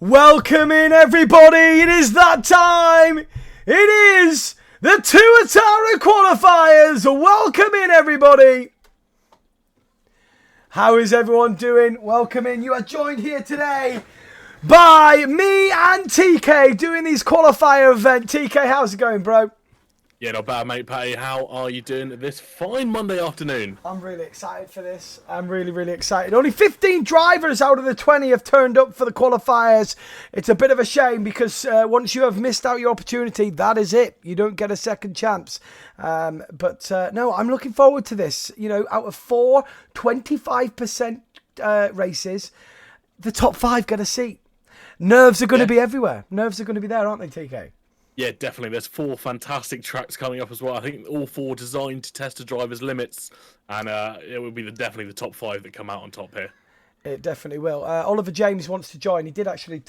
Welcome in, everybody. It is that time. It is the Tuatara Qualifiers. Welcome in, everybody. How is everyone doing? Welcome in. You are joined here today by me and TK doing these qualifier event. TK, how's it going, bro? Yeah, not bad, mate. Patty, how are you doing this fine Monday afternoon? I'm really excited for this. I'm really, really excited. Only 15 drivers out of the 20 have turned up for the qualifiers. It's a bit of a shame because once you have missed out your opportunity, that is it. You don't get a second chance. But no, I'm looking forward to this. You know, out of 4, 25% races, the top 5 get a seat. Nerves are going to be everywhere. Nerves are going to be there, aren't they, TK? Yeah, definitely. There's 4 fantastic tracks coming up as well. I think all 4 designed to test a driver's limits, and it will be definitely the top 5 that come out on top here. It definitely will. Oliver James wants to join. He did actually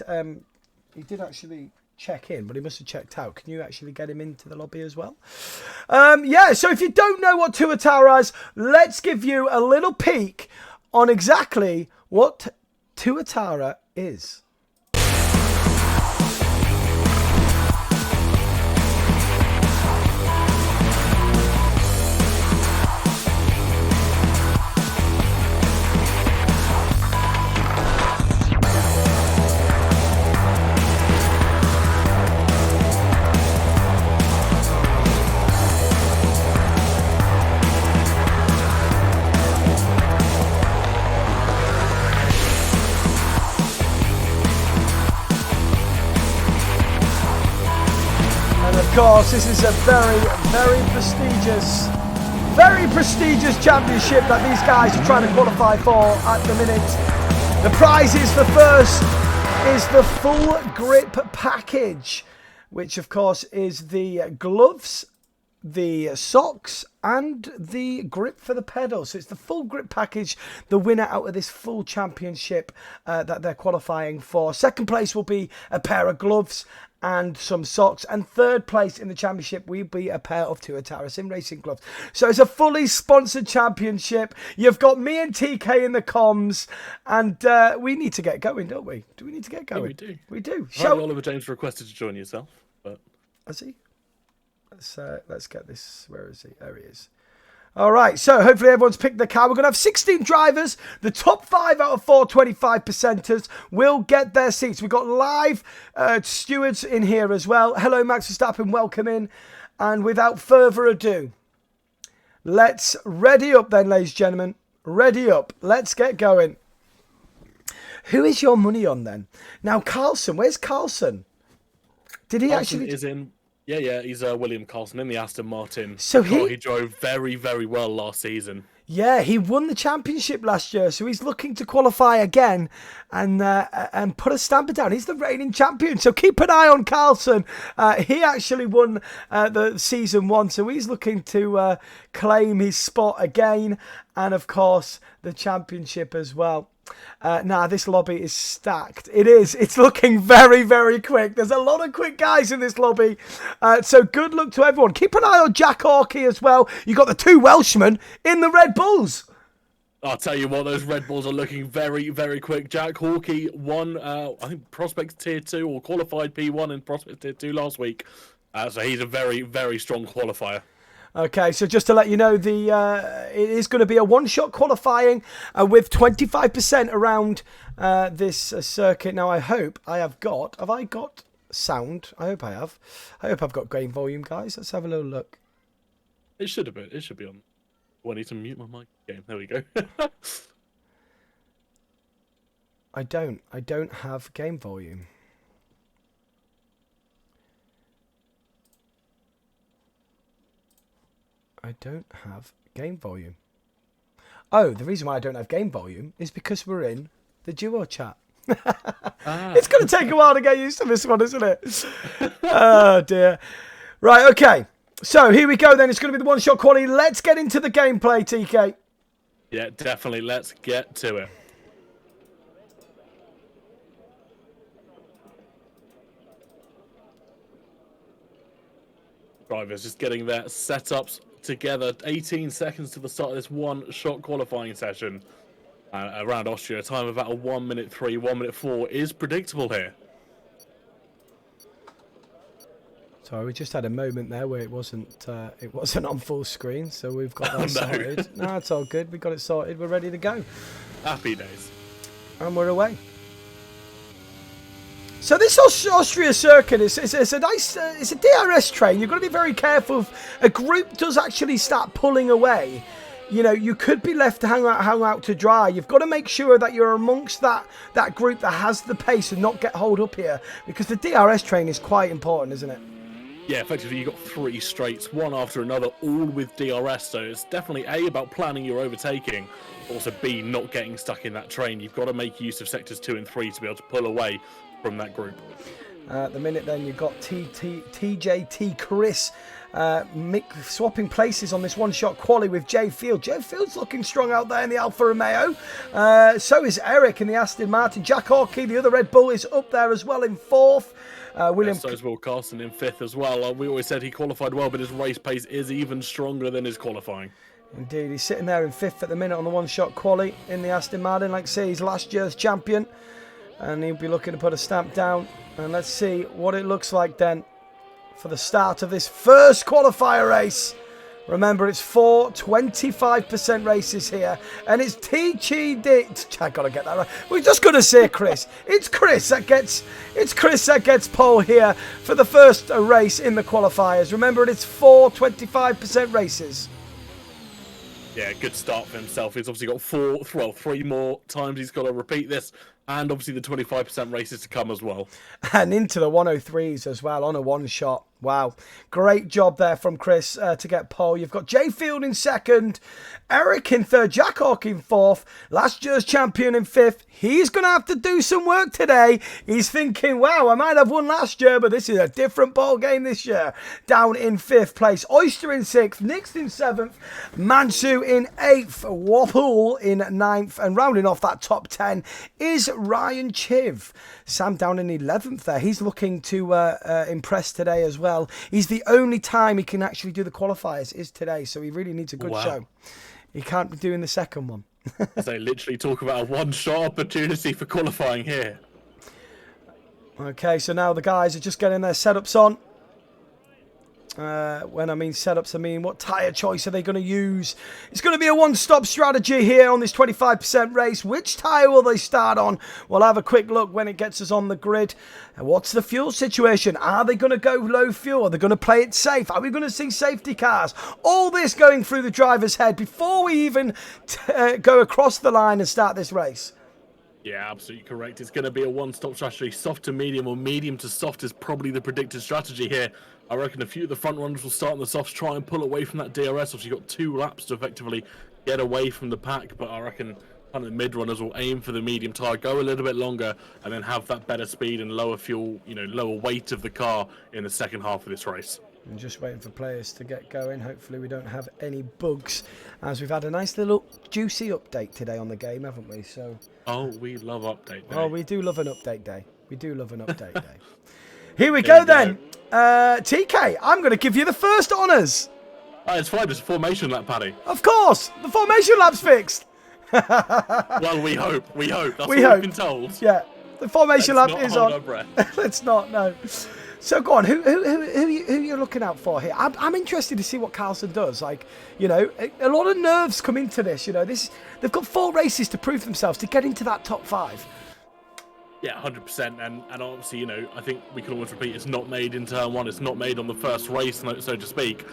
check in, but he must have checked out. Can you actually get him into the lobby as well? Yeah, so if you don't know what Tuatara is, let's give you a little peek on exactly what Tuatara is. Of course, this is a very prestigious championship that these guys are trying to qualify for at the minute. The prizes for first is the full grip package, which of course is the gloves, the socks and the grip for the pedals. So it's the full grip package, the winner out of this full championship that they're qualifying for. Second place will be a pair of gloves and some socks, and third place in the championship will be a pair of Tuatara Sim Racing gloves. So it's a fully sponsored championship. You've got me and TK in the comms, and we need to get going, don't we? Do we need to get going? Yeah, we do. Oliver James requested to join yourself, but has he? Let's get this. Where is he? There he is. All right, so hopefully everyone's picked the car. We're going to have 16 drivers. The top 5 out of 4 25%ers will get their seats. We've got live stewards in here as well. Hello, Max Verstappen. Welcome in. And without further ado, let's ready up then, ladies and gentlemen. Ready up. Let's get going. Who is your money on then? Now, Carlson. Where's Carlson? Did he Carlson actually... is in... Yeah, he's William Carlson in the Aston Martin. So he drove very, very well last season. Yeah, he won the championship last year, so he's looking to qualify again and put a stamper down. He's the reigning champion, so keep an eye on Carlson. He actually won the season 1, so he's looking to claim his spot again, and of course the championship as well. Now this lobby is stacked. It is. It's looking very, very quick. There's a lot of quick guys in this lobby. So good luck to everyone. Keep an eye on Jack Hawkey as well. You got the 2 Welshmen in the Red Bulls. I'll tell you what, those Red Bulls are looking very, very quick. Jack Hawkey won, I think, Prospects Tier 2 or qualified P1 in Prospects Tier 2 last week. So he's a very, very strong qualifier. Okay, so just to let you know, it is going to be a one-shot qualifying with 25% around this circuit. Now, I hope I have got... Have I got sound? I hope I have. I hope I've got gain volume, guys. Let's have a little look. It should have been. It should be on. Oh, I need to mute my mic again. There we go. I don't have game volume. I don't have game volume. Oh, the reason why I don't have game volume is because we're in the duo chat. It's going to take a while to get used to this one, isn't it? Oh, dear. Right, okay. So here we go then. It's going to be the one-shot quality. Let's get into the gameplay, TK. Yeah, definitely. Let's get to it. Drivers just getting their setups together. 18 seconds to the start of this one-shot qualifying session around Austria. A time of about a 1:03, 1:04 is predictable here. Sorry, we just had a moment there where it wasn't on full screen, so we've got that sorted. No, it's all good. We got it sorted. We're ready to go. Happy days. And we're away. So this Austria circuit is a nice, it's a DRS train. You've got to be very careful. If a group does actually start pulling away, you know, you could be left to hang out to dry. You've got to make sure that you're amongst that group that has the pace and not get holed up here, because the DRS train is quite important, isn't it? Yeah, effectively you got 3 straights, one after another, all with DRS. So it's definitely A, about planning your overtaking, also B, not getting stuck in that train. You've got to make use of sectors 2 and 3 to be able to pull away from that group. At the minute then you've got TJT Chris swapping places on this one-shot quali with Jay Field. Jay Field's looking strong out there in the Alfa Romeo. So is Eric in the Aston Martin. Jack Hawkey, the other Red Bull, is up there as well in 4th. William. So is Will Carson in 5th as well. We always said he qualified well, but his race pace is even stronger than his qualifying. Indeed, he's sitting there in 5th at the minute on the one-shot quali in the Aston Martin. Like I say, he's last year's champion, and he'll be looking to put a stamp down. And let's see what it looks like then for the start of this first qualifier race. Remember, it's 4 25% races here, and it's TGD. I gotta get that right. We're just gonna say Chris. It's Chris that gets pole here for the first race in the qualifiers. Remember, it's 4 25% races. Yeah, good start for himself. He's obviously got 3 more times he's got to repeat this, and obviously the 25% races to come as well. And into the 103s as well on a one-shot. Wow. Great job there from Chris to get pole. You've got Jay Field in 2nd, Eric in 3rd, Jack Hawk in 4th, last year's champion in 5th. He's going to have to do some work today. He's thinking, wow, I might have won last year, but this is a different ball game this year. Down in 5th place. Oyster in 6th, Nix in 7th, Mansu in 8th, Wapple in 9th, and rounding off that top 10 is Ryan Chiv. Sam down in 11th there. He's looking to impress today as well. He's the only time he can actually do the qualifiers is today, so he really needs a good show. He can't be doing the second one. They literally talk about a one-shot opportunity for qualifying here. Okay, so now the guys are just getting their setups on. When I mean setups, I mean what tyre choice are they going to use? It's going to be a one-stop strategy here on this 25% race. Which tyre will they start on? We'll have a quick look when it gets us on the grid. What's the fuel situation? Are they going to go low fuel? Are they going to play it safe? Are we going to see safety cars? All this going through the driver's head before we even go across the line and start this race. Yeah, absolutely correct. It's going to be a one-stop strategy. Soft to medium or medium to soft is probably the predicted strategy here. I reckon a few of the front runners will start on the softs, try and pull away from that DRS. Obviously, you've got 2 laps to effectively get away from the pack, but I reckon kind of the mid runners will aim for the medium tyre, go a little bit longer, and then have that better speed and lower fuel, lower weight of the car in the second half of this race. I'm just waiting for players to get going. Hopefully we don't have any bugs, as we've had a nice little juicy update today on the game, haven't we? So. Oh, we love update day. Oh, we do love an update day. We do love an update day. Here we go then. TK, I'm going to give you the first honours. It's fine. It's a formation lap, Paddy. Of course. The formation lap's fixed. Well, we hope. That's what we've been told. Yeah. The formation lap is on. Our breath. Let's not, no. So go on, who are you looking out for here? I'm interested to see what Carlson does. Like, a lot of nerves come into this. They've got 4 races to prove themselves to get into that top 5. Yeah, 100%. And obviously, I think we can always repeat, it's not made in turn 1. It's not made on the first race, so to speak.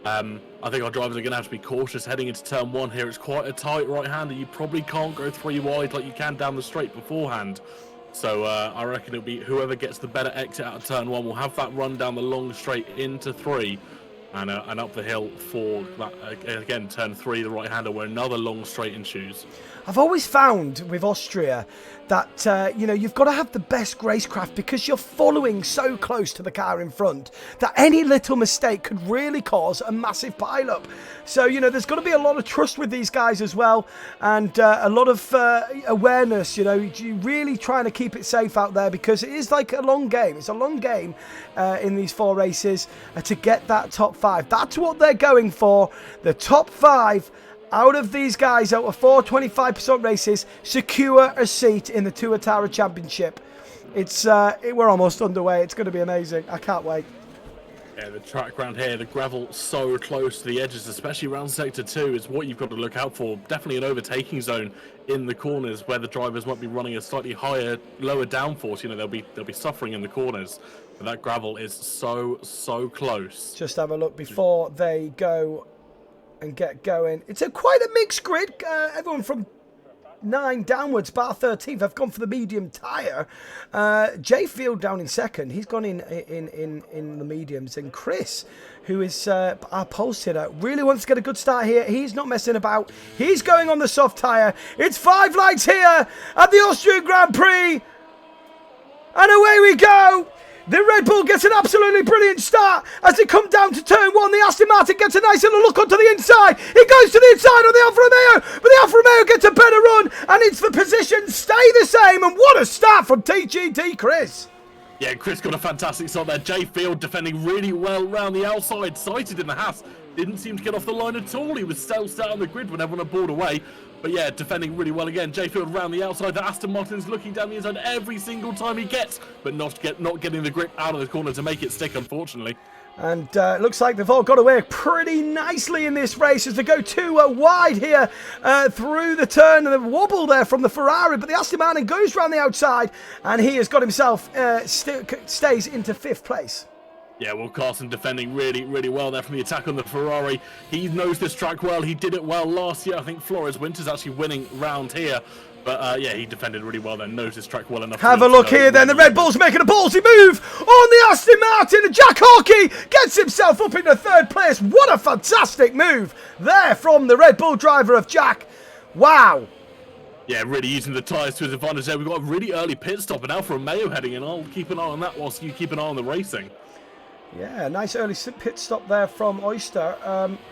I think our drivers are going to have to be cautious heading into turn 1 here. It's quite a tight right-hander. You probably can't go 3 wide like you can down the straight beforehand. So I reckon it'll be whoever gets the better exit out of turn 1 will have that run down the long straight into 3 and up the hill for that, again, turn 3, the right-hander, where another long straight ensues. I've always found with Austria that, you've got to have the best racecraft because you're following so close to the car in front that any little mistake could really cause a massive pile-up. So, there's got to be a lot of trust with these guys as well and a lot of awareness, really trying to keep it safe out there because it is like a long game. It's a long game in these 4 races to get that top 5. That's what they're going for, the top 5. Out of these guys, out of 4 25% races, secure a seat in the Tuatara Championship. We're almost underway. It's going to be amazing. I can't wait. Yeah, the track around here, the gravel so close to the edges, especially around Sector 2, is what you've got to look out for. Definitely an overtaking zone in the corners where the drivers might be running a slightly lower downforce. They'll be suffering in the corners. But that gravel is so close. Just have a look before they go and get going. It's quite a mixed grid. Everyone from 9 downwards, bar 13th. I've gone for the medium tyre. Jay Field down in second. He's gone in the mediums. And Chris, who is our pole sitter, really wants to get a good start here. He's not messing about. He's going on the soft tyre. It's 5 lights here at the Austrian Grand Prix. And away we go. The Red Bull gets an absolutely brilliant start as they come down to turn 1. The Aston Martin gets a nice little look onto the inside. It goes to the inside on the Alfa Romeo, but the Alfa Romeo gets a better run, and it's the positions stay the same. And what a start from TGT, Chris. Yeah, Chris got a fantastic start there. Jay Field defending really well round the outside, sighted in the Haas. Didn't seem to get off the line at all. He was still sat on the grid when everyone had pulled away. But yeah, defending really well again. Jay Field round the outside. The Aston Martin's looking down the inside every single time he gets, but not getting the grip out of the corner to make it stick, unfortunately. And it looks like they've all got away pretty nicely in this race as they go too wide here through the turn, and the wobble there from the Ferrari. But the Aston Martin goes round the outside, and he has got himself stays into 5th place. Yeah, well, Carson defending really, really well there from the attack on the Ferrari. He knows this track well. He did it well last year. I think Flores Winter's actually winning round here. But yeah, he defended really well there. Knows this track well enough. Have a look here then. The Red Bull's making a ballsy move on the Aston Martin. And Jack Hawkey gets himself up into 3rd place. What a fantastic move there from the Red Bull driver of Jack. Wow. Yeah, really using the tyres to his advantage there. We've got a really early pit stop and Alfa Romeo heading in. I'll keep an eye on that whilst you keep an eye on the racing. Yeah, nice early pit stop there from Oyster.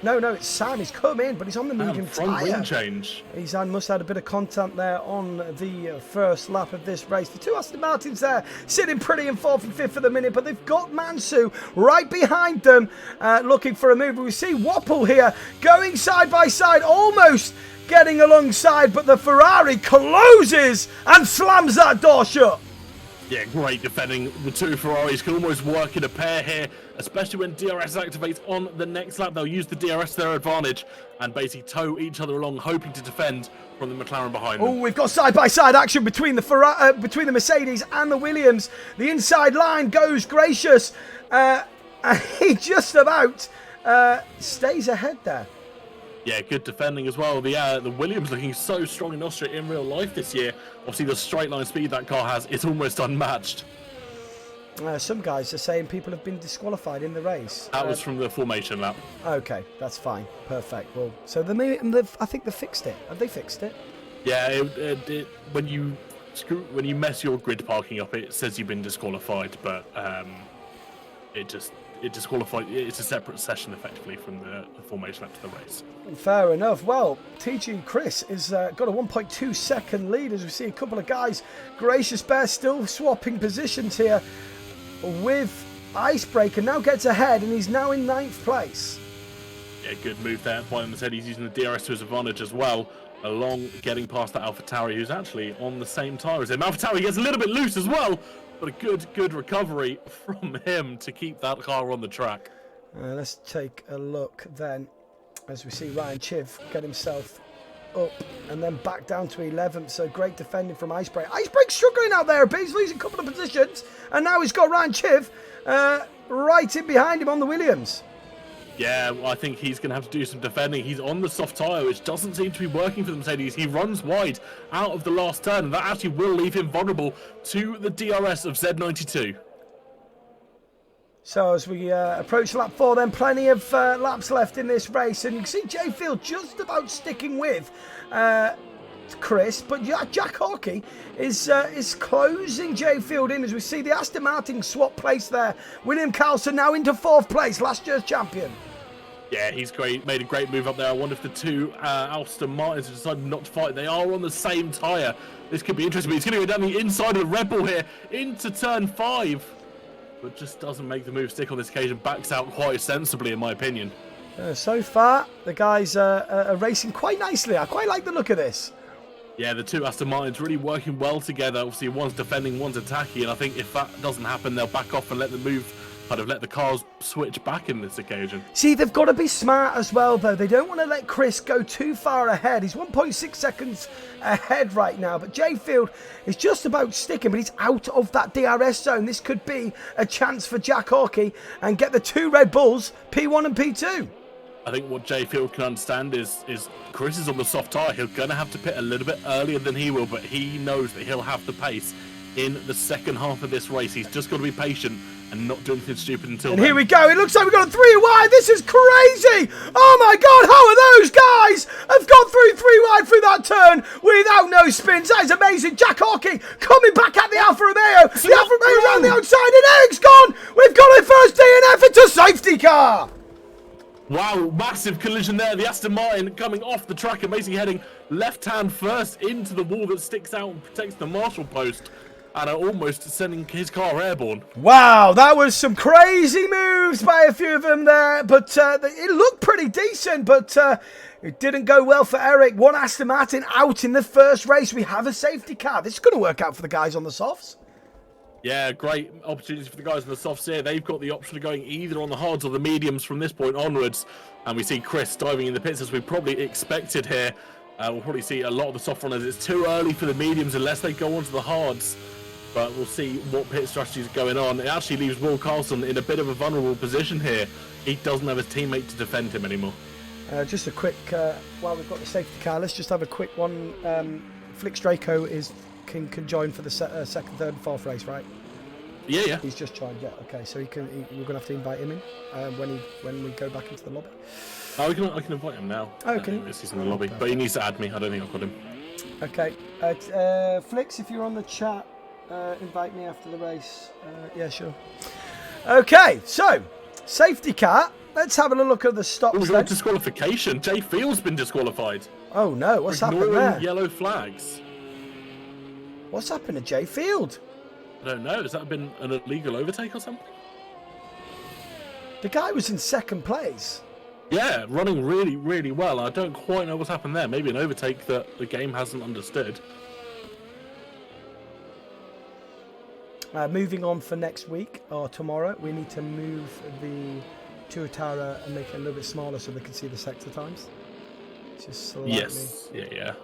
No, it's Sam. He's come in, but he's on the medium tyre. Wing change. He's must have had a bit of content there on the first lap of this race. The 2 Aston Martins there sitting pretty in 4th and 5th for the minute, but they've got Mansu right behind them looking for a move. We see Wapple here going side by side, almost getting alongside, but the Ferrari closes and slams that door shut. Yeah, great defending. The 2 Ferraris can almost work in a pair here, especially when DRS activates on the next lap. They'll use the DRS to their advantage and basically tow each other along, hoping to defend from the McLaren behind them. Oh, we've got side-by-side action between the between the Mercedes and the Williams. The inside line goes Gracious, and he just about stays ahead there. Yeah, good defending as well. The Williams looking so strong in Austria in real life this year. Obviously, the straight line speed that car has is almost unmatched. Some guys are saying people have been disqualified in the race. That was from the formation lap. Okay, that's fine. Perfect. Well, so I think they fixed it. Have they fixed it? Yeah, when you mess your grid parking up, it says you've been disqualified, but it disqualified. It's a separate session effectively from the formation lap to the race. Fair enough. Well, TG Chris has got a 1.2 second lead as we see a couple of guys. Gracious Bear still swapping positions here with Icebreaker. Now gets ahead and he's now in 9th place. Yeah, good move there by Mercedes using the DRS to his advantage as well, along getting past that AlphaTauri, who's actually on the same tyre as him. AlphaTauri gets a little bit loose as well, but a good recovery from him to keep that car on the track. Let's take a look then as we see Ryan Chiv get himself up and then back down to 11th. So great defending from Icebreak. Icebreak's struggling out there, but he's losing a couple of positions, and now he's got Ryan Chiv right in behind him on the Williams. Yeah, well, I think he's going to have to do some defending. He's on the soft tyre, which doesn't seem to be working for the Mercedes. He runs wide out of the last turn, and that actually will leave him vulnerable to the DRS of Z92. So as we approach lap 4, then plenty of laps left in this race, and you can see Jay Field just about sticking with Chris, but Jack Hawkey is closing Jay Field in as we see the Aston Martin swap place there. William Carlson now into 4th place, last year's champion. Yeah, he's great. Made a great move up there. I wonder if the 2 Aston Martins have decided not to fight. They are on the same tyre. This could be interesting, but he's going to go down the inside of the Red Bull here into turn 5. But just doesn't make the move stick on this occasion. Backs out quite sensibly, in my opinion. So far, the guys are racing quite nicely. I quite like the look of this. Yeah, the 2 Aston Martins really working well together. Obviously, one's defending, one's attacking, and I think if that doesn't happen, they'll back off and let the cars switch back in this occasion. See, they've got to be smart as well, though. They don't want to let Chris go too far ahead. He's 1.6 seconds ahead right now, but Jay Field is just about sticking, but he's out of that DRS zone. This could be a chance for Jack Hawkey and get the 2 Red Bulls, P1 and P2. I think what Jay Field can understand is Chris is on the soft tyre. He's going to have to pit a little bit earlier than he will, but he knows that he'll have the pace in the second half of this race. He's just got to be patient and not do anything stupid until And then. here we go. It looks like we've got a 3 wide. This is crazy. Oh my God. How are those guys have got through 3 wide through that turn without no spins? That is amazing. Jack Hawking coming back at the Alfa Romeo. The Alfa Romeo around the outside and Eric's gone. We've got a first DNF into safety car. Wow, massive collision there. The Aston Martin coming off the track and basically heading left-hand first into the wall that sticks out and protects the Marshall post, and are almost sending his car airborne. Wow, that was some crazy moves by a few of them there, but it looked pretty decent, but it didn't go well for Eric. One Aston Martin out in the first race. We have a safety car. This is going to work out for the guys on the softs. Yeah, great opportunities for the guys on the softs here. They've got the option of going either on the hards or the mediums from this point onwards. And we see Chris diving in the pits as we probably expected here. We'll probably see a lot of the soft runners. It's too early for the mediums unless they go onto the hards. But we'll see what pit strategy is going on. It actually leaves Will Carlson in a bit of a vulnerable position here. He doesn't have his teammate to defend him anymore. Just a quick, while we've got the safety car, let's just have a quick one. Flix Draco can join for the second, third, and fourth race, right? Yeah. He's just joined, yeah. Okay, so we're going to have to invite him in when we go back into the lobby. Oh, I can invite him now. Oh, can you? He's in the lobby, but he needs to add me. I don't think I've got him. Okay. Flix, if you're on the chat, invite me after the race. Yeah, sure. Okay, so safety car. Let's have a look at the stops. We've got disqualification. Jay Field's been disqualified. Oh no, what's happened there? Yellow flags. What's happened to Jay Field? I don't know. Has that been an illegal overtake or something? The guy was in second place. Yeah, running really, really well. I don't quite know what's happened there. Maybe an overtake that the game hasn't understood. Moving on for next week or tomorrow, we need to move the Tuatara and make it a little bit smaller so they can see the sector times. Just slightly. Yes. Yeah.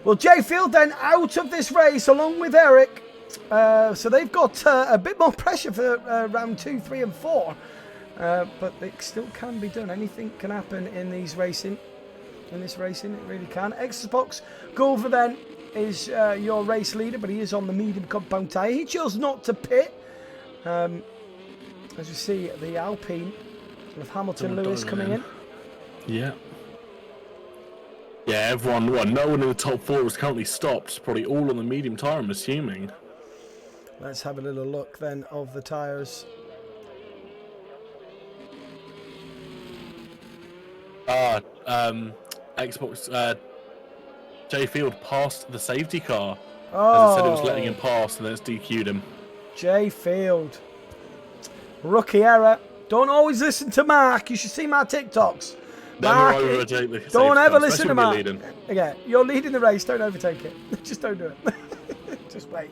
Well, Jay Field then out of this race along with Eric. So they've got a bit more pressure for round 2, 3, and 4. But it still can be done. Anything can happen in these racing. In this racing, it really can. Xbox Gulver then is your race leader, but he is on the medium compound tyre. He chose not to pit. As we see the Alpine with Hamilton Lewis coming in. Yeah. Yeah, everyone, no one in the top 4 is currently stopped. Probably all on the medium tyre, I'm assuming. Let's have a little look then of the tyres. Xbox, Jay Field passed the safety car. Oh. As it said, it was letting him pass, and then it's DQ'd him. Jay Field. Rookie error. Don't always listen to Mark. You should see my TikToks. Never overtake the safety don't ever car, listen to especially Mark. when you're leading. Okay, you're leading the race. Don't overtake it. Just don't do it. Just wait.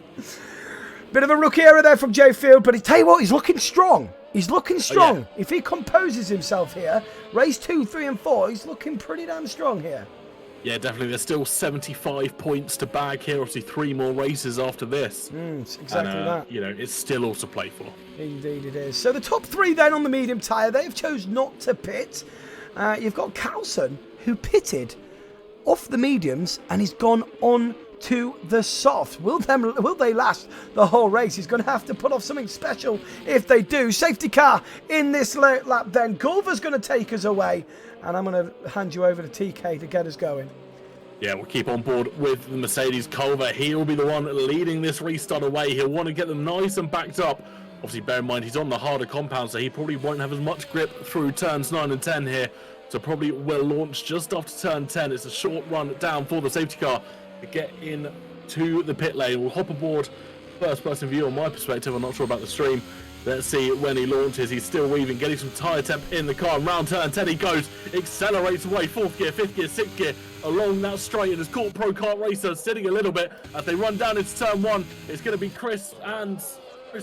Bit of a rookie error there from Jay Field, but I tell you what, he's looking strong. He's looking strong. Oh, yeah. If he composes himself here, race 2, 3, and 4, he's looking pretty damn strong here. Yeah, definitely. There's still 75 points to bag here. Obviously, 3 more races after this. It's exactly that. You know, it's still all to play for. Indeed it is. So the top 3 then on the medium tyre, they've chose not to pit. You've got Carlson, who pitted off the mediums, and he's gone on to the soft. Will they last the whole race? He's going to have to put off something special if they do. Safety car in this late lap then. Gulver's going to take us away, and I'm going to hand you over to TK to get us going. Yeah, we'll keep on board with the Mercedes Culver. He'll be the one leading this restart away. He'll want to get them nice and backed up. Obviously, bear in mind, he's on the harder compound, so he probably won't have as much grip through turns 9 and 10 here. So probably will launch just after turn 10. It's a short run down for the safety car to get in to the pit lane. We'll hop aboard first person view on my perspective. I'm not sure about the stream. Let's see when he launches. He's still weaving, getting some tyre temp in the car. And round turn 10 he goes, accelerates away, 4th gear, 5th gear, 6th gear, along that straight, and has caught Pro Kart Racer sitting a little bit as they run down into turn 1. It's going to be Chris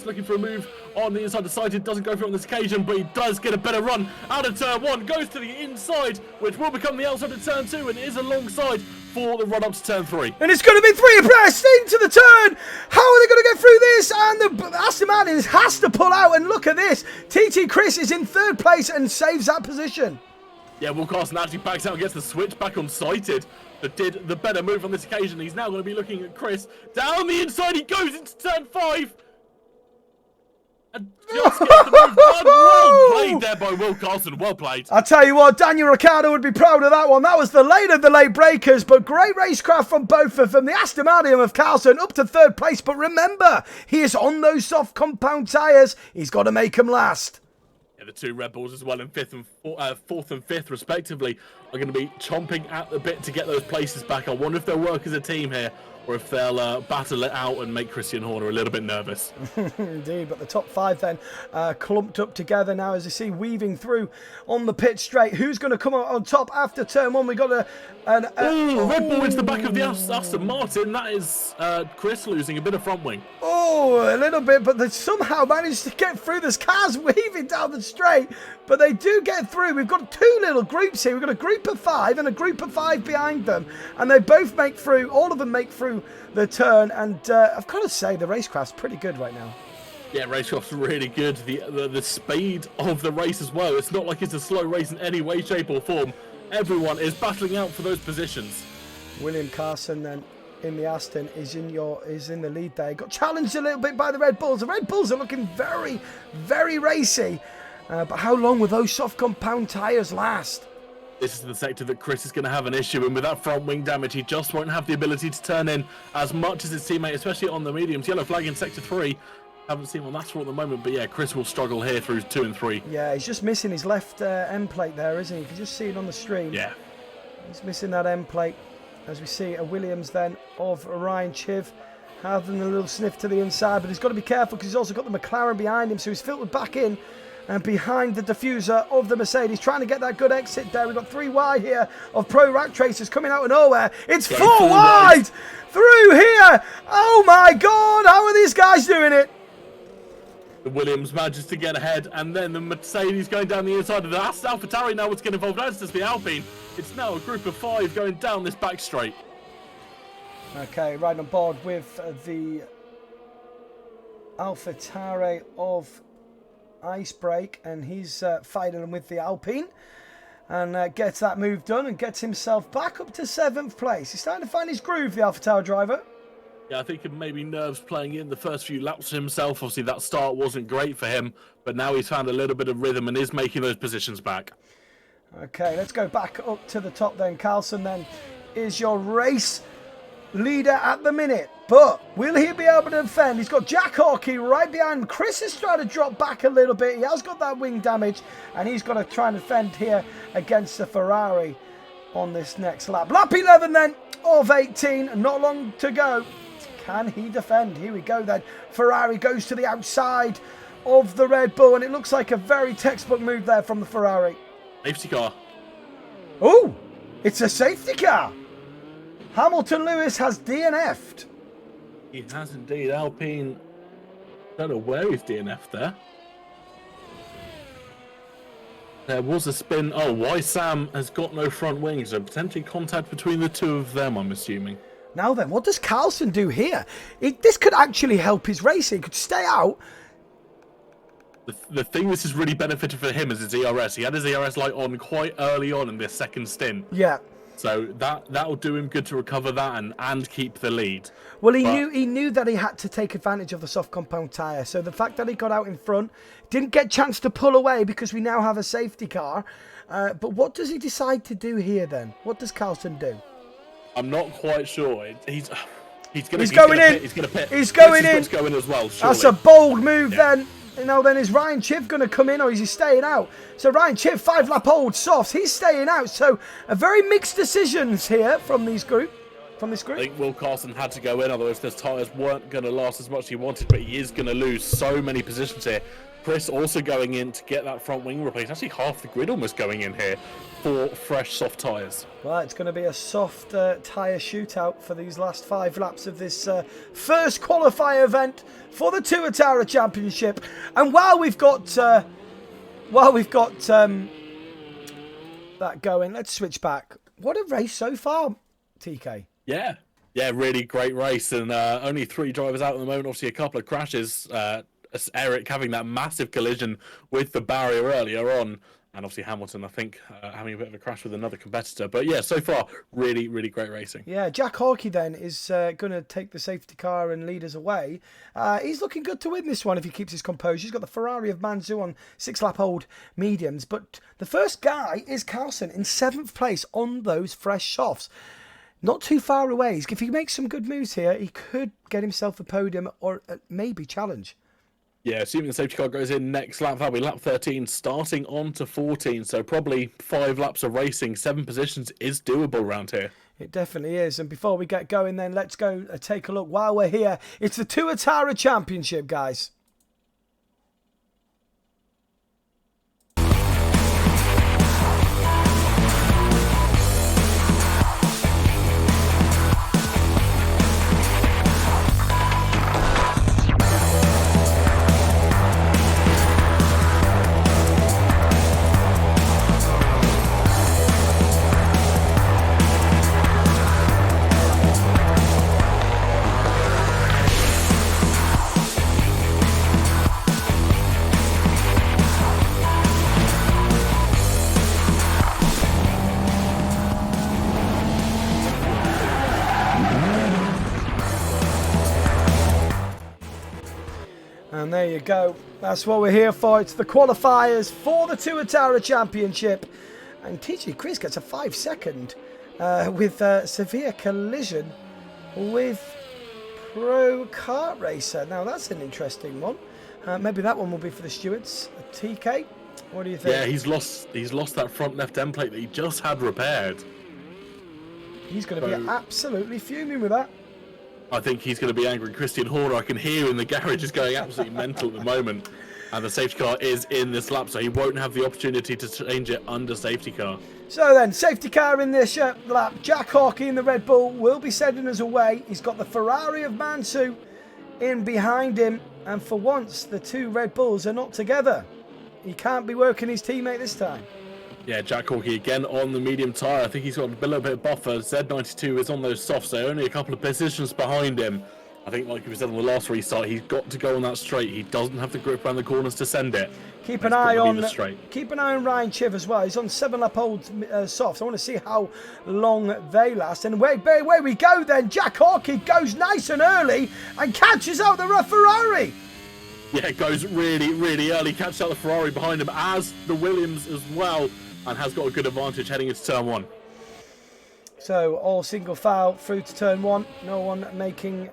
looking for a move on the inside. Decided doesn't go for it on this occasion, but he does get a better run out of turn 1. Goes to the inside, which will become the outside of turn 2, and is alongside for the run up to turn 3. And it's going to be 3 abreast into the turn. How are they going to get through this? And And the Aston Martin has to pull out, and look at this. TT Chris is in 3rd place and saves that position. Yeah, Will Carson actually backs out and gets the switch back on sighted, but did the better move on this occasion. He's now going to be looking at Chris. Down the inside, he goes into turn 5. And just gets the move done. Well played there by Will Carson. Well played. I'll tell you what, Daniel Ricciardo would be proud of that one. That was the late of the late breakers, but great racecraft from both of them. The Aston Martin of Carlson up to 3rd place, but remember, he is on those soft compound tyres. He's got to make them last. The 2 Red Bulls as well in 4th and 5th respectively are going to be chomping at the bit to get those places back. I wonder if they'll work as a team here or if they'll battle it out and make Christian Horner a little bit nervous. Indeed, but the top 5 then clumped up together now as you see weaving through on the pit straight. Who's going to come out on top after turn 1? We got Red Bull into the back of the Aston Martin. That is Chris losing a bit of front wing. Oh, a little bit, but they somehow managed to get through. There's cars weaving down the straight, but they do get through. We've got 2 little groups here. We've got a group of 5 and a group of 5 behind them, and they both make through. All of them make through the turn, and I've got to say the racecraft's pretty good right now. Yeah, racecraft's really good. The speed of the race as well. It's not like it's a slow race in any way, shape or form. Everyone is battling out for those positions. William Carson then in the Aston is in the lead there. He got challenged a little bit by the Red Bulls. The Red Bulls are looking very, very racy. But how long will those soft compound tyres last? This is the sector that Chris is going to have an issue in. With that front wing damage, he just won't have the ability to turn in as much as his teammate, especially on the mediums. Yellow flag in sector 3. Haven't seen one that's for at the moment, but yeah, Chris will struggle here through 2 and 3. Yeah, he's just missing his left end plate there, isn't he? You can just see it on the stream. Yeah. He's missing that end plate. As we see a Williams then of Ryan Chiv having a little sniff to the inside, but he's got to be careful because he's also got the McLaren behind him, so he's filtered back in and behind the diffuser of the Mercedes, trying to get that good exit there. We've got 3 wide here of Pro Rack Tracers coming out of nowhere. It's 4 wide through here. Oh my God, how are these guys doing it? The Williams manages to get ahead, and then the Mercedes going down the inside of the AlphaTauri now what's getting involved, as does the Alpine. It's now a group of 5 going down this back straight. Okay, right on board with the AlphaTauri of Icebreak, and he's fighting with the Alpine and gets that move done and gets himself back up to 7th place. He's starting to find his groove, the AlphaTauri driver. Yeah, I think maybe nerves playing in the first few laps himself. Obviously, that start wasn't great for him, but now he's found a little bit of rhythm and is making those positions back. Okay, let's go back up to the top then. Carlson then is your race leader at the minute, but will he be able to defend? He's got Jack Hawkey right behind. Chris is trying to drop back a little bit. He has got that wing damage, and he's got to try and defend here against the Ferrari on this next lap. Lap 11 then of 18, not long to go. Can he defend? Here we go then. Ferrari goes to the outside of the Red Bull, and it looks like a very textbook move there from the Ferrari. Safety car. Oh, it's a safety car. Hamilton Lewis has DNF'd. He has indeed. Alpine, don't know where he's DNF'd there. There was a spin. Oh, why Sam has got no front wings, so potentially contact between the 2 of them, I'm assuming. Now then, what does Carlson do here? This could actually help his racing. He could stay out. The thing this has really benefited for him is his ERS. He had his ERS light on quite early on in this second stint. Yeah. So that'll do him good to recover that and keep the lead. Well, he knew that he had to take advantage of the soft compound tyre. So the fact that he got out in front, didn't get a chance to pull away because we now have a safety car. But what does he decide to do here then? What does Carlson do? I'm not quite sure. He's going in. He's going to pit. He's going in. He's going as well. Surely. That's a bold move then. Then is Ryan Chiv going to come in, or is he staying out? So Ryan Chiv, 5-lap old softs, he's staying out. So a very mixed decisions here from this group. I think Will Carson had to go in, otherwise those tyres weren't going to last as much as he wanted, but he is going to lose so many positions here. Chris also going in to get that front wing replaced. Actually, half the grid almost going in here for fresh soft tyres. Well, it's going to be a soft tyre shootout for these last 5 laps of this first qualifier event for the Tuatara Championship. And while we've got that going, let's switch back. What a race so far, TK. Yeah. Yeah, really great race, and only 3 drivers out at the moment. Obviously, a couple of crashes. Eric having that massive collision with the barrier earlier on, and obviously Hamilton, I think, having a bit of a crash with another competitor. But yeah, so far, really, really great racing. Yeah, Jack Hawkey then is going to take the safety car and lead us away. He's looking good to win this one if he keeps his composure. He's got the Ferrari of Manzu on 6-lap-old mediums. But the first guy is Carlson in 7th place on those fresh softs. Not too far away. If he makes some good moves here, he could get himself a podium or maybe challenge. Yeah, assuming the safety car goes in next lap, that'll be lap 13, starting on to 14. So probably 5 laps of racing, 7 positions is doable around here. It definitely is. And before we get going then, let's go take a look while we're here. It's the Tuatara Championship, guys. And there you go. That's what we're here for. It's the qualifiers for the Tuatara Championship. And TG Chris gets a 5-second with a severe collision with Pro Kart Racer. Now, that's an interesting one. Maybe that one will be for the stewards. TK, what do you think? Yeah, he's lost that front left end plate that he just had repaired. He's going to be absolutely fuming with that. I think he's going to be angry. Christian Horner, I can hear in the garage, is going absolutely mental at the moment. And the safety car is in this lap, so he won't have the opportunity to change it under safety car. So then, safety car in this lap. Jack Hawkey in the Red Bull will be sending us away. He's got the Ferrari of Mansu in behind him. And for once, the 2 Red Bulls are not together. He can't be working his teammate this time. Yeah, Jack Hawkey again on the medium tyre. I think he's got a little bit of buffer. Z92 is on those softs, so only a couple of positions behind him. I think, like we said on the last restart, he's got to go on that straight. He doesn't have the grip around the corners to send it. Keep an eye on Ryan Chiv as well. He's on 7-lap-old softs. I want to see how long they last. And where we go then. Jack Hawkey goes nice and early and catches out the Ferrari. Yeah, it goes really, really early. Catches out the Ferrari behind him, as the Williams as well, and has got a good advantage heading into turn 1. So all single file through to turn 1. No one making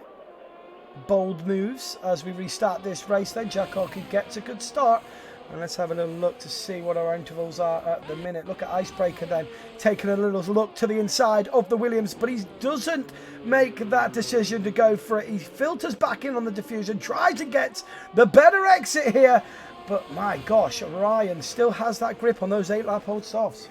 bold moves as we restart this race then. Jack Hawkey gets a good start. And let's have a little look to see what our intervals are at the minute. Look at Icebreaker then, taking a little look to the inside of the Williams, but he doesn't make that decision to go for it. He filters back in on the diffuser, tries to get the better exit here. But my gosh, Ryan still has that grip on those 8-lap-old softs.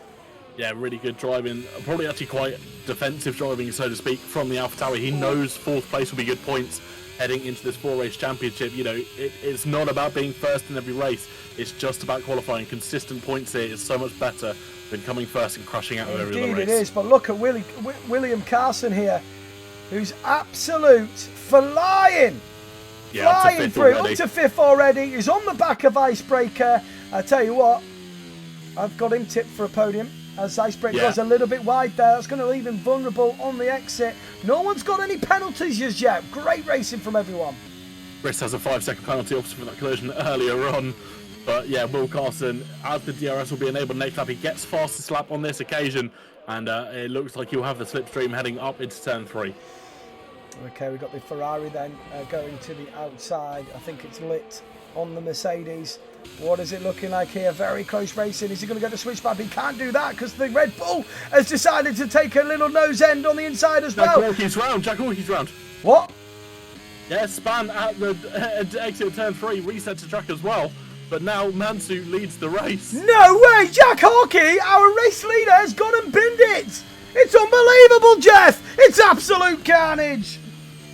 Yeah, really good driving. Probably actually quite defensive driving, so to speak, from the AlphaTauri. He knows 4th place will be good points heading into this 4-race championship. You know, it's not about being first in every race. It's just about qualifying. Consistent points here is so much better than coming first and crushing out every other race. Indeed it is, but look at William Carson here, who's absolute flying. Yeah, flying through, up to 5th already. He's on the back of Icebreaker. I tell you what, I've got him tipped for a podium. As Icebreaker goes a little bit wide there, that's going to leave him vulnerable on the exit. No one's got any penalties just yet. Great racing from everyone. Chris has a 5-second penalty obviously for that collision earlier on. But yeah, Will Carson, as the DRS will be enabled next lap, he gets fastest lap on this occasion. And it looks like he'll have the slipstream heading up into turn 3. Okay, we've got the Ferrari then going to the outside. I think it's lit on the Mercedes. What is it looking like here? Very close racing. Is he going to get the switch back? He can't do that because the Red Bull has decided to take a little nose end on the inside as well. Jack Hawkey's round. What? Yeah, span at the exit of turn 3, reset to track as well. But now Mansu leads the race. No way! Jack Hawkey, our race leader, has gone and binned it! It's unbelievable, Jeff! It's absolute carnage!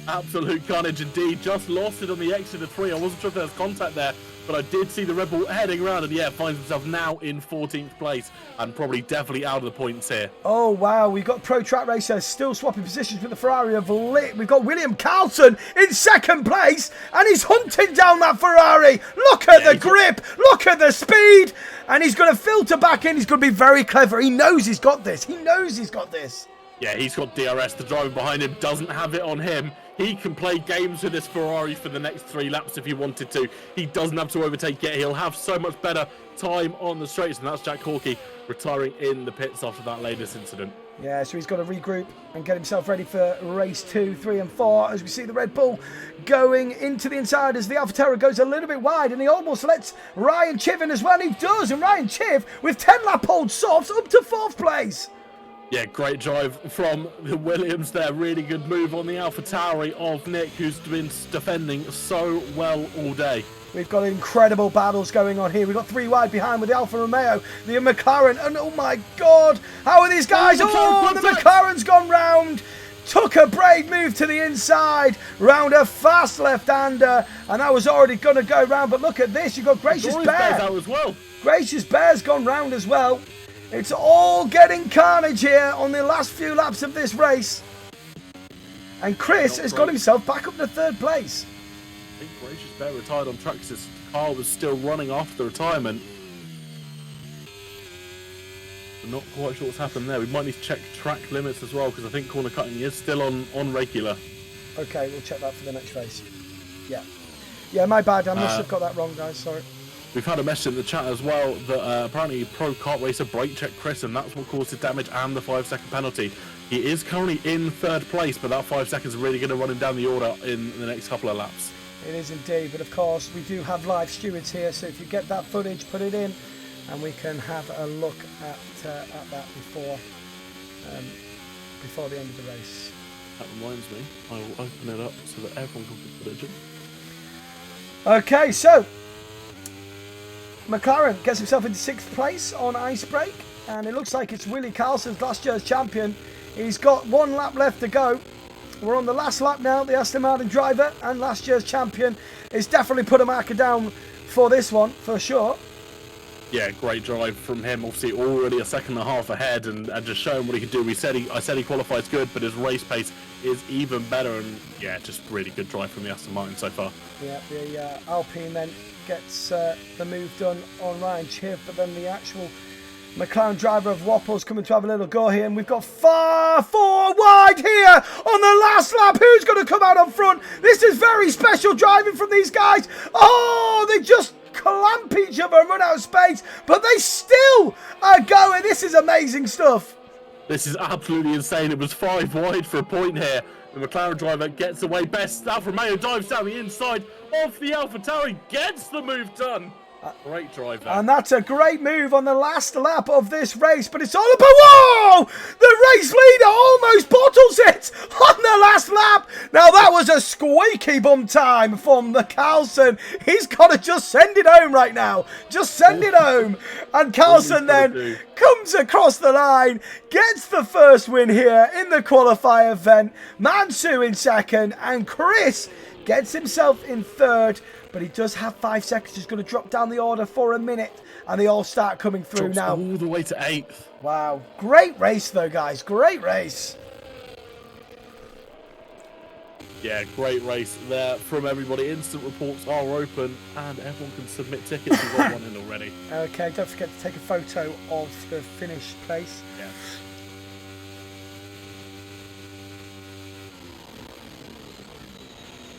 Absolute carnage indeed. Just lost it on the exit of 3. I wasn't sure if there was contact there. but I did see the Red Bull heading around, and yeah, finds himself now in 14th place and probably definitely out of the points here. Oh, wow. We've got Pro Track Racer still swapping positions with the Ferrari of Lit. We've got William Carlson in second place, and he's hunting down that Ferrari. Look at the grip. Look at the speed. And he's going to filter back in. He's going to be very clever. He knows he's got this. He knows he's got this. Yeah, he's got DRS. The driver behind him doesn't have it on him. He can play games with this Ferrari for the next 3 laps if he wanted to. He doesn't have to overtake yet. He'll have so much better time on the straights. And that's Jack Hawkey retiring in the pits after that latest incident. Yeah, so he's got to regroup and get himself ready for race 2, 3 and 4. As we see the Red Bull going into the inside as the AlphaTauri goes a little bit wide, and he almost lets Ryan Chiv in as well. And he does, and Ryan Chiv with 10 lap old softs up to 4th place. Yeah, great drive from the Williams there. Really good move on the AlphaTauri of Nick, who's been defending so well all day. We've got incredible battles going on here. We've got 3 wide behind with the Alfa Romeo, the McLaren, and oh my God, how are these guys? Oh, the McLaren's gone round. Took a brave move to the inside, round a fast left-hander, and that was already going to go round. But look at this, you've got Gracious Bear. Out as well. Gracious Bear's gone round as well. It's all getting carnage here on the last few laps of this race. And Chris has got himself back up to 3rd place. I think Gracious Bear retired on track because his car was still running after the retirement. I'm not quite sure what's happened there. We might need to check track limits as well because I think corner cutting is still on regular. Okay, we'll check that for the next race. Yeah, my bad. I must have got that wrong, guys. Sorry. We've had a message in the chat as well that apparently Pro Kart Racer brake checked Chris, and that's what caused the damage and the 5-second penalty. He is currently in 3rd place, but that 5 seconds is really going to run him down the order in the next couple of laps. It is indeed, but of course we do have live stewards here, so if you get that footage, put it in, and we can have a look at that before the end of the race. That reminds me, I will open it up so that everyone can put footage in. Okay, so McLaren gets himself into 6th place on ice break, and it looks like it's Willie Carlson's last year's champion. He's got 1 lap left to go. We're on the last lap now. The Aston Martin driver and last year's champion has definitely put a marker down for this one, for sure. Yeah, great drive from him. Obviously, already a 1.5 seconds ahead, and just showing what he can do. I said he qualifies good, but his race pace is even better. And yeah, just really good drive from the Aston Martin so far. Yeah, the Alpine then gets the move done on Ryan Chiv, but then the actual McLaren driver of Wapple's coming to have a little go here, and we've got 4 wide here on the last lap. Who's going to come out on front? This is very special driving from these guys. Oh, they just clamp each other and run out of space, but they still are going. This is amazing stuff. This is absolutely insane. It was 5 wide for a point here. The McLaren driver gets away best. Alfa Romeo dives down the inside of the AlphaTauri, gets the move done. Great drive there. And that's a great move on the last lap of this race, but it's all about, whoa! The race leader almost bottles it on the last lap. Now that was a squeaky bum time from the Carlson. He's got to just send it home right now. Just send it home. And Carlson then comes across the line, gets the first win here in the qualifier event. Mansu in 2nd, and Chris gets himself in 3rd. But he does have 5 seconds. He's going to drop down the order for a minute. And they all start coming through now. All the way to 8th. Wow. Great race, though, guys. Great race. Yeah, great race there from everybody. Instant reports are open. And everyone can submit tickets. We've got one in already. Okay, don't forget to take a photo of the finish place. Yeah.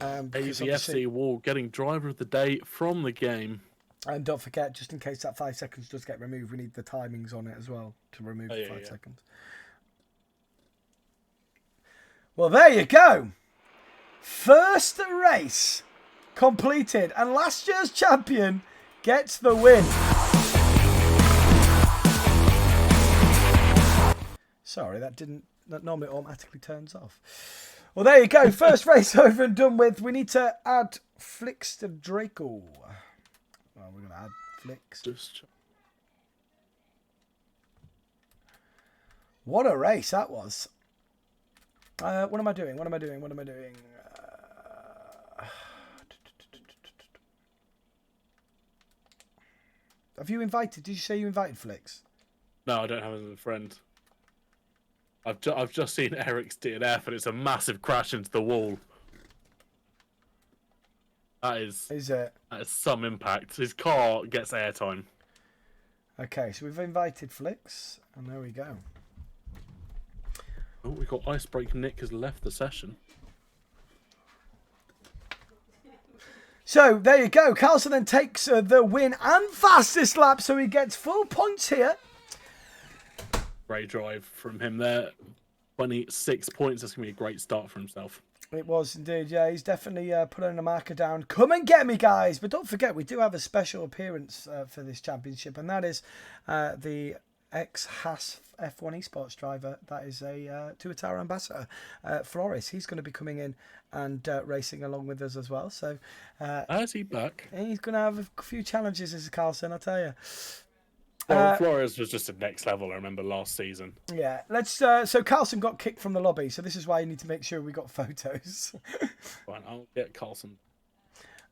AVFC Wall getting driver of the day from the game. And don't forget, just in case that 5 seconds does get removed, we need the timings on it as well to remove the 5 seconds. Well, there you go. First race completed, and last year's champion gets the win. Sorry, that normally automatically turns off. Well, there you go. First race over and done with. We need to add Flicks to Draco. Well, we're going to add Flicks. What a race that was. What am I doing? Have you invited? Did you say you invited Flicks? No, I don't have him as a friend. I've just seen Eric's DNF, and it's a massive crash into the wall. That is it? That is some impact. His car gets airtime. Okay, so we've invited Flicks, and there we go. Oh, we've got Icebreak Nick has left the session. So there you go. Carlson then takes the win and fastest lap, so he gets full points here. Great drive from him there. 26 points. That's going to be a great start for himself. It was indeed, yeah. He's definitely putting a marker down. Come and get me, guys. But don't forget, we do have a special appearance for this championship, and that is the ex-Haas F1 esports driver. That is a Tuatara ambassador, Flores. He's going to be coming in and racing along with us as well. So, is he back? He's going to have a few challenges, as Carlson, I'll tell you. Flores was just a next level, I remember, last season. Yeah, let's. So Carlson got kicked from the lobby, so this is why you need to make sure we got photos. Fine, I'll get Carlson.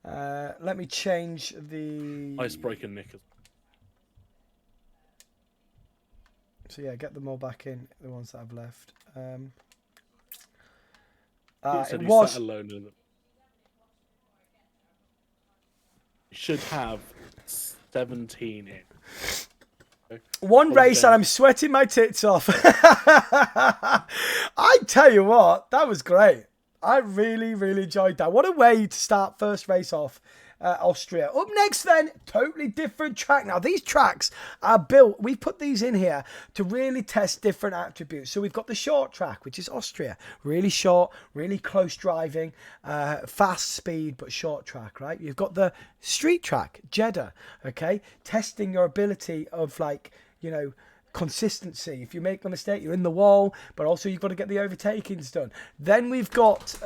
Let me change the Icebreaker Nick. So yeah, get them all back in, the ones that I've left. It was sat alone in it. You should have 17 in. One race and I'm sweating my tits off. I tell you what, that was great. I really, really enjoyed that. What a way to start first race off Austria. Up next then, totally different track. Now these tracks are built, we put these in here to really test different attributes. So we've got the short track, which is Austria. Really short, really close driving, fast speed, but short track, right? You've got the street track, Jeddah, okay? Testing your ability of like, you know, consistency. If you make a mistake, you're in the wall, but also you've got to get the overtakings done. Then we've got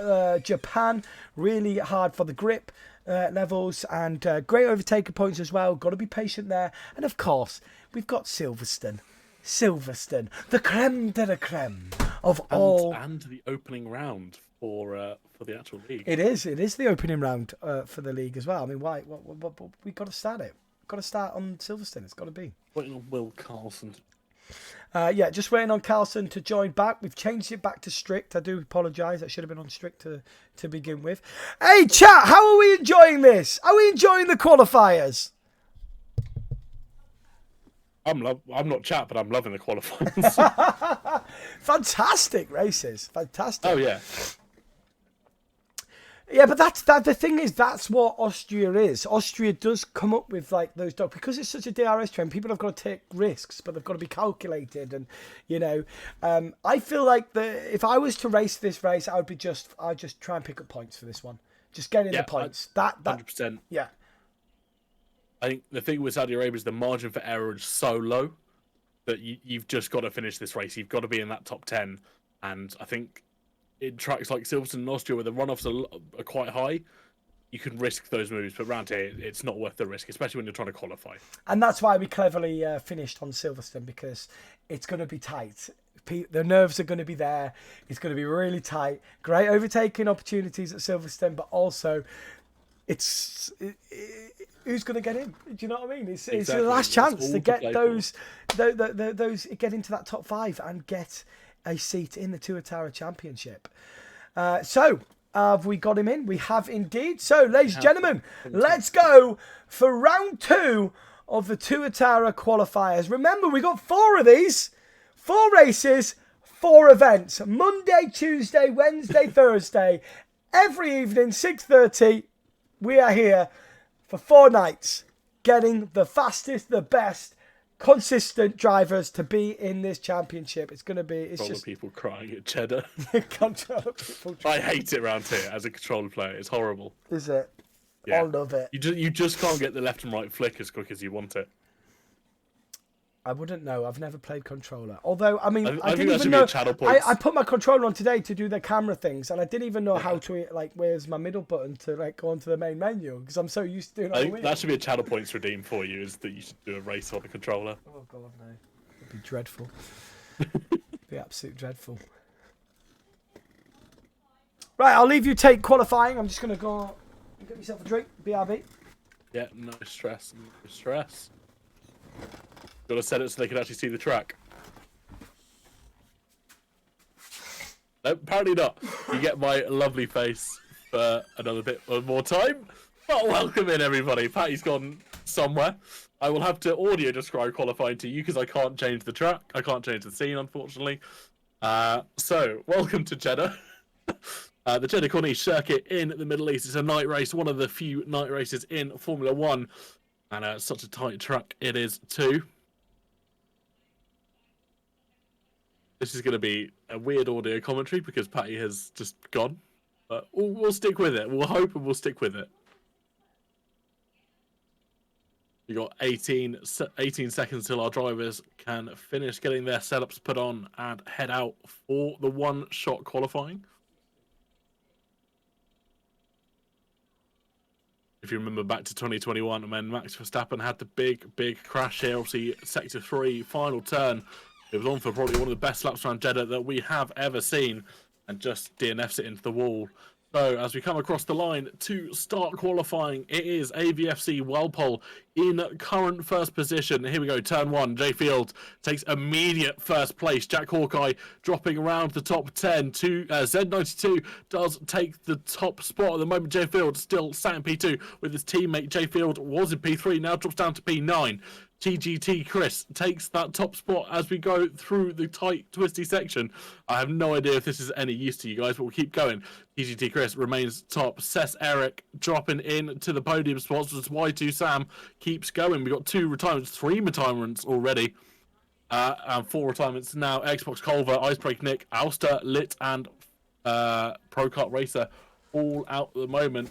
Japan, really hard for the grip levels and great overtaker points as well. Got to be patient there. And of course, we've got Silverstone. Silverstone, the creme de la creme of all. And the opening round for the actual league. It is the opening round for the league as well. I mean, why? We got to start it. Got to start on Silverstone. It's got to be. Waiting on Will Carlson. Yeah, just waiting on Carlson to join back. We've changed it back to strict. I do apologise. That should have been on strict to begin with. Hey, chat, how are we enjoying this? Are we enjoying the qualifiers? I'm not chat, but I'm loving the qualifiers. Fantastic races. Fantastic. Oh, yeah. Yeah, but that's the thing is that's what Austria is. Austria does come up with like those dogs because it's such a DRS trend. People have got to take risks, but they've got to be calculated. And you know, I feel like if I was to race this race, I'd just try and pick up points for this one. Just get in the points. That 100%. Yeah. I think the thing with Saudi Arabia is the margin for error is so low that you've just got to finish this race. You've got to be in that top 10, and I think. In tracks like Silverstone and Austria, where the runoffs are quite high, you can risk those moves. But around here, it's not worth the risk, especially when you're trying to qualify. And that's why we cleverly finished on Silverstone, because it's going to be tight. The nerves are going to be there. It's going to be really tight. Great overtaking opportunities at Silverstone, but also who's going to get in? Do you know what I mean? It's the last chance to get those get into that top 5 and get a seat in the Tuatara Championship. So, have we got him in? We have indeed. So, ladies and gentlemen, let's go for round 2 of the Tuatara Qualifiers. Remember, we got 4 of these. 4 races, 4 events. Monday, Tuesday, Wednesday, Thursday. Every evening, 6:30, we are here for 4 nights, getting the fastest, the best, consistent drivers to be in this championship. It's going to be. It's just people crying at cheddar. Controller people. I hate it around here as a controller player. It's horrible. Is it? Yeah. I love it. You just can't get the left and right flick as quick as you want it. I wouldn't know. I've never played controller. Although, I mean, I think didn't even know. I put my controller on today to do the camera things, and I didn't even know how to, like, where's my middle button to, like, go onto the main menu, because I'm so used to doing it. I think that should be a channel points redeem for you, is that you should do a race on the controller. Oh, God, no. It'd be dreadful. It'd be absolutely dreadful. Right, I'll leave you take qualifying. I'm just going to go get myself a drink. BRB. Yeah, no stress. No stress. Got to set it so they can actually see the track. No, apparently not. You get my lovely face for another bit more time. But welcome in, everybody. Patty's gone somewhere. I will have to audio describe qualifying to you because I can't change the track. I can't change the scene, unfortunately. So, welcome to Jeddah. The Jeddah Corniche circuit in the Middle East. It's a night race, one of the few night races in Formula One. And such a tight track it is too. This is going to be a weird audio commentary because Patty has just gone. But we'll stick with it. We'll hope and we'll stick with it. We've got 18 seconds till our drivers can finish getting their setups put on and head out for the one-shot qualifying. If you remember back to 2021 when Max Verstappen had the big crash here, obviously Sector 3, final turn. It was on for probably one of the best laps around Jeddah that we have ever seen and just DNFs it into the wall. So as we come across the line to start qualifying, it is AVFC Walpole in current first position. Here we go, turn 1. Jay Field takes immediate first place. Jack Hawkeye dropping around the top 10. Z92 does take the top spot at the moment. Jay Field still sat in P2 with his teammate. Jay Field was in P3, now drops down to P9. TGT Chris takes that top spot as we go through the tight, twisty section. I have no idea if this is any use to you guys, but we'll keep going. TGT Chris remains top. Cess Eric dropping in to the podium spots as Y2 Sam keeps going. We've got 2 retirements, 3 retirements already, and 4 retirements now. Xbox Culver, Icebreak Nick, Alster, Lit, and Pro Kart Racer all out at the moment.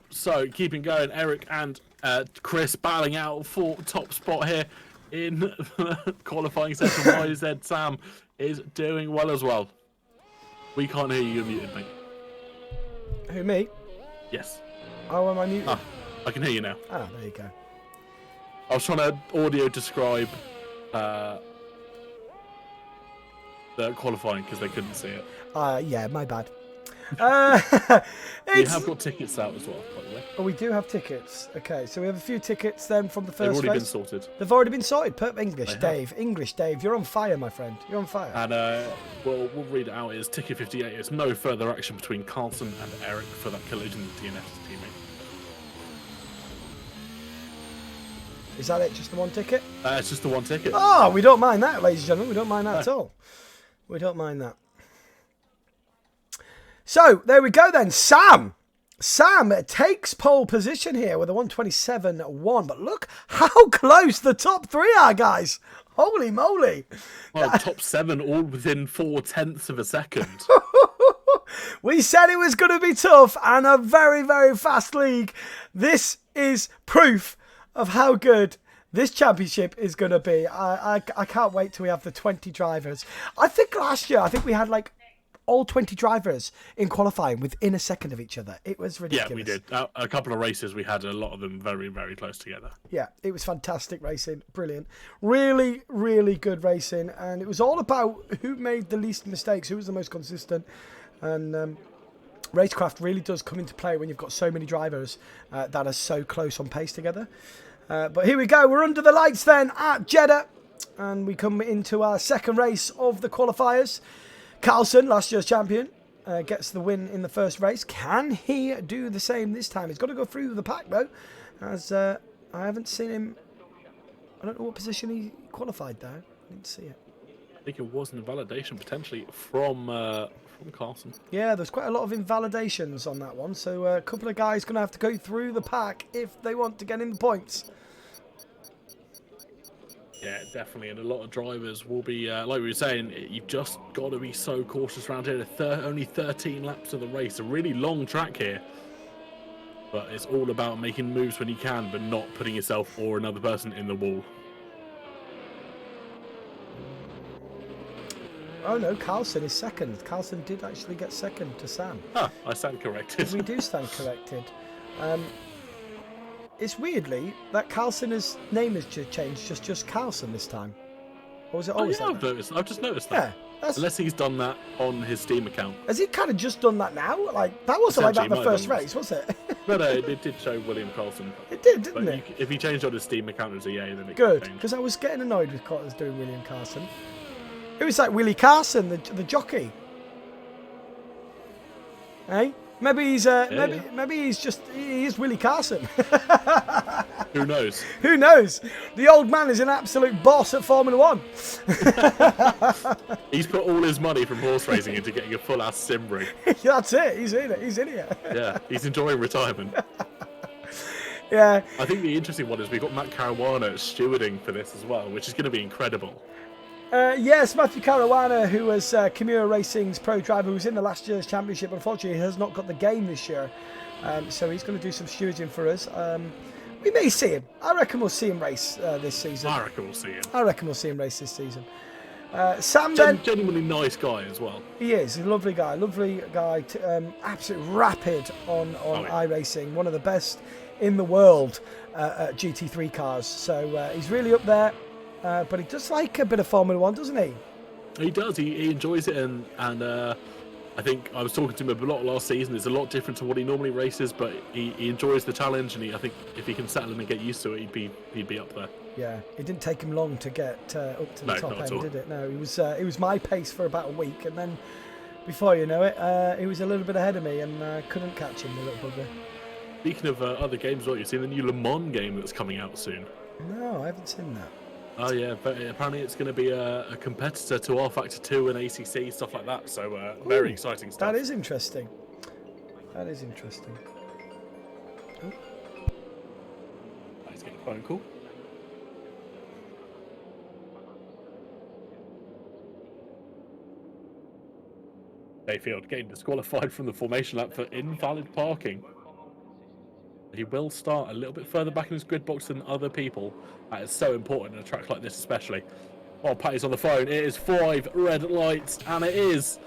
So keeping going, Eric and Chris battling out for top spot here in the qualifying session. YZ Sam is doing well as well. We can't hear you, you're muted, mate. Who, me? Yes. Oh, am I muted? Ah, I can hear you now. Ah, there you go. I was trying to audio describe the qualifying because they couldn't see it. Yeah, my bad. We have got tickets out as well, by the way. Oh, we do have tickets. Okay, so we have a few tickets then from the first They've already race. been sorted. They've already been sorted. English They Dave, you're on fire, my friend. You're on fire. And we'll read it out. It's ticket 58. It's no further action between Carlson and Eric for that collision with DNF's teammate. Is that it? Just the one ticket? It's just the one ticket. Oh, we don't mind that, ladies and gentlemen. We don't mind that at all. We don't mind that. So, there we go then. Sam takes pole position here with a 127.1. But look how close the top 3 are, guys. Holy moly. Well, top 7 all within 0.4 of a second. We said it was going to be tough and a very, very fast league. This is proof of how good this championship is going to be. I can't wait till we have the 20 drivers. I think last year, we had like all 20 drivers in qualifying within a second of each other. It was ridiculous. Yeah, we did. A couple of races, we had a lot of them very, very close together. Yeah, it was fantastic racing. Brilliant. Really, really good racing. And it was all about who made the least mistakes, who was the most consistent. And racecraft really does come into play when you've got so many drivers that are so close on pace together. But here we go. We're under the lights then at Jeddah. And we come into our second race of the qualifiers. Carlson, last year's champion, gets the win in the first race. Can he do the same this time? He's got to go through the pack, though, as I haven't seen him. I don't know what position he qualified, though. I didn't see it. I think it was an invalidation, potentially, from Carlson. Yeah, there's quite a lot of invalidations on that one, so a couple of guys going to have to go through the pack if they want to get in the points. Yeah, definitely, and a lot of drivers will be, like we were saying, you've just got to be so cautious around here. Only 13 laps of the race, a really long track here. But it's all about making moves when you can, but not putting yourself or another person in the wall. Oh no, Carlson is second. Carlson did actually get second to Sam. Ah, I stand corrected. We do stand corrected. It's weirdly that Carlson's name has changed, just Carlson this time. Or was it always I've just noticed that. Yeah, Unless he's done that on his Steam account. Has he kind of just done that now? Like, that wasn't like that in the first race, was it? No, it did show William Carlson. It did, didn't it? If he changed on his Steam account as EA, then it good, changed. because I was getting annoyed with Cotters doing William Carson. It was like Willie Carson, the jockey. Hey, maybe he's maybe he is Willie Carson. Who knows? Who knows? The old man is an absolute boss at Formula One. He's put all his money from horse racing into getting a full-ass sim rig. That's it. He's in it. He's in here. Yeah, he's enjoying retirement. Yeah. I think the interesting one is we've got Matt Caruana stewarding for this as well, which is going to be incredible. Yes, Matthew Caruana, who was Kimura Racing's pro driver, who was in the last year's championship, unfortunately has not got the game this year. So he's going to do some stewarding for us. We may see him. I reckon we'll see him race this season. I reckon we'll see him. I reckon we'll see him race this season. Sam then... Genuinely nice guy as well. He is. He's a lovely guy. Absolutely rapid on iRacing. One of the best in the world at GT3 cars. So he's really up there. But he does like a bit of Formula One, doesn't he? He does. He enjoys it, and I think I was talking to him a lot last season. It's a lot different to what he normally races, but he enjoys the challenge, and I think if he can settle in and get used to it, he'd be up there. Yeah, it didn't take him long to get up to the top end, did it? No, it was my pace for about a week, and then before you know it, he was a little bit ahead of me, and couldn't catch him, the little bugger. Speaking of other games, you've seen the new Le Mans game that's coming out soon. No, I haven't seen that. Oh yeah, but apparently it's going to be a competitor to R Factor 2 and ACC, stuff like that. So very exciting stuff. That is interesting. That is interesting. Oh. Let's get a phone call. Mayfield getting disqualified from the formation lap for invalid parking. He will start a little bit further back in his grid box than other people. That is so important in a track like this especially. While Patty's on the phone, it is 5 red lights, and it is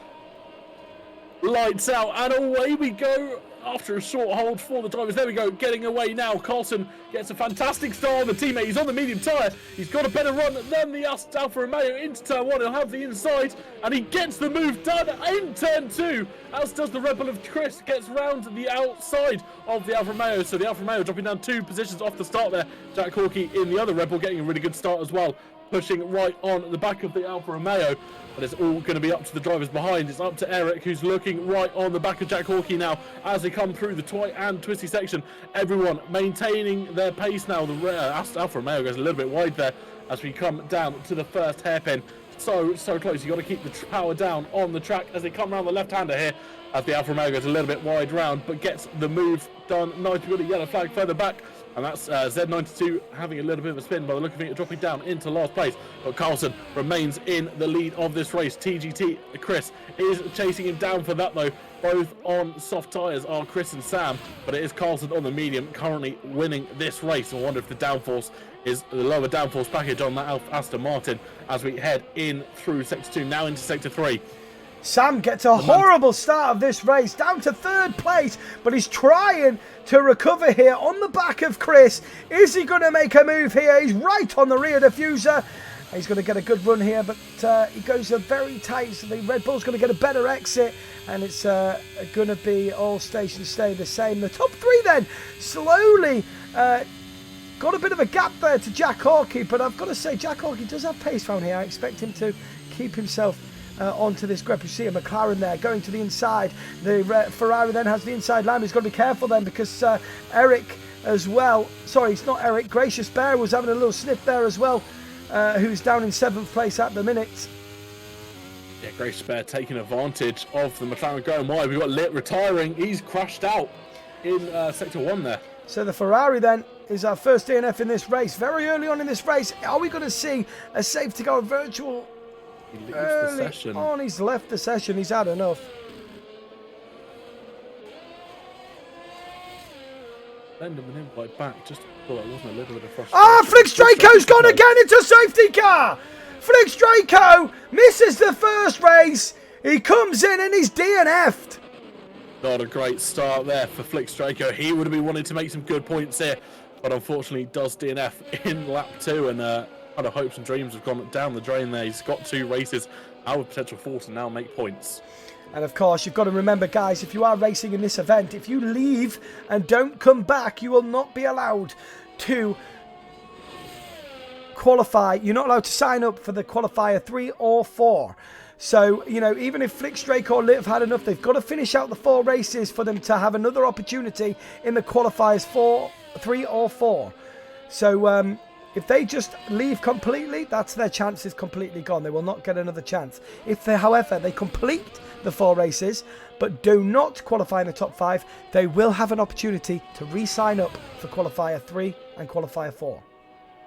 lights out, and away we go after a short hold for the drivers. There we go, getting away now. Carlson gets a fantastic start on the teammate. He's on the medium tyre. He's got a better run than the Alfa Romeo into turn 1. He'll have the inside, and he gets the move done in turn 2, as does the Red Bull of Chris. Gets round the outside of the Alfa Romeo. So the Alfa Romeo dropping down 2 positions off the start there. Jack Hawkey in the other Red Bull getting a really good start as well, pushing right on the back of the Alfa Romeo. But it's all going to be up to the drivers behind. It's up to Eric, who's looking right on the back of Jack Hawkey now as they come through the tight and twisty section. Everyone maintaining their pace now. The Alfa Romeo goes a little bit wide there as we come down to the first hairpin. So close. You've got to keep the power down on the track as they come around the left-hander here, as the Alfa Romeo goes a little bit wide round, but gets the move done. Nice. We've got a yellow flag further back. And that's Z92 having a little bit of a spin by the look of it, dropping down into last place. But Carlson remains in the lead of this race. TGT Chris is chasing him down for that though. Both on soft tyres are Chris and Sam, but it is Carlson on the medium currently winning this race. I wonder if the downforce is the lower downforce package on that Aston Martin as we head in through Sector 2, now into Sector 3. Sam gets a horrible start of this race, down to 3rd place, but he's trying to recover here on the back of Chris. Is he going to make a move here? He's right on the rear diffuser. He's going to get a good run here, but he goes very tight, so the Red Bull's going to get a better exit, and it's going to be all stations stay the same. The top 3 then, slowly got a bit of a gap there to Jack Hawkey, but I've got to say, Jack Hawkey does have pace round here. I expect him to keep himself onto this grip. You see a McLaren there going to the inside. The Ferrari then has the inside line. He's got to be careful then because Eric as well. Sorry, it's not Eric. Gracious Bear was having a little sniff there as well, who's down in 7th place at the minute. Yeah, Gracious Bear taking advantage of the McLaren going wide. We've got Lit retiring. He's crashed out in Sector 1 there. So the Ferrari then is our first DNF in this race. Very early on in this race, are we going to see a safety car virtual? He leaves the session. On, he's left the session. He's had enough. Bending with him right back. Just thought that wasn't a little bit of frustration. Ah, Flix Draco's gone again into safety car. Flix Draco misses the first race. He comes in and he's DNF'd. Not a great start there for Flix Draco. He would have been wanting to make some good points here, but unfortunately does DNF in lap 2, and kind of hopes and dreams have gone down the drain there. He's got 2 races our potential four to now make points. And of course, you've got to remember, guys, if you are racing in this event, if you leave and don't come back, you will not be allowed to qualify. You're not allowed to sign up for the qualifier 3 or 4. So, you know, even if Flick, Drake or Lit have had enough, they've got to finish out the 4 races for them to have another opportunity in the qualifiers 3 or 4. So, if they just leave completely, that's their chance is completely gone. They will not get another chance. If they, however, they complete the 4 races, but do not qualify in the top 5, they will have an opportunity to re-sign up for qualifier 3 and qualifier 4.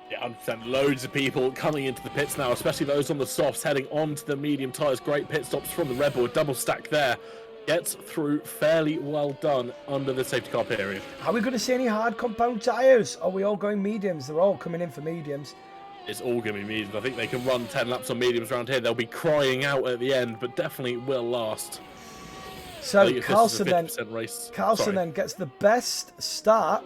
Yeah, 100%. Loads of people coming into the pits now, especially those on the softs heading onto the medium tyres. Great pit stops from the Red Bull. Double stack there. Gets through fairly well done under the safety car period. Are we going to see any hard compound tyres? Are we all going mediums? They're all coming in for mediums. It's all going to be mediums. I think they can run 10 laps on mediums around here. They'll be crying out at the end, but definitely will last. So Carlson then gets the best start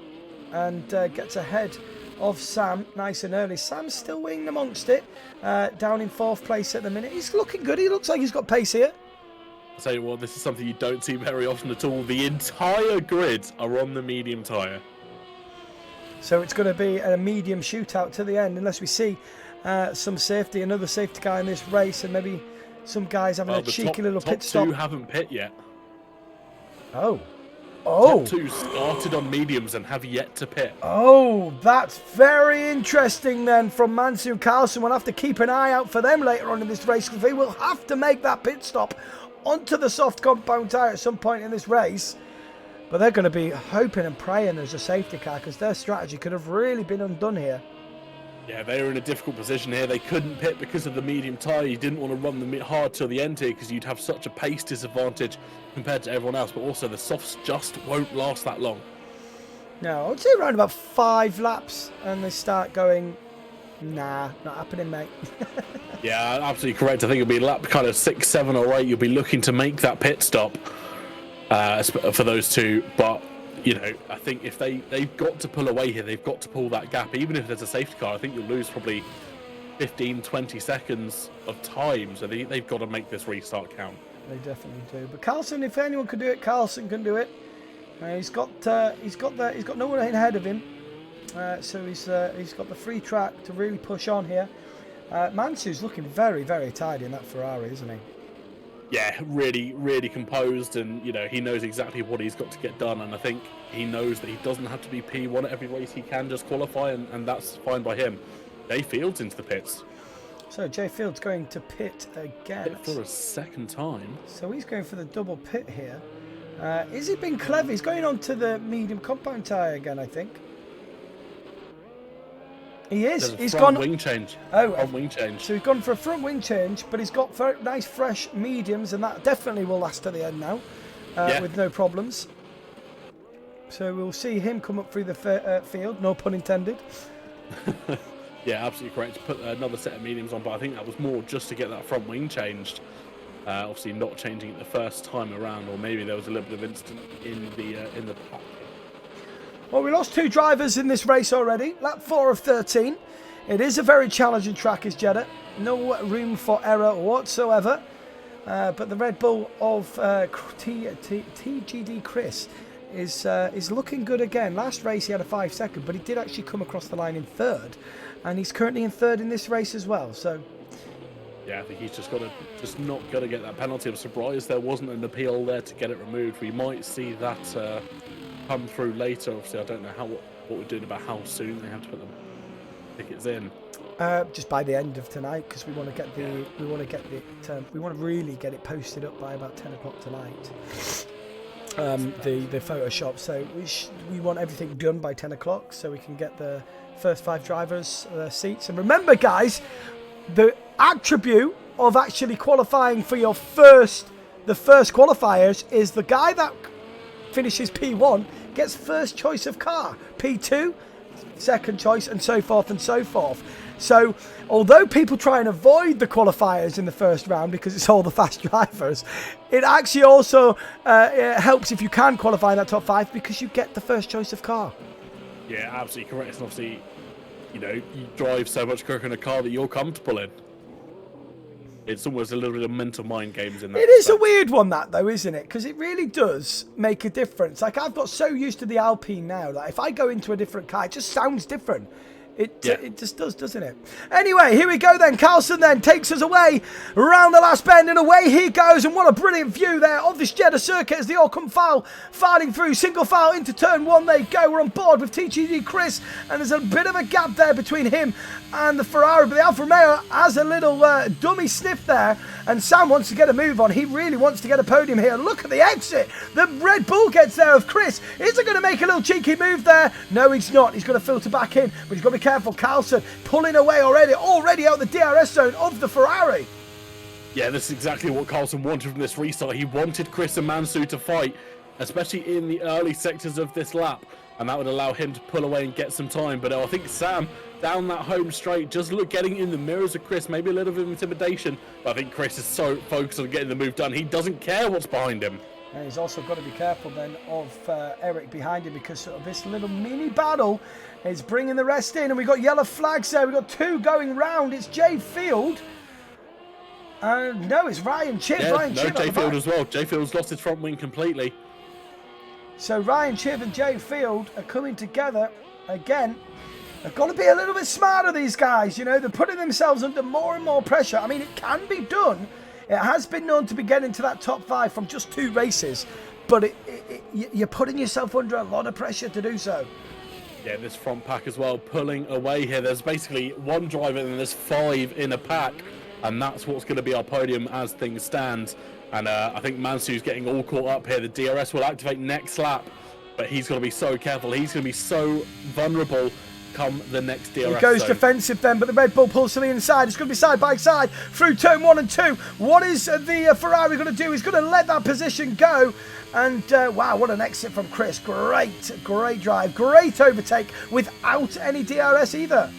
and gets ahead of Sam nice and early. Sam's still winging amongst it, down in 4th place at the minute. He's looking good. He looks like he's got pace here. I'll tell you what, this is something you don't see very often at all. The entire grid are on the medium tyre. So it's going to be a medium shootout to the end, unless we see some safety, another safety car in this race, and maybe some guys having a cheeky little pit stop. Top 2 haven't pit yet. Oh. Top 2 started on mediums and have yet to pit. Oh, that's very interesting then from Mansu and Carlson. We'll have to keep an eye out for them later on in this race, because they will have to make that pit stop onto the soft compound tyre at some point in this race. But they're going to be hoping and praying there's a safety car, because their strategy could have really been undone here. Yeah, they were in a difficult position here. They couldn't pit because of the medium tyre. You didn't want to run them hard till the end here, because you'd have such a pace disadvantage compared to everyone else. But also the softs just won't last that long. No, I would say around about 5 laps and they start going, nah, not happening, mate. Yeah, absolutely correct. I think it'll be lap kind of 6, 7 or 8. You'll be looking to make that pit stop for those two. But, you know, I think if they've got to pull away here, they've got to pull that gap. Even if there's a safety car, I think you'll lose probably 15, 20 seconds of time. So they've got to make this restart count. They definitely do. But Carlson, if anyone can do it, Carlson can do it. He's got no one ahead of him. So he's got the free track to really push on here. Mansu's looking very, very tidy in that Ferrari, isn't he? Yeah, really, really composed, and you know he knows exactly what he's got to get done. And I think he knows that he doesn't have to be P1 at every race. He can just qualify, and that's fine by him. Jay Fields into the pits. So Jay Fields going to pit again. Pit for a second time. So he's going for the double pit here. Is he being clever? He's going on to the medium compound tyre again, I think. He is. He's gone wing change. Front wing change. So he's gone for a front wing change, but he's got very nice fresh mediums, and that definitely will last to the end now, with no problems. So we'll see him come up through the field. No pun intended. Yeah, absolutely correct. Put another set of mediums on, but I think that was more just to get that front wing changed. Obviously, not changing it the first time around, or maybe there was a little bit of incident in the pack. Well, we lost 2 drivers in this race already. Lap 4 of 13. It is a very challenging track, is Jeddah. No room for error whatsoever. But the Red Bull of TGD Chris is looking good again. Last race he had a 5-second, but he did actually come across the line in 3rd, and he's currently in 3rd in this race as well. So. Yeah, I think he's just not got to get that penalty. I'm surprised there wasn't an appeal there to get it removed. We might see that come through later. Obviously, I don't know what we're doing about how soon they have to put the tickets in. Just by the end of tonight, because we want to really get it posted up by about 10 o'clock tonight. The Photoshop. So we want everything done by 10 o'clock so we can get the first 5 drivers seats. And remember, guys, the attribute of actually qualifying for the first qualifiers is the guy that finishes P1 gets first choice of car, P2 second choice, and so forth and so forth. So although people try and avoid the qualifiers in the first round because it's all the fast drivers, it actually also it helps if you can qualify in that top 5 because you get the first choice of car. Yeah, absolutely correct. And obviously, you know, you drive so much quicker in a car that you're comfortable in. it's almost a little bit of mental mind games in that. It is a weird one, that, though, isn't it? Because it really does make a difference. Like, I've got so used to the Alpine now, like, if I go into a different car, it just sounds different. It just does, doesn't it? Anyway, here we go then. Carlson then takes us away around the last bend, and away he goes. And what a brilliant view there of this Jeddah circuit as they all come filing through. Single file into turn one they go. We're on board with TGD Chris, and there's a bit of a gap there between him and the Ferrari. But the Alfa Romeo has a little dummy sniff there, and Sam wants to get a move on. He really wants to get a podium here. Look at the exit. The Red Bull gets there of Chris. Is he going to make a little cheeky move there? No, he's not. He's going to filter back in, but he's got to be careful. Carlson pulling away already out the DRS zone of the Ferrari. Yeah, this is exactly what Carlson wanted from this restart. He wanted Chris and Mansu to fight, especially in the early sectors of this lap, and that would allow him to pull away and get some time. But I think Sam, down that home straight, just getting in the mirrors of Chris, maybe a little bit of intimidation, but I think Chris is so focused on getting the move done, he doesn't care what's behind him. And he's also got to be careful then of Eric behind him, because sort of this little mini battle is bringing the rest in. And we've got yellow flags there. We've got two going round. It's Jay Field. No, it's Ryan Chiv. Yeah, Ryan Chiv Jay Field as well. Jay Field's lost his front wing completely. So Ryan Chiv and Jay Field are coming together again. They've got to be a little bit smarter, these guys. You know, they're putting themselves under more and more pressure. I mean, it can be done. It has been known to be getting to that top five from just 2 races, but you're putting yourself under a lot of pressure to do so. Yeah, this front pack as well, pulling away here. There's basically 1 driver and there's 5 in a pack, and that's what's going to be our podium as things stand. And I think Mansu's getting all caught up here. The DRS will activate next lap, but he's got to be so careful. He's going to be so vulnerable come the next DRS. He goes defensive then, but the Red Bull pulls to the inside. It's going to be side by side through turn 1 and 2. What is the Ferrari going to do? He's going to let that position go. And wow, what an exit from Chris. Great drive, great overtake without any DRS either.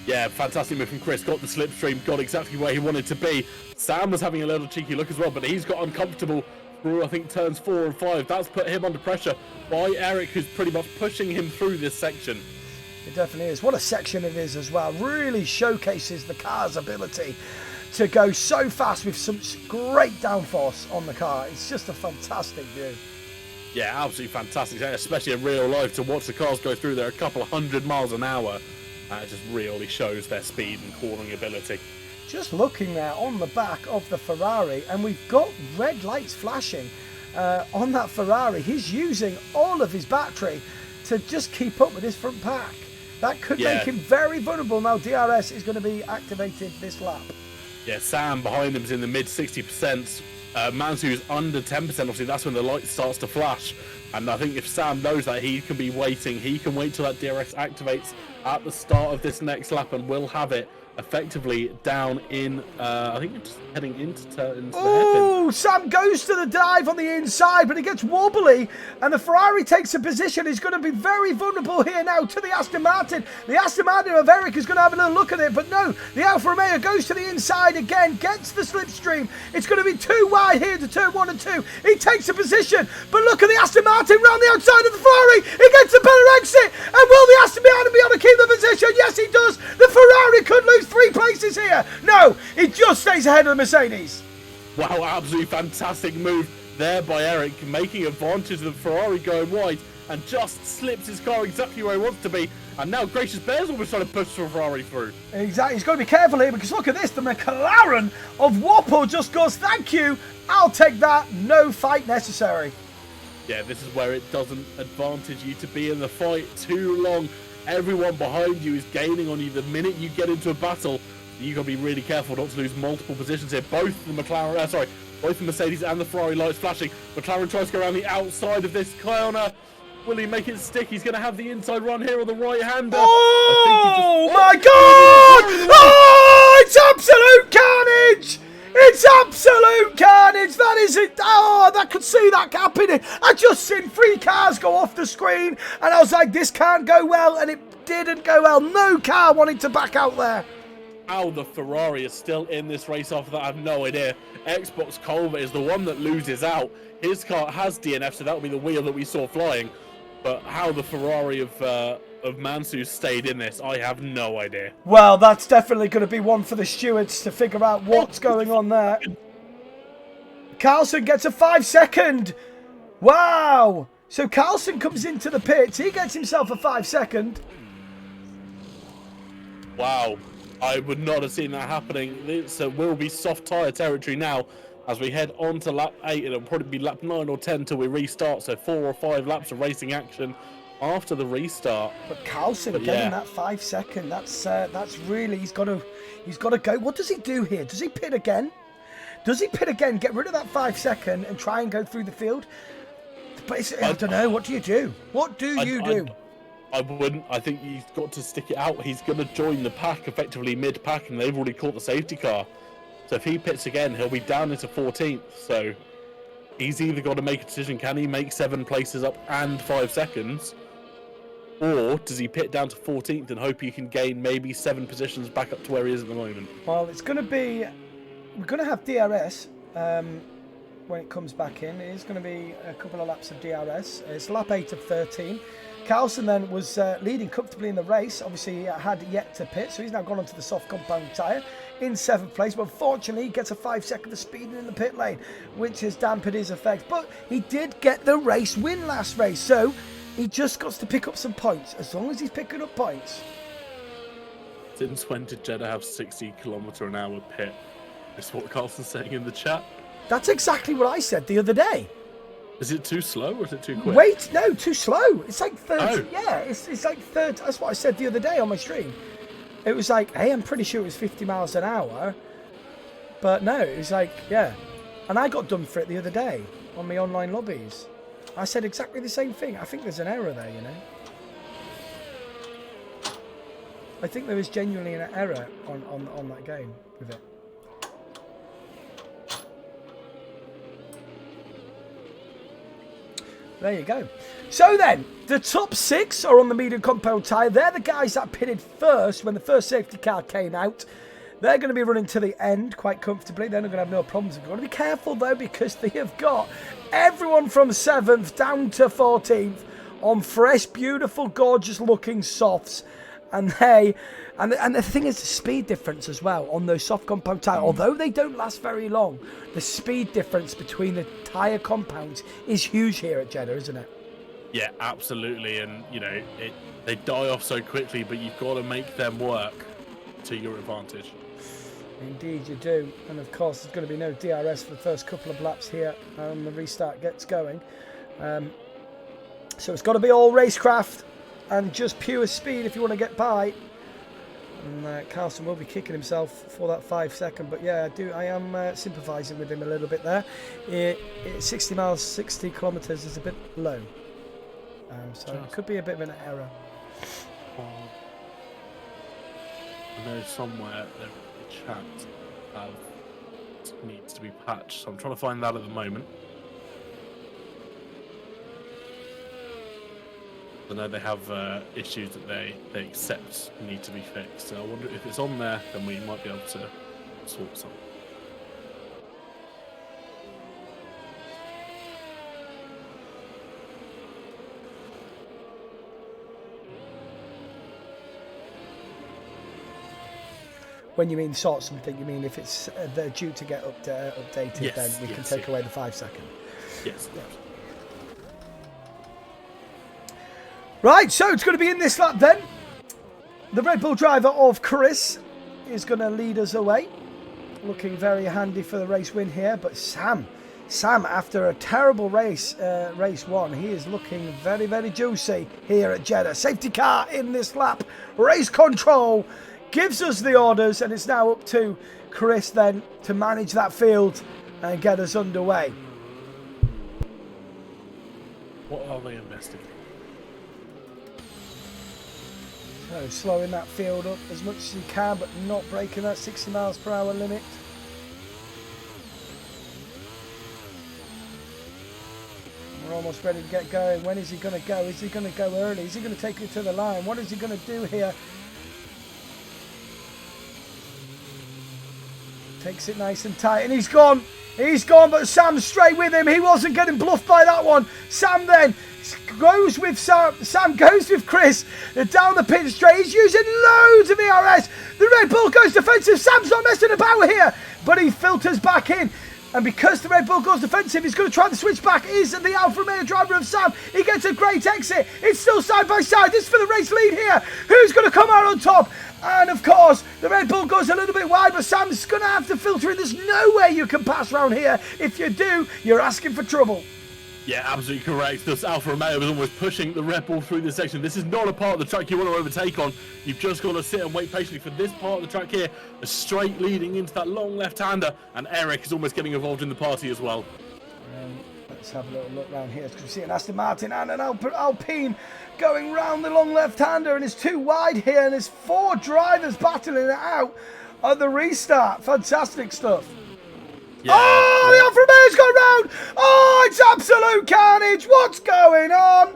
Yeah, fantastic move from Chris. Got the slipstream, got exactly where he wanted to be. Sam was having a little cheeky look as well, but he's got uncomfortable through, I think, turns 4 and 5. That's put him under pressure by Eric, who's pretty much pushing him through this section. It definitely is. What a section it is as well. Really showcases the car's ability to go so fast with some great downforce on the car. It's just a fantastic view. Yeah, absolutely fantastic, especially in real life, to watch the cars go through there a couple of 100 miles an hour. It just really shows their speed and cornering ability. Just looking there on the back of the Ferrari, and we've got red lights flashing on that Ferrari. He's using all of his battery to just keep up with his front pack. That could make him very vulnerable. Now DRS is going to be activated this lap. Yeah, Sam behind him is in the mid 60%. Mansu is under 10%. Obviously, that's when the light starts to flash. And I think if Sam knows that, he can be waiting. He can wait till that DRS activates at the start of this next lap, and we'll have it effectively down in, I think it's heading into the hairpin. Oh, Sam goes to the dive on the inside, but it gets wobbly, and the Ferrari takes a position. He's going to be very vulnerable here now to the Aston Martin. The Aston Martin of Eric is going to have a little look at it, but no, the Alfa Romeo goes to the inside again, gets the slipstream. It's going to be too wide here to turn 1 and 2. He takes a position, but look at the Aston Martin round the outside of the Ferrari. He gets a better exit, and will the Aston Martin be able to keep the position? Yes, he does. The Ferrari could lose 3 places here. No, he just stays ahead of the Mercedes. Wow, absolutely fantastic move there by Eric, making advantage of the Ferrari going wide, and just slips his car exactly where he wants to be. And now Gracious Bear's almost trying to push the Ferrari through. Exactly, he's got to be careful here, because look at this, the McLaren of Wapo just goes, thank you, I'll take that, no fight necessary. Yeah, this is where it doesn't advantage you to be in the fight too long. Everyone behind you is gaining on you the minute you get into a battle. You've got to be really careful not to lose multiple positions here. Both the both the Mercedes and the Ferrari lights flashing. McLaren tries to go around the outside of this corner. Will he make it stick? He's going to have the inside run here on the right-hander. Oh, my God! Oh, it's absolute carnage! It's absolute carnage! That is it! Oh, I could see that happening. I just seen 3 cars go off the screen, and I was like, this can't go well, and it didn't go well. No car wanted to back out there. How the Ferrari is still in this race after that, I have no idea. Xbox Culver is the one that loses out. His car has DNF, so that will be the wheel that we saw flying. But how the Ferrari of of Mansu stayed in this, I have no idea. Well, that's definitely going to be one for the stewards to figure out what's going on there. Carlson gets a 5-second. Wow. So Carlson comes into the pits. He gets himself a 5-second. Wow. I would not have seen that happening. It will be soft tyre territory now as we head on to lap 8. It'll probably be lap 9 or 10 till we restart. So 4 or 5 laps of racing action after the restart. But Carlson getting that 5-second. That's really, he's got to go. What does he do here? Does he pit again? Does he pit again? Get rid of that 5-second and try and go through the field? But I don't know. What do you do? What do you do? I wouldn't. I think he's got to stick it out. He's going to join the pack effectively mid-pack, and they've already caught the safety car. So if he pits again, he'll be down into 14th. So he's either got to make a decision. Can he make 7 places up and 5 seconds? Or does he pit down to 14th and hope he can gain maybe 7 positions back up to where he is at the moment? Well, it's going to be... We're going to have DRS when it comes back in. It is going to be a couple of laps of DRS. It's lap 8 of 13. Carlson then was leading comfortably in the race. Obviously, he had yet to pit, so he's now gone onto the soft compound tyre in 7th place. But unfortunately, he gets a 5-second of speed in the pit lane, which has dampened his effect. But he did get the race win last race, so he just got to pick up some points. As long as he's picking up points. Since when did Jeddah have 60km/h pit? Is what Carlson's saying in the chat. That's exactly what I said the other day. Is it too slow or is it too quick? Wait, no, too slow. It's like 30. Oh. Yeah, it's like 30. That's what I said the other day on my stream. It was like, hey, I'm pretty sure it was 50 miles an hour. But no, it was like, yeah. And I got done for it the other day on my online lobbies. I said exactly the same thing. I think there's an error there, you know. I think there is genuinely an error on that game with it. There you go. So then, the top 6 are on the medium compound tyre. They're the guys that pitted first when the first safety car came out. They're going to be running to the end quite comfortably. They're not going to have no problems. You've got to be careful, though, because they have got everyone from 7th down to 14th on fresh, beautiful, gorgeous-looking softs. And the thing is the speed difference as well on those soft compound tyres. Although they don't last very long, the speed difference between the tyre compounds is huge here at Jeddah, isn't it? Yeah, absolutely. And, you know, they die off so quickly, but you've got to make them work to your advantage. Indeed you do. And, of course, there's going to be no DRS for the first couple of laps here and the restart gets going. So it's got to be all racecraft and just pure speed if you want to get by. And Carlson will be kicking himself for that 5-second. But yeah, I am sympathising with him a little bit there. 60 miles, 60 kilometres is a bit low. So it could be a bit of an error. I know somewhere there in the chat needs to be patched. So I'm trying to find that at the moment. I know they have issues that they accept need to be fixed. So I wonder if it's on there, then we might be able to sort something. When you mean sort something, you mean if it's they're due to get updated, yes, then we can take away the 5-second. Yes. Right, so it's going to be in this lap then. The Red Bull driver of Chris is going to lead us away. Looking very handy for the race win here. But Sam, after a terrible race, race 1, he is looking very, very juicy here at Jeddah. Safety car in this lap. Race control gives us the orders, and it's now up to Chris then to manage that field and get us underway. What are they investigating? So slowing that field up as much as you can, but not breaking that 60 miles per hour limit. We're almost ready to get going. When is he going to go? Is he going to go early? Is he going to take it to the line? What is he going to do here? Takes it nice and tight, and he's gone. He's gone, but Sam's straight with him. He wasn't getting bluffed by that one. Sam then goes with Sam goes with Chris down the pit straight. He's using loads of ERS. The Red Bull goes defensive. Sam's not messing about here, but he filters back in. And because the Red Bull goes defensive, he's going to try to switch back. Is the Alfa Romeo driver of Sam. He gets a great exit. It's still side by side. This is for the race lead here. Who's going to come out on top? And of course, the Red Bull goes a little bit wide, but Sam's going to have to filter in. There's no way you can pass around here. If you do, you're asking for trouble. Yeah, absolutely correct. This Alfa Romeo is almost pushing the Red Bull through this section. This is not a part of the track you want to overtake on. You've just got to sit and wait patiently for this part of the track here. A straight leading into that long left-hander. And Eric is almost getting involved in the party as well. Let's have a little look around here. We see an Aston Martin and an Alpine going round the long left-hander. And it's too wide here. And there's 4 drivers battling it out at the restart. Fantastic stuff. Yeah. Oh, the Alfa Romeo's gone round! Oh, it's absolute carnage! What's going on?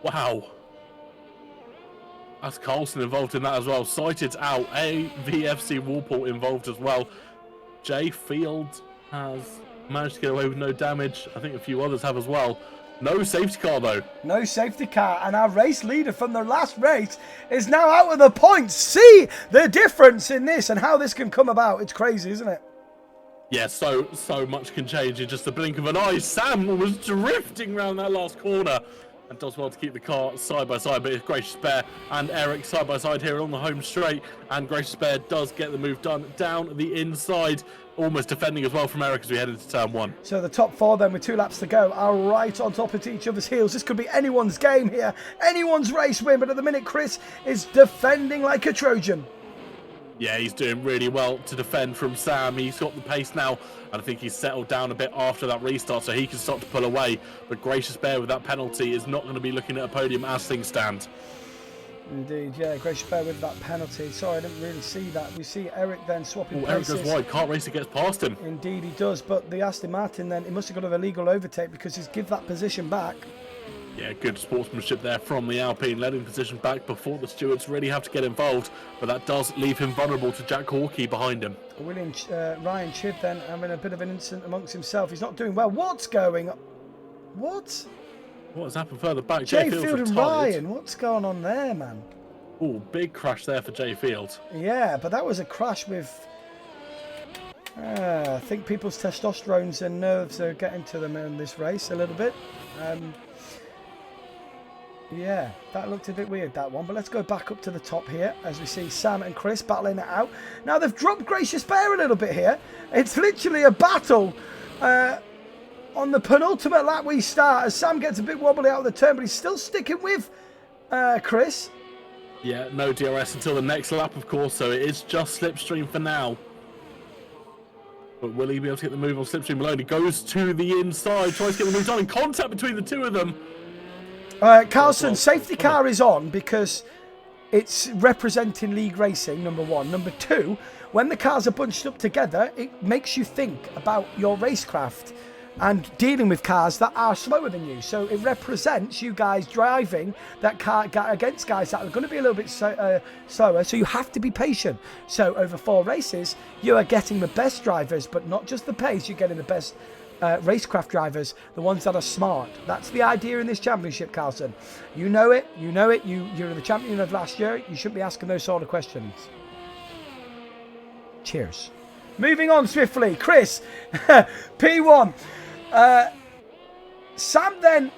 Wow. That's Carlson involved in that as well. Sighted out. AVFC Walpole involved as well. Jay Field has managed to get away with no damage. I think a few others have as well. No safety car though. No safety car, and our race leader from the last race is now out of the points. See the difference in this and how this can come about. It's crazy, isn't it? Yeah, so much can change in just the blink of an eye. Sam was drifting around that last corner and does well to keep the car side by side, but it's Gracious Bear and Eric side by side here on the home straight, and Gracious Bear does get the move done down the inside, almost defending as well from Eric as we head into turn 1. So the top 4 then with 2 laps to go are right on top of each other's heels. This could be anyone's game here, anyone's race win, but at the minute Chris is defending like a Trojan. Yeah, he's doing really well to defend from Sam. He's got the pace now, and I think he's settled down a bit after that restart, so he can start to pull away. But Gracious Bear with that penalty is not going to be looking at a podium as things stand. Indeed, yeah, Gracious Bear with that penalty. Sorry, I didn't really see that. We see Eric then swapping places. Eric goes wide. Kart Racer gets past him. Indeed, he does. But the Aston Martin then, he must have got an illegal overtake because he's give that position back. Yeah, good sportsmanship there from the Alpine, letting position back before the stewards really have to get involved, but that does leave him vulnerable to Jack Hawkey behind him. Ryan Chibb then having a bit of an incident amongst himself. He's not doing well. What's going on? What has happened further back? Jay Field and Ryan, what's going on there, man? Oh, big crash there for Jay Field. Yeah, but that was a crash with... I think people's testosterones and nerves are getting to them in this race a little bit. Yeah, that looked a bit weird, that one. But let's go back up to the top here as we see Sam and Chris battling it out. Now, they've dropped Gracious Bear a little bit here. It's literally a battle on the penultimate lap we start as Sam gets a bit wobbly out of the turn, but he's still sticking with Chris. Yeah, no DRS until the next lap, of course, so it is just slipstream for now. But will he be able to get the move on slipstream alone? He goes to the inside, tries to get the move done in contact between the two of them. Carlson, safety car is on because it's representing league racing, number 1. Number 2, when the cars are bunched up together, it makes you think about your racecraft and dealing with cars that are slower than you. So it represents you guys driving that car against guys that are going to be a little bit slower. So you have to be patient. So over 4 races, you are getting the best drivers, but not just the pace, you're getting the best racecraft drivers, the ones that are smart. That's the idea in this championship, Carlson. You know it. You're the champion of last year. You shouldn't be asking those sort of questions. Cheers. Moving on swiftly, Chris, P1. Sam then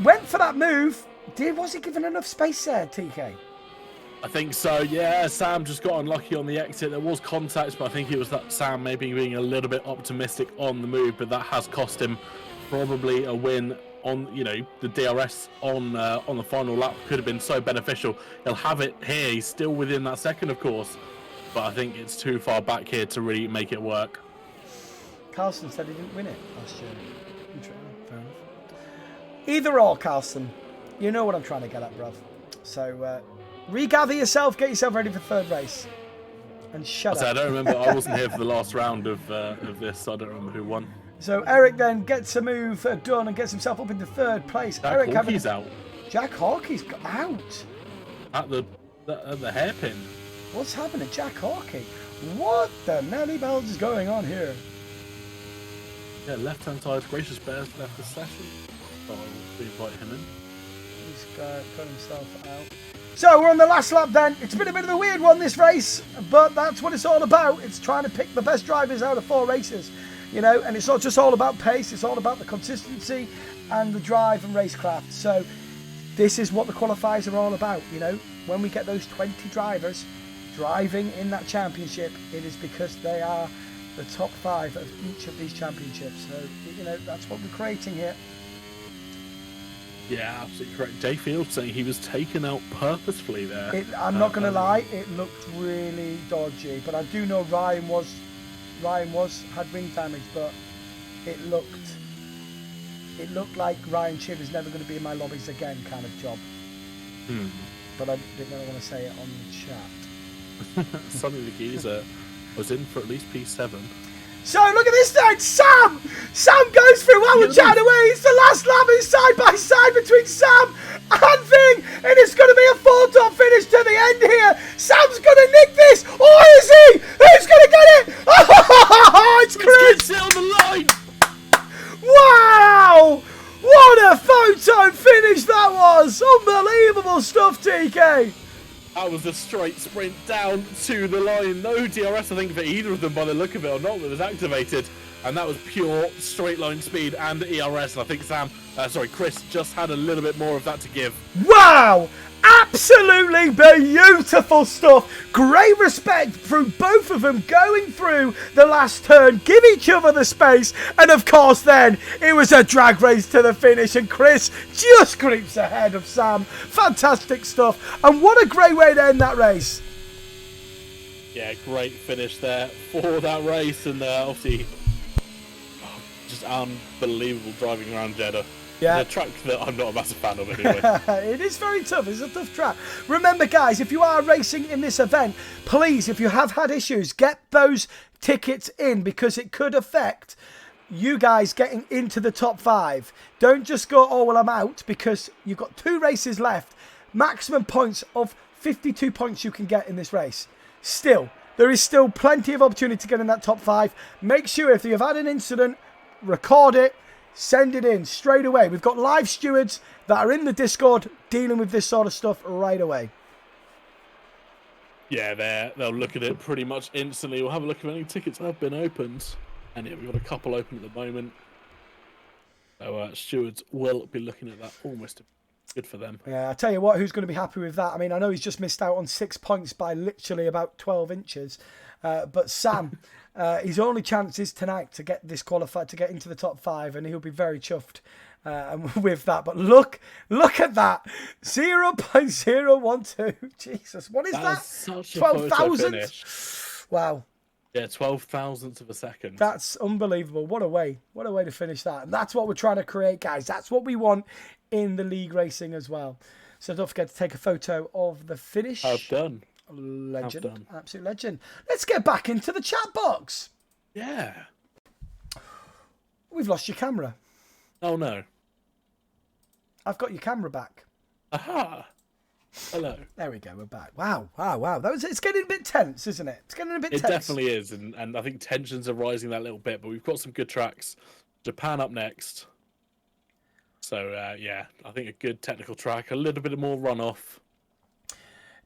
went for that move. Was he given enough space there, TK? I think so, yeah. Sam just got unlucky on the exit. There was contact, but I think it was that Sam maybe being a little bit optimistic on the move, but that has cost him probably a win on, the DRS on the final lap could have been so beneficial. He'll have it here. He's still within that second, of course, but I think it's too far back here to really make it work. Carlson said he didn't win it last year. Fair enough. Either or, Carlson. You know what I'm trying to get at, bruv. So, regather yourself, get yourself ready for third race, and shut up. I don't remember. I wasn't here for the last round of this, so I don't remember who won. So Eric then gets a move done and gets himself up into third place. Jack Hawkey's out. Jack Hawkey's out. At the hairpin. What's happening, Jack Hawkey? What the Nelly bells is going on here? Yeah, left-hand side, Gracious Bears left the session. I'll invite him in. He's got himself out. So we're on the last lap then. It's been a bit of a weird one, this race, but that's what it's all about. It's trying to pick the best drivers out of 4 races, you know, and it's not just all about pace. It's all about the consistency and the drive and racecraft. So this is what the qualifiers are all about, you know. When we get those 20 drivers driving in that championship, it is because they are the top 5 of each of these championships. So, you know, that's what we're creating here. Yeah, absolutely correct. Jay Field saying he was taken out purposefully there. I'm not going to lie, it looked really dodgy, but I do know Ryan had ring damage, but it looked like Ryan Chib is never going to be in my lobbies again kind of job. But I didn't really want to say it on the chat. Sonny the Geezer was in for at least P7. So look at this then, Sam goes through while we're chatting away. It's the last lap. It's side by side between Sam and Ving, and it's going to be a 4-top finish to the end here. Sam's going to nick this, or is he? Who's going to get it? Oh, it's Chris. Sit on the line. Wow, what a photo finish that was. Unbelievable stuff, TK. That was a straight sprint down to the line. No DRS, I think, for either of them by the look of it or not, that was activated. And that was pure straight line speed and ERS. And I think Chris just had a little bit more of that to give. Wow! Absolutely beautiful stuff. Great respect through both of them going through the last turn, give each other the space, and of course then it was a drag race to the finish, and Chris just creeps ahead of Sam. Fantastic stuff, and what a great way to end that race. Yeah, great finish there for that race, and obviously just unbelievable driving around Jeddah. Yeah. A track that I'm not a massive fan of anyway. It is very tough. It's a tough track. Remember, guys, if you are racing in this event, please, if you have had issues, get those tickets in, because it could affect you guys getting into the top 5. Don't just go, oh, well, I'm out, because you've got 2 races left. Maximum points of 52 points you can get in this race. Still, there is still plenty of opportunity to get in that top 5. Make sure if you've had an incident, record it. Send it in straight away. We've got live stewards that are in the Discord dealing with this sort of stuff right away. Yeah, they'll look at it pretty much instantly. We'll have a look if any tickets have been opened. And yeah, we've got a couple open at the moment. So stewards will be looking at that almost. Good for them. Yeah, I tell you what, who's going to be happy with that? I mean, I know he's just missed out on 6 points by literally about 12 inches. But Sam, his only chance is tonight to get this qualified, to get into the top 5, and he'll be very chuffed with that. But look at that, 0.012. Jesus, what is that? Such 12,000. Wow. Yeah, 12,000ths of a second. That's unbelievable. What a way to finish that. And that's what we're trying to create, guys. That's what we want in the league racing as well. So don't forget to take a photo of the finish. I've done. Legend. Absolute legend. Let's get back into the chat box. Yeah. We've lost your camera. Oh, no. I've got your camera back. Aha. Hello. There we go. We're back. Wow. It's getting a bit tense, isn't it? It's getting a bit tense. It definitely is. And I think tensions are rising that little bit. But we've got some good tracks. Japan up next. So, yeah, I think a good technical track. A little bit more runoff.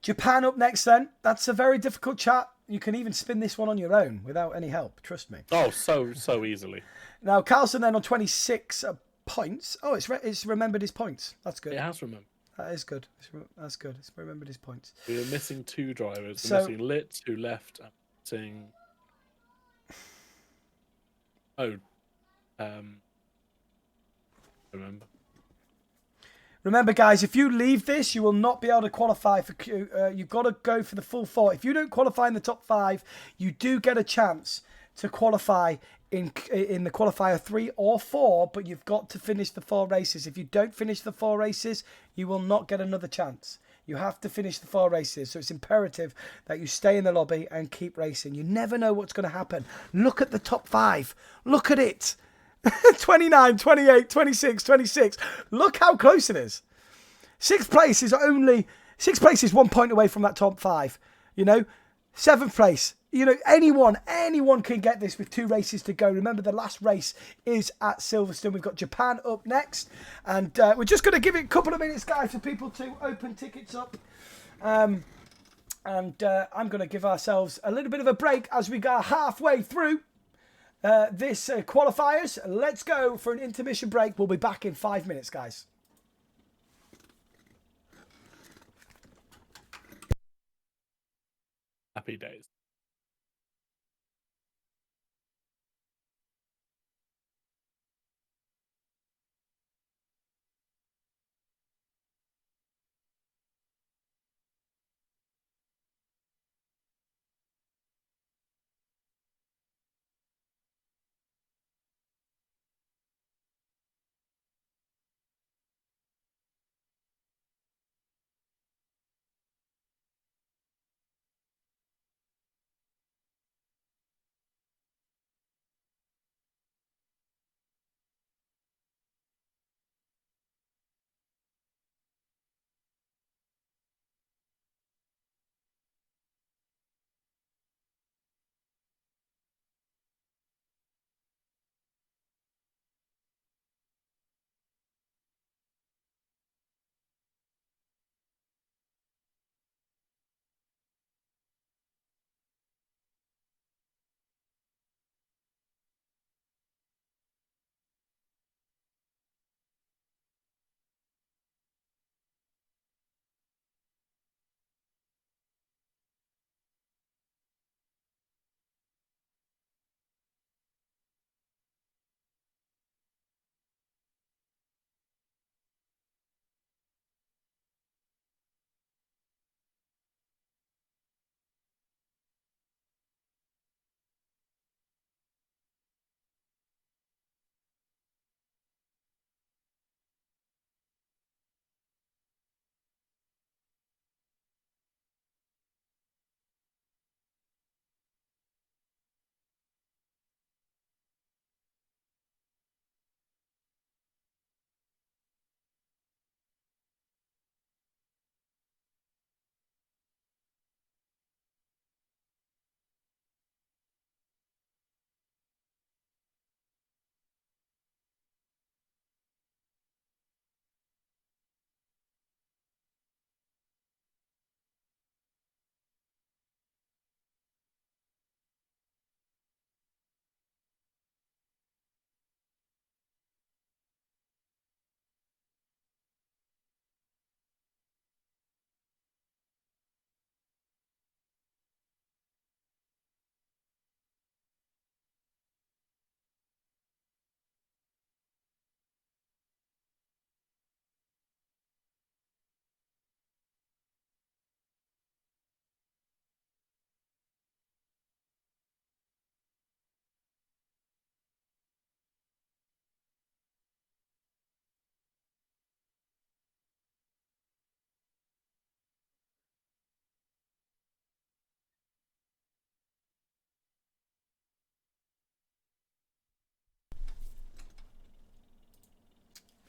Japan up next then. That's a very difficult chat. You can even spin this one on your own without any help. Trust me. Oh, so easily. Now, Carlson then on 26 points. Oh, it's remembered his points. That's good. It has remembered. That is good. That's good. It's remembered his points. We were missing 2 drivers. We're missing Litz, who left. Missing... Remember, guys, if you leave this, you will not be able to qualify for. You've got to go for the full 4. If you don't qualify in the top 5, you do get a chance to qualify in the qualifier 3 or 4, but you've got to finish the 4 races. If you don't finish the 4 races, you will not get another chance. You have to finish the 4 races, so it's imperative that you stay in the lobby and keep racing. You never know what's going to happen. Look at the top 5. Look at it. 29, 28, 26, 26. Look how close it is. 6th place is 1 point away from that top 5. You know, 7th place. anyone can get this with 2 races to go. Remember, the last race is at Silverstone. We've got Japan up next. And we're just going to give it a couple of minutes, guys, for people to open tickets up. I'm going to give ourselves a little bit of a break as we go halfway through this qualifiers. Let's go for an intermission break. We'll be back in 5 minutes, guys. Happy days.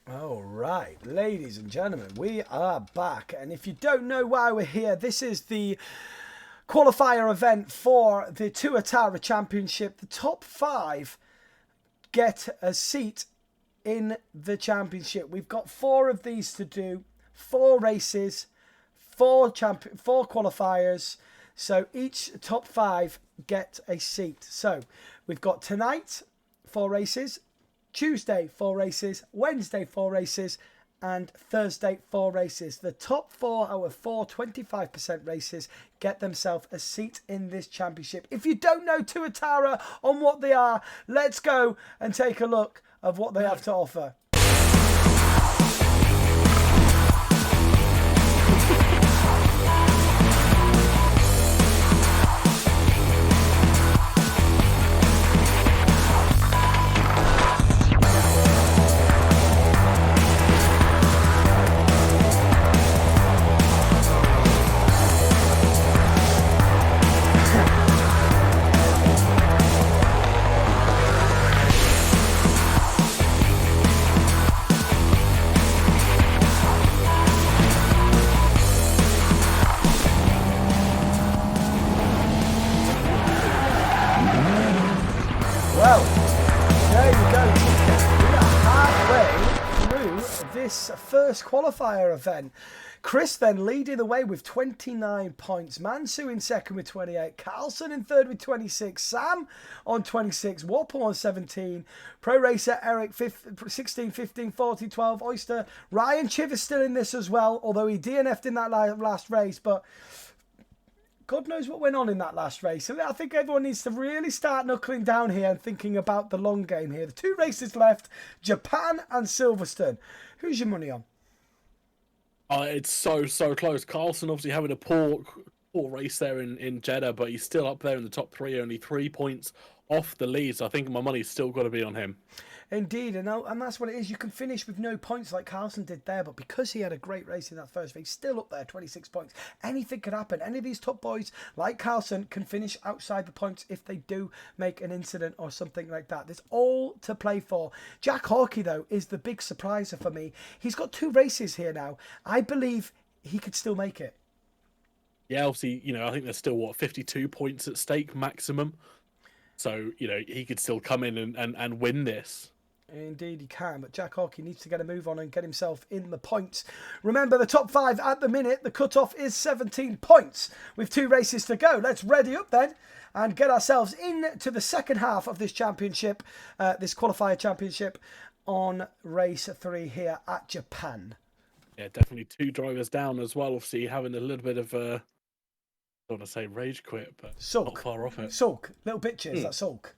All right, ladies and gentlemen, we are back. And if you don't know why we're here, this is the qualifier event for the Tuatara Championship. The top 5 get a seat in the championship. We've got 4 of these to do, 4 races, 4 qualifiers. So each top 5 get a seat. So we've got tonight 4 races, Tuesday 4 races, Wednesday 4 races, and Thursday 4 races. The top 4 out of 4 25% races get themselves a seat in this championship. If you don't know Tuatara on what they are, let's go and take a look of what they have to offer. this first qualifier event. Chris then leading the way with 29 points. Mansu in second with 28. Carlson in third with 26. Sam on 26. Warple on 17. Pro Racer Eric 16, 15, 40, 12. Oyster. Ryan Chiv is still in this as well, although he DNF'd in that last race. But God knows what went on in that last race. And I think everyone needs to really start knuckling down here and thinking about the long game here. The 2 races left, Japan and Silverstone. Who's your money on? It's so close. Carlson obviously having a poor race there in Jeddah, but he's still up there in the top 3, only 3 points off the lead. So I think my money's still got to be on him. Indeed, and that's what it is. You can finish with no points like Carlson did there, but because he had a great race in that first race, still up there, 26 points. Anything could happen. Any of these top boys like Carlson can finish outside the points if they do make an incident or something like that. There's all to play for. Jack Hawkey, though, is the big surpriser for me. He's got 2 races here now. I believe he could still make it. Yeah, obviously, I think there's still, 52 points at stake maximum. So, he could still come in and win this. Indeed he can, but Jack Hawkey needs to get a move on and get himself in the points. Remember, the top 5 at the minute, the cut-off is 17 points with 2 races to go. Let's ready up then and get ourselves into the second half of this championship, this qualifier championship on race 3 here at Japan. Yeah, definitely 2 drivers down as well. Obviously having a little bit of I don't want to say rage quit, but sulk. Not far off it. Sulk. Little bitches, that sulk.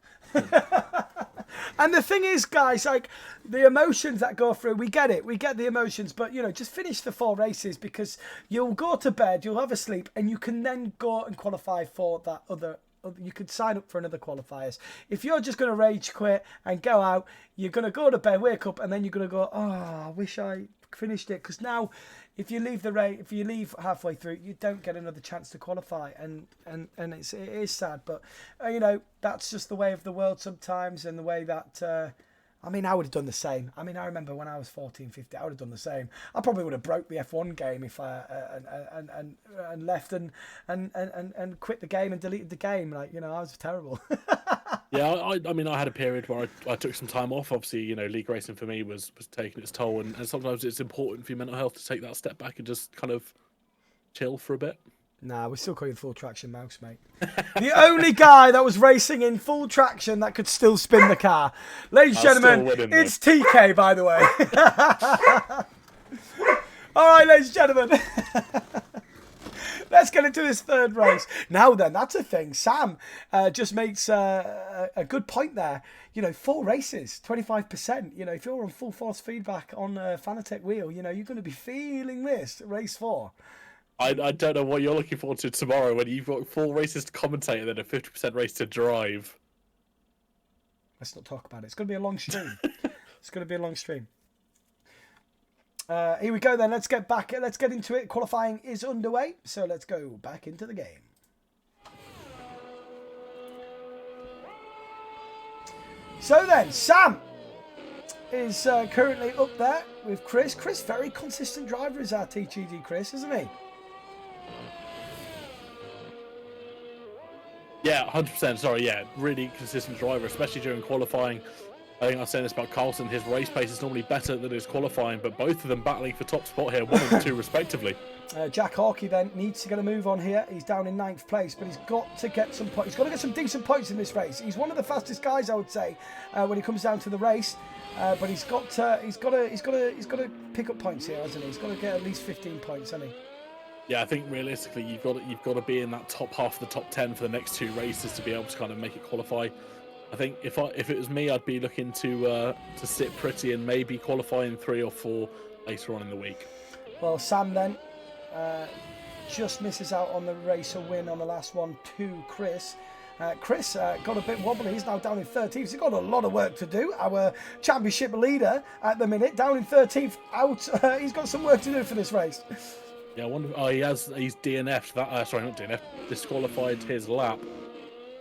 And the thing is, guys, like the emotions that go through, we get it. We get the emotions, but, just finish the 4 races because you'll go to bed, you'll have a sleep, and you can then go and qualify for that other. You could sign up for another qualifiers. If you're just going to rage quit and go out, you're going to go to bed, wake up, and then you're going to go, oh, I wish I finished it. Because now, if you leave the race, if you leave halfway through, you don't get another chance to qualify, and it is sad. But that's just the way of the world sometimes, and the way that. I mean, I would have done the same. I mean, I remember when I was 14, 15, I would have done the same. I probably would have broke the F1 game if I and left and quit the game and deleted the game. Like, I was terrible. Yeah, I mean, I had a period where I took some time off. Obviously, league racing for me was taking its toll, and sometimes it's important for your mental health to take that step back and just kind of chill for a bit. Nah, we're still calling full traction mouse, mate. The only guy that was racing in full traction that could still spin the car. Ladies and gentlemen, it's TK, by the way. All right, ladies and gentlemen. Let's get into this 3rd race. Now then, that's a thing. Sam just makes a good point there. 4 races, 25%. If you're on full force feedback on Fanatec wheel, you're going to be feeling this race 4. I don't know what you're looking forward to tomorrow when you've got 4 races to commentate and then a 50% race to drive. Let's not talk about it. It's going to be a long stream. It's going to be a long stream. Here we go then. Let's get back. Let's get into it. Qualifying is underway. So let's go back into the game. So then, Sam is currently up there with Chris. Chris, very consistent driver is our TGD Chris, isn't he? Yeah, 100%. Sorry, yeah, really consistent driver, especially during qualifying. I think I was saying this about Carlson. His race pace is normally better than his qualifying, but both of them battling for top spot here, 1 and 2 respectively. Jack Hawkey then needs to get a move on here. He's down in 9th place, but he's got to get some points. He's got to get some decent points in this race. He's one of the fastest guys, I would say, when he comes down to the race. But he's got to pick up points here, hasn't he? He's got to get at least 15 points, hasn't he? Yeah, I think realistically you've got to be in that top half of the top 10 for the next 2 races to be able to kind of make it qualify. I think if it was me, I'd be looking to sit pretty and maybe qualify in 3 or 4 later on in the week. Well, Sam then just misses out on the race a win on the last one to Chris. Chris got a bit wobbly. He's now down in 13th. He's got a lot of work to do. Our championship leader at the minute, down in 13th. Out. He's got some work to do for this race. Yeah, I wonder. He's DNF'd that. Sorry, not DNF. Disqualified his lap.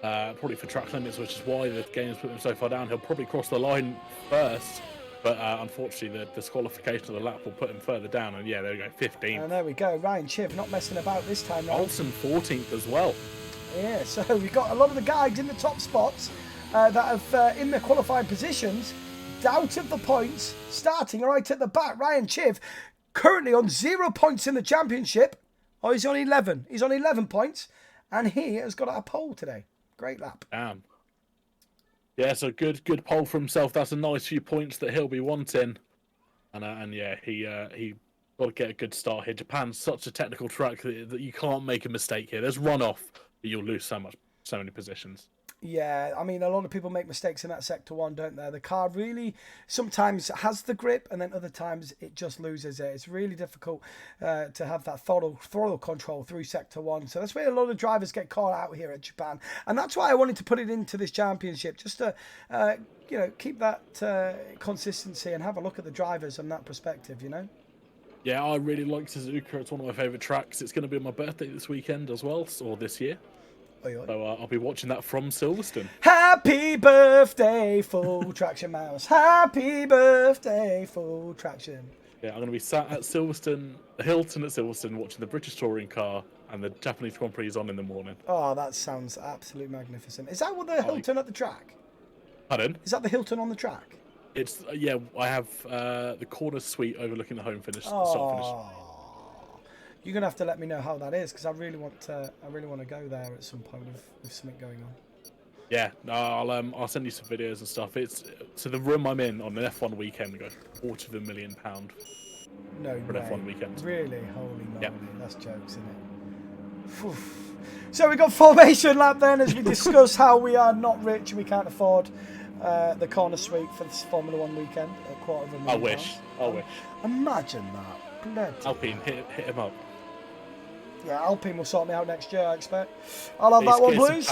Probably for track limits, which is why the game's put him so far down. He'll probably cross the line first, but unfortunately the disqualification of the lap will put him further down. And yeah, there we go, 15th. And there we go. Ryan Chiv not messing about this time. Olsen 14th as well. Yeah, so we've got a lot of the guys in the top spots that have in their qualifying positions out of the points, starting right at the back. Ryan Chiv, currently on 0 points in the championship. Oh, he's on 11. He's on 11 points, and he has got a pole today. Great lap. Damn. Yeah, so good pole for himself. That's a nice few points that he'll be wanting. And yeah, he got to get a good start here. Japan's such a technical track that you can't make a mistake here. There's runoff, but you'll lose so many positions. Yeah, I mean, a lot of people make mistakes in that Sector 1, don't they? The car really sometimes has the grip, and then other times it just loses it. It's really difficult to have that throttle control through Sector 1. So that's where a lot of drivers get caught out here at Japan. And that's why I wanted to put it into this championship, just to keep that consistency and have a look at the drivers from that perspective, you know? Yeah, I really like Suzuka. It's one of my favourite tracks. It's going to be my birthday this weekend as well, or this year. So I'll be watching that from Silverstone. Happy birthday, full traction mouse. Happy birthday, full traction. Yeah, I'm going to be sat at Silverstone, the Hilton at Silverstone, watching the British Touring Car, and the Japanese Grand Prix is on in the morning. Oh, that sounds absolutely magnificent. Is that what the Hilton at the track? Pardon? Is that the Hilton on the track? It's yeah. I have the corner suite overlooking the home finish, the start finish. You're gonna have to let me know how that is, because I really want to go there at some point with something going on. Yeah, no, I'll send you some videos and stuff. It's so the room I'm in on an F1 weekend, we got £250,000. No for way. an F1 weekend. Really? Holy moly! Yep. That's jokes, isn't it? Whew. So we got formation lap then, as we discuss how we are not rich, we can't afford the corner suite for this Formula 1 weekend at £250,000. I wish. Imagine that. Bloody Alpine, hit him up. Yeah, Alpine will sort me out next year, I expect. I'll have that one, please.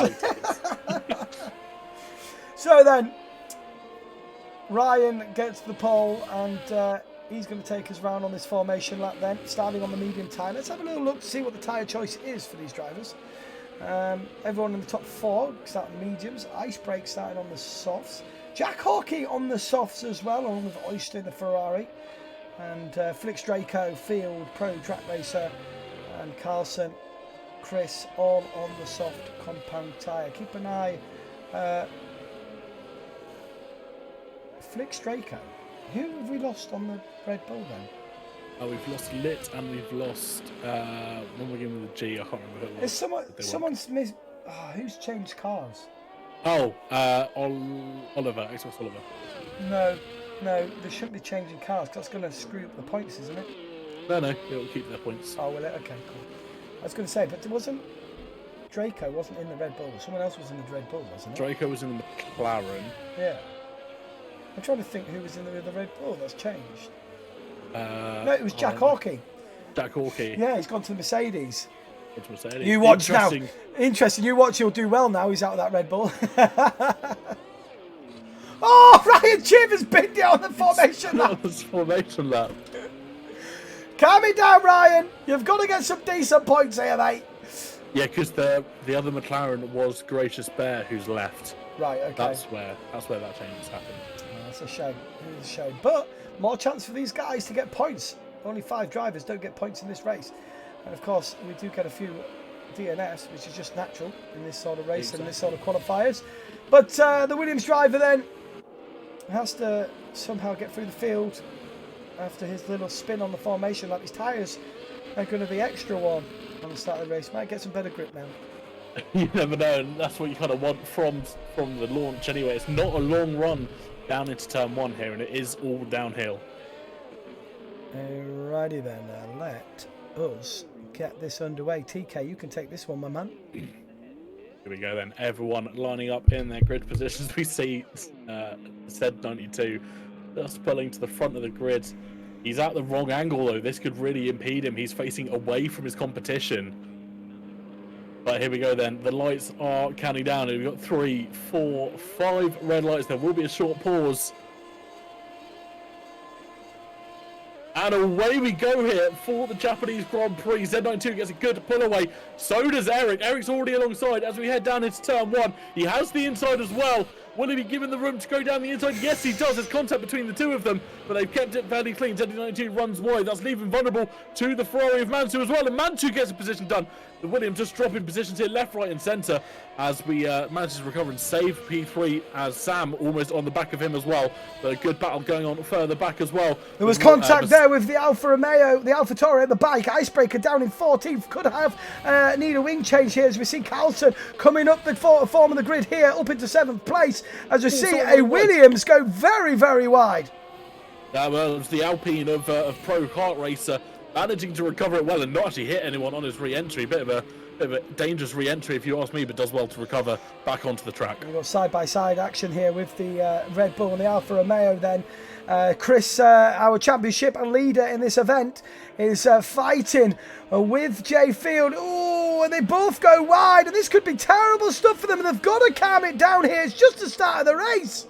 So then, Ryan gets the pole, and he's going to take us round on this formation lap then, starting on the medium tyre. Let's have a little look to see what the tyre choice is for these drivers. Everyone in the top 4 starting mediums. Ice Brake starting on the softs. Jack Hawkey on the softs as well, along with Oyster in the Ferrari. And Flix Draco, Field, Pro Track Racer, and Carlson, Chris, all on the soft compound tyre. Keep an eye. Flix Draco. Who have we lost on the Red Bull then? Oh, we've lost Lit and we've lost one we're giving with the G. I can't remember who it was. Someone's missed. Oh, who's changed cars? Oh, Oliver, Xbox Oliver. No, they shouldn't be changing cars, because that's going to screw up the points, isn't it? No, it'll keep their points. Oh, will it? Okay, cool. I was going to say, but Draco wasn't in the Red Bull. Someone else was in the Red Bull, wasn't it? Draco was in the McLaren. Yeah. I'm trying to think who was in the Red Bull that's changed. No, it was Jack Hawkey. Jack Hawkey. Yeah, he's gone to the Mercedes. Mercedes. You watch now. Interesting. You watch, he'll do well now. He's out of that Red Bull. Oh, Ryan Chiv has binned it on the formation lap. Formation lap. Calm it down, Ryan. You've got to get some decent points here, mate. Yeah, because the other McLaren was Gracious Bear, who's left. Right. Okay. That's where that change has happened. That's a shame. It is a shame. But more chance for these guys to get points. Only 5 drivers don't get points in this race. And of course, we do get a few DNFs, which is just natural in this sort of race and this sort of qualifiers. But the Williams driver then has to somehow get through the field after his little spin on the formation. Like his tyres are going to be extra warm on the start of the race. Might get some better grip now. You never know, and that's what you kind of want from the launch anyway. It's not a long run down into turn 1 here, and it is all downhill. Alrighty then, let us get this underway. TK, you can take this one, my man. Here we go then. Everyone lining up in their grid positions. We see Zed 92 just pulling to the front of the grid. He's at the wrong angle though. This could really impede him. He's facing away from his competition. But here we go then. The lights are counting down. We've got 3, 4, 5 red lights. There will be a short pause. And away we go here for the Japanese Grand Prix. Z92 gets a good pull away. So does Eric. Eric's already alongside as we head down into turn 1. He has the inside as well. Will he be given the room to go down the inside? Yes, he does. There's contact between the two of them, but they've kept it fairly clean. Z92 runs wide. That's leaving vulnerable to the Ferrari of Mansu as well. And Mansu gets a position done. Williams just dropping positions here, left, right, and centre as we manage to recover and save P3 as Sam almost on the back of him as well. But a good battle going on further back as well. There was contact there with the Alfa Romeo, the Alfa Tauri at the bike. Icebreaker down in 14th. Could have need a wing change here as we see Carlson coming up the form of the grid here, up into 7th place. As we see a Williams go very, very wide. Well, it was the Alpine of Pro Kart Racer managing to recover it well and not actually hit anyone on his re-entry. Bit of a dangerous re-entry if you ask me, but does well to recover back onto the track. We've got side-by-side action here with the Red Bull and the Alfa Romeo then. Chris, our championship and leader in this event, is fighting with Jay Field. Oh, and they both go wide, and this could be terrible stuff for them, and they've got to calm it down here. It's just the start of the race.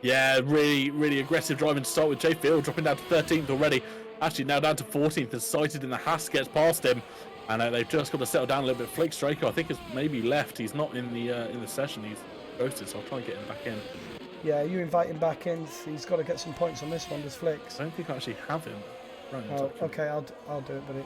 Yeah, really, really aggressive driving to start with. Jay Field dropping down to 13th already. Actually, now down to 14th as Sighted in the Haas gets past him. And they've just got to settle down a little bit. Flix Draco, I think, has maybe left. He's not in the session. He's ghosted, so I'll try and get him back in. Yeah, you invite him back in. He's got to get some points on this one, does Flix? I don't think I actually have him. Right, oh, okay, I'll do it, buddy.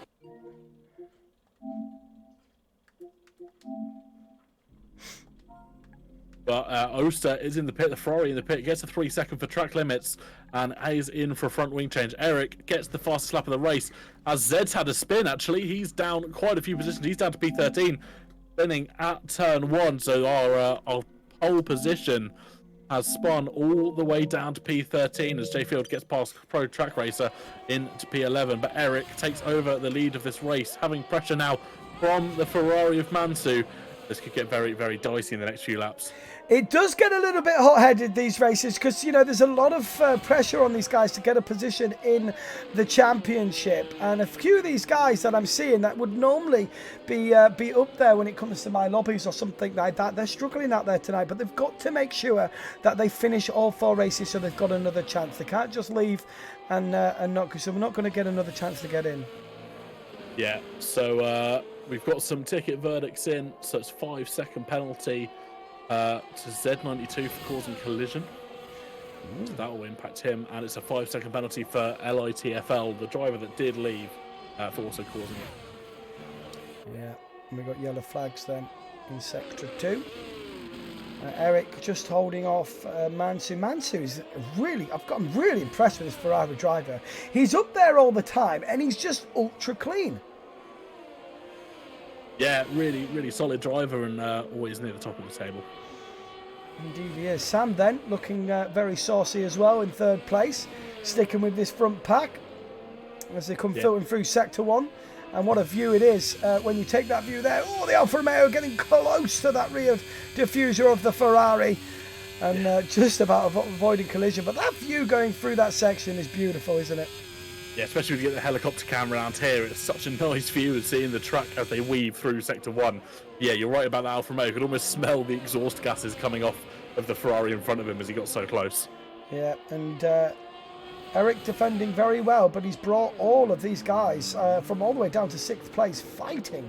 But Oster is in the pit, the Ferrari in the pit, gets a 3 second for track limits and is in for a front wing change. Eric gets the fastest lap of the race as Zed's had a spin actually. He's down quite a few positions. He's down to P13, spinning at turn 1. So our pole position has spun all the way down to P13 as Jay Field gets past Pro Track Racer into P11. But Eric takes over the lead of this race, having pressure now from the Ferrari of Mansu. This could get very, very dicey in the next few laps. It does get a little bit hot-headed, these races, because, you know, there's a lot of pressure on these guys to get a position in the championship. And a few of these guys that I'm seeing that would normally be up there when it comes to my lobbies or something like that, they're struggling out there tonight. But they've got to make sure that they finish all 4 races so they've got another chance. They can't just leave and not, because we're not going to get another chance to get in. Yeah, so we've got some ticket verdicts in. So it's 5 second penalty to Z92 for causing collision. So that will impact him, and it's a 5 second penalty for LITFL, the driver that did leave, for also causing it. Yeah, and we got yellow flags then in sector 2. Eric just holding off Mansu. Mansu is I'm really impressed with this Ferrari driver. He's up there all the time, and he's just ultra clean. Yeah, really, really solid driver and always near the top of the table. Indeed he is. Sam then looking very saucy as well in 3rd place, sticking with this front pack as they come filtering through sector 1. And what a view it is when you take that view there. Oh, the Alfa Romeo getting close to that rear diffuser of the Ferrari and just about avoiding collision. But that view going through that section is beautiful, isn't it? Yeah, especially when you get the helicopter cam around here. It's such a nice view of seeing the track as they weave through sector 1. Yeah, you're right about that Alfa Romeo. You could almost smell the exhaust gases coming off of the Ferrari in front of him as he got so close. Yeah, and Eric defending very well, but he's brought all of these guys from all the way down to 6th place fighting.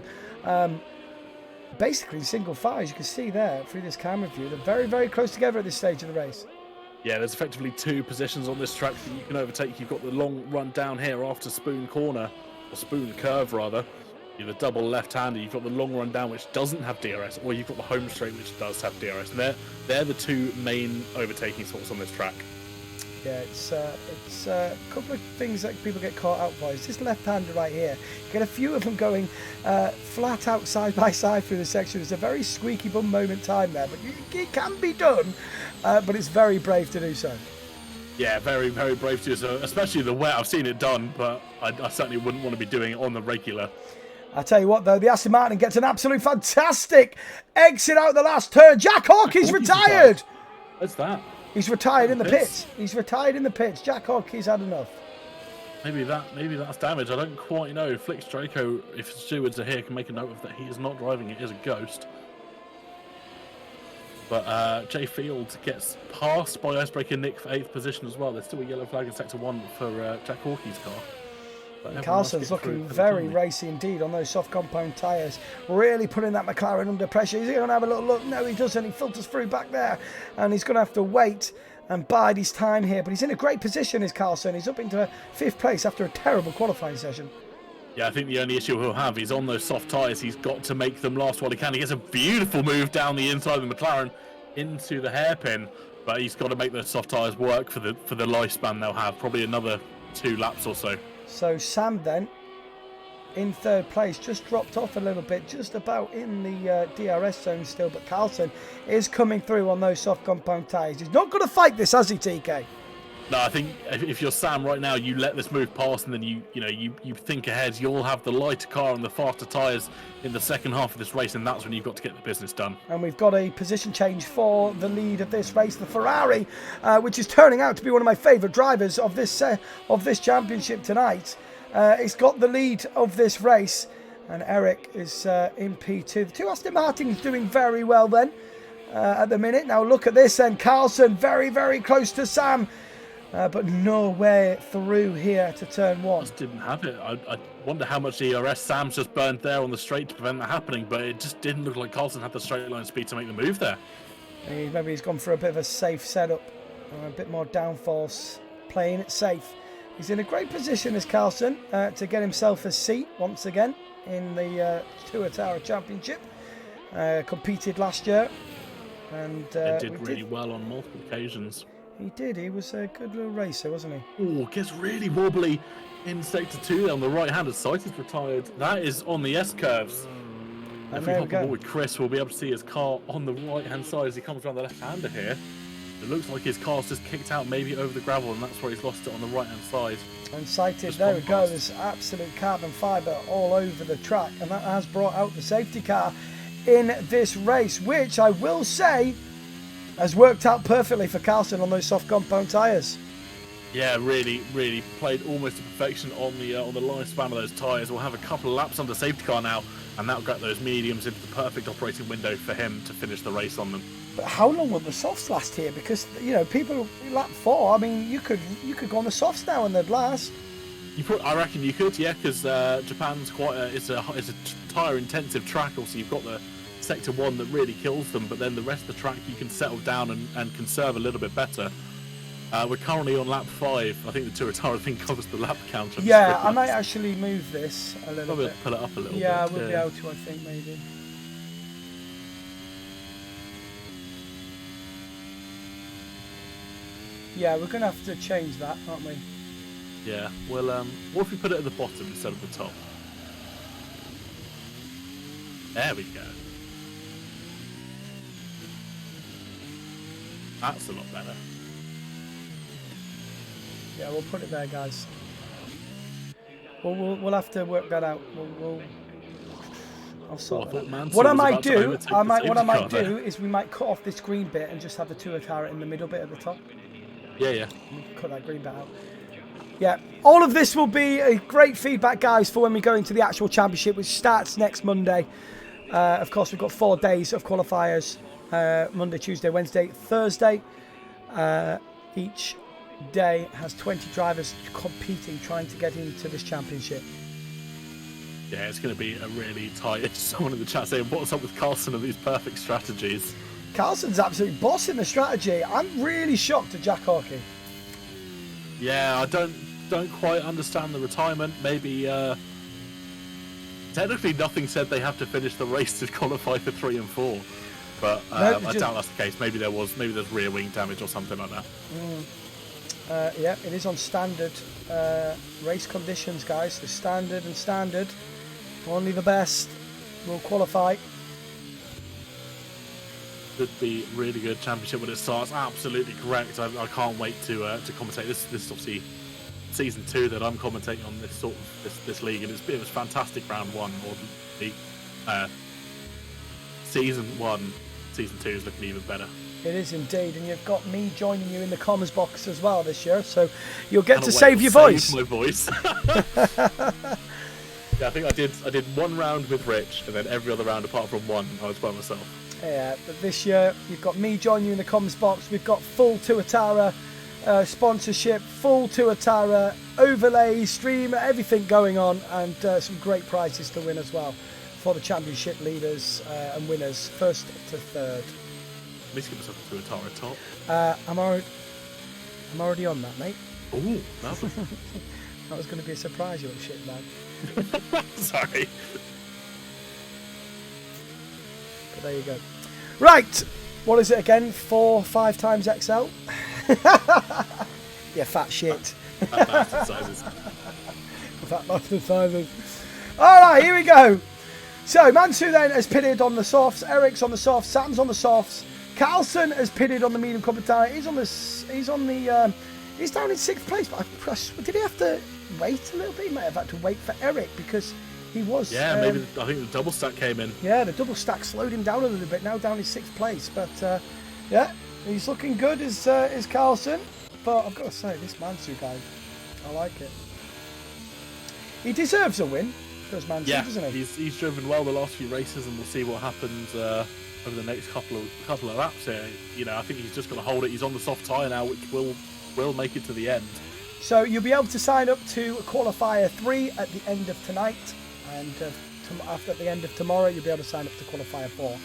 Basically single file, as you can see there through this camera view. They're very, very close together at this stage of the race. Yeah, there's effectively 2 positions on this track that you can overtake. You've got the long run down here after Spoon Corner, or Spoon Curve rather. You've the double left-hander, you've got the long run down which doesn't have DRS, or you've got the home straight which does have DRS. And they're the 2 main overtaking spots on this track. Yeah, it's a couple of things that people get caught out by. It's this left-hander right here. You get a few of them going flat out side by side through the section. It's a very squeaky bum moment time there, but it can be done. But it's very brave to do so. Yeah, very, very brave to do so, especially the wet. I've seen it done, but I certainly wouldn't want to be doing it on the regular. I tell you what, though, the Aston Martin gets an absolute fantastic exit out the last turn. Jack Hawkey's retired. What's that? He's retired in the pits. He's retired in the pits. Jack Hawkey's had enough. Maybe that's damage. I don't quite know. Flix Draco, if stewards are here, can make a note of that. He is not driving. It is a ghost. But Jay Field gets passed by Icebreaker Nick for 8th position as well. There's still a yellow flag in sector 1 for Jack Hawkey's car. Carlson's looking very racy indeed on those soft compound tyres. Really putting that McLaren under pressure. Is he going to have a little look? No, he doesn't. He filters through back there. And he's going to have to wait and bide his time here. But he's in a great position, is Carlson. He's up into 5th place after a terrible qualifying session. Yeah, I think the only issue he'll have is on those soft tyres, he's got to make them last while he can. He gets a beautiful move down the inside of the McLaren into the hairpin, but he's got to make those soft tyres work for the lifespan they'll have, probably another 2 laps or so. So Sam then, in third place, just dropped off a little bit, just about in the DRS zone still, but Carlson is coming through on those soft compound tyres. He's not going to fight this, has he, TK? No, I think if you're Sam right now, you let this move pass, and then you think ahead. You'll have the lighter car and the faster tyres in the second half of this race, and that's when you've got to get the business done. And we've got a position change for the lead of this race, the Ferrari, which is turning out to be one of my favourite drivers of this championship tonight. It's got the lead of this race, and Eric is in P2. The 2 Aston Martins doing very well then at the minute. Now look at this, and Carlson very, very close to Sam. But no way through here to turn 1. Just didn't have it. I wonder how much ERS Sam's just burned there on the straight to prevent that happening, but it just didn't look like Carlson had the straight line speed to make the move there. Maybe he's gone for a bit of a safe setup, a bit more downforce, playing it safe. He's in a great position as Carlson to get himself a seat once again in the Tuatara Championship. Competed last year and did really well on multiple occasions. He did. He was a good little racer, wasn't he? Oh, gets really wobbly in sector 2 there on the right hand as Sight is retired. That is on the S-curves. If we hop on board with Chris, we'll be able to see his car on the right hand side as he comes around the left-hander here. It looks like his car's just kicked out maybe over the gravel, and that's where he's lost it on the right hand side. And Sighted, there we go. There's absolute carbon fibre all over the track, and that has brought out the safety car in this race, which I will say has worked out perfectly for Carlson on those soft compound tyres. Yeah, really, really played almost to perfection on the lifespan of those tyres. We'll have a couple of laps on the safety car now, and that'll get those mediums into the perfect operating window for him to finish the race on them. But how long will the softs last here? Because people lap 4. I mean, you could go on the softs now and they'd last. I reckon you could, yeah, because Japan's quite it's a tyre intensive track. Also, you've got the sector 1 that really kills them, but then the rest of the track you can settle down and conserve a little bit better. We're currently on lap 5. I think the Tuatara thing covers the lap count. Yeah, I might actually move this a little bit. Pull it up a little bit. Yeah, we'll be able to, I think, maybe. Yeah, we're going to have to change that, aren't we? Yeah, well, what if we put it at the bottom instead of the top? There we go. That's a lot better. Yeah, we'll put it there, guys. We'll have to work that out. I'll sort that. What I might do is we might cut off this green bit and just have the Tuatara in the middle bit at the top. Yeah. Cut that green bit out. Yeah, all of this will be a great feedback, guys, for when we go into the actual championship, which starts next Monday. Of course, we've got 4 days of qualifiers. Monday, Tuesday, Wednesday, Thursday. Each day has 20 drivers competing, trying to get into this championship. Yeah, it's going to be a really tight. Someone in the chat saying, "What's up with Carlson and these perfect strategies?" Carlson's absolutely bossing the strategy. I'm really shocked at Jack Hawkey. Yeah, I don't quite understand the retirement. Maybe technically nothing said they have to finish the race to qualify for 3 and 4. But I doubt that's the case. Maybe there's rear wing damage or something like that. Yeah, it is on standard race conditions, guys. The standard and standard. Only the best will qualify. Could be really good championship when it starts. Absolutely correct. I can't wait to commentate this. This is obviously season 2 that I'm commentating on this league, and it was fantastic round 1 or the season 1. Season 2 is looking even better. It is indeed, and you've got me joining you in the comms box as well this year, so you'll get to save your voice. My voice. Yeah, I think I did 1 round with Rich, and then every other round apart from 1, I was by myself. Yeah, but this year you've got me joining you in the comms box. We've got full Tuatara sponsorship, full Tuatara overlay, stream, everything going on, and some great prizes to win as well for the championship leaders and winners, 1st to 3rd. At least give myself a Tuatara top. I'm already on that, mate. Ooh, lovely. That was going to be a surprise, you little shit bag. Sorry. But there you go. Right. What is it again? 4, 5 times XL? Yeah, fat shit. Fat bastard sizes. Fat bastard sizes. Alright, here we go. So, Mansu then has pitted on the softs. Eric's on the softs. Sam's on the softs. Carlson has pitted on the medium competitor. He's down in 6th place. But did he have to wait a little bit? He might have had to wait for Eric because he was... Yeah, maybe I think the double stack came in. Yeah, the double stack slowed him down a little bit. Now down in 6th place. But, yeah, he's looking good as Carlson. But I've got to say, this Mansu guy, I like it. He deserves a win. Does Mansu, doesn't he? He's driven well the last few races, and we'll see what happens over the next couple of laps here. You know, I think he's just going to hold it. He's on the soft tyre now, which will make it to the end. So you'll be able to sign up to qualifier 3 at the end of tonight, and after at the end of tomorrow, you'll be able to sign up to qualifier 4.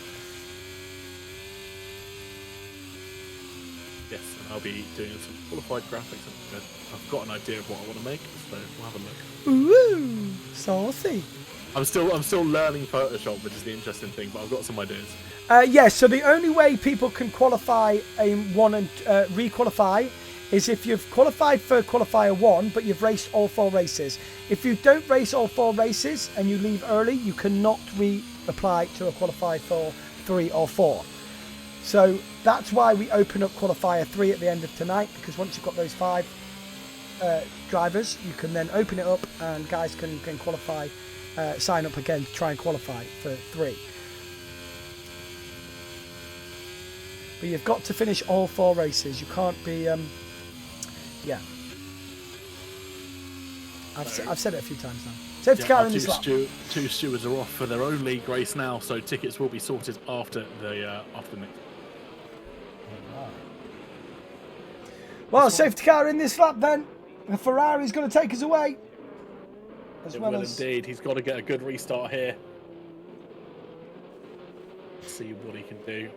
Yes, and I'll be doing some qualified graphics. I've got an idea of what I want to make, so we'll have a look. Ooh, saucy. I'm still learning Photoshop, which is the interesting thing, but I've got some ideas. Yes, so the only way people can qualify one and re-qualify is if you've qualified for qualifier 1, but you've raced all 4 races. If you don't race all 4 races and you leave early, you cannot re-apply to a qualifier for 3 or 4. So that's why we open up qualifier 3 at the end of tonight, because once you've got those 5 drivers, you can then open it up and guys can qualify, sign up again to try and qualify for 3. But you've got to finish all 4 races. You can't be, yeah. I've said it a few times now. Safety car in this lap. 2 stewards are off for their own league race now, so tickets will be sorted after the next. Well, safety car in this lap then. The Ferrari's going to take us away. It will indeed. He's got to get a good restart here. See what he can do.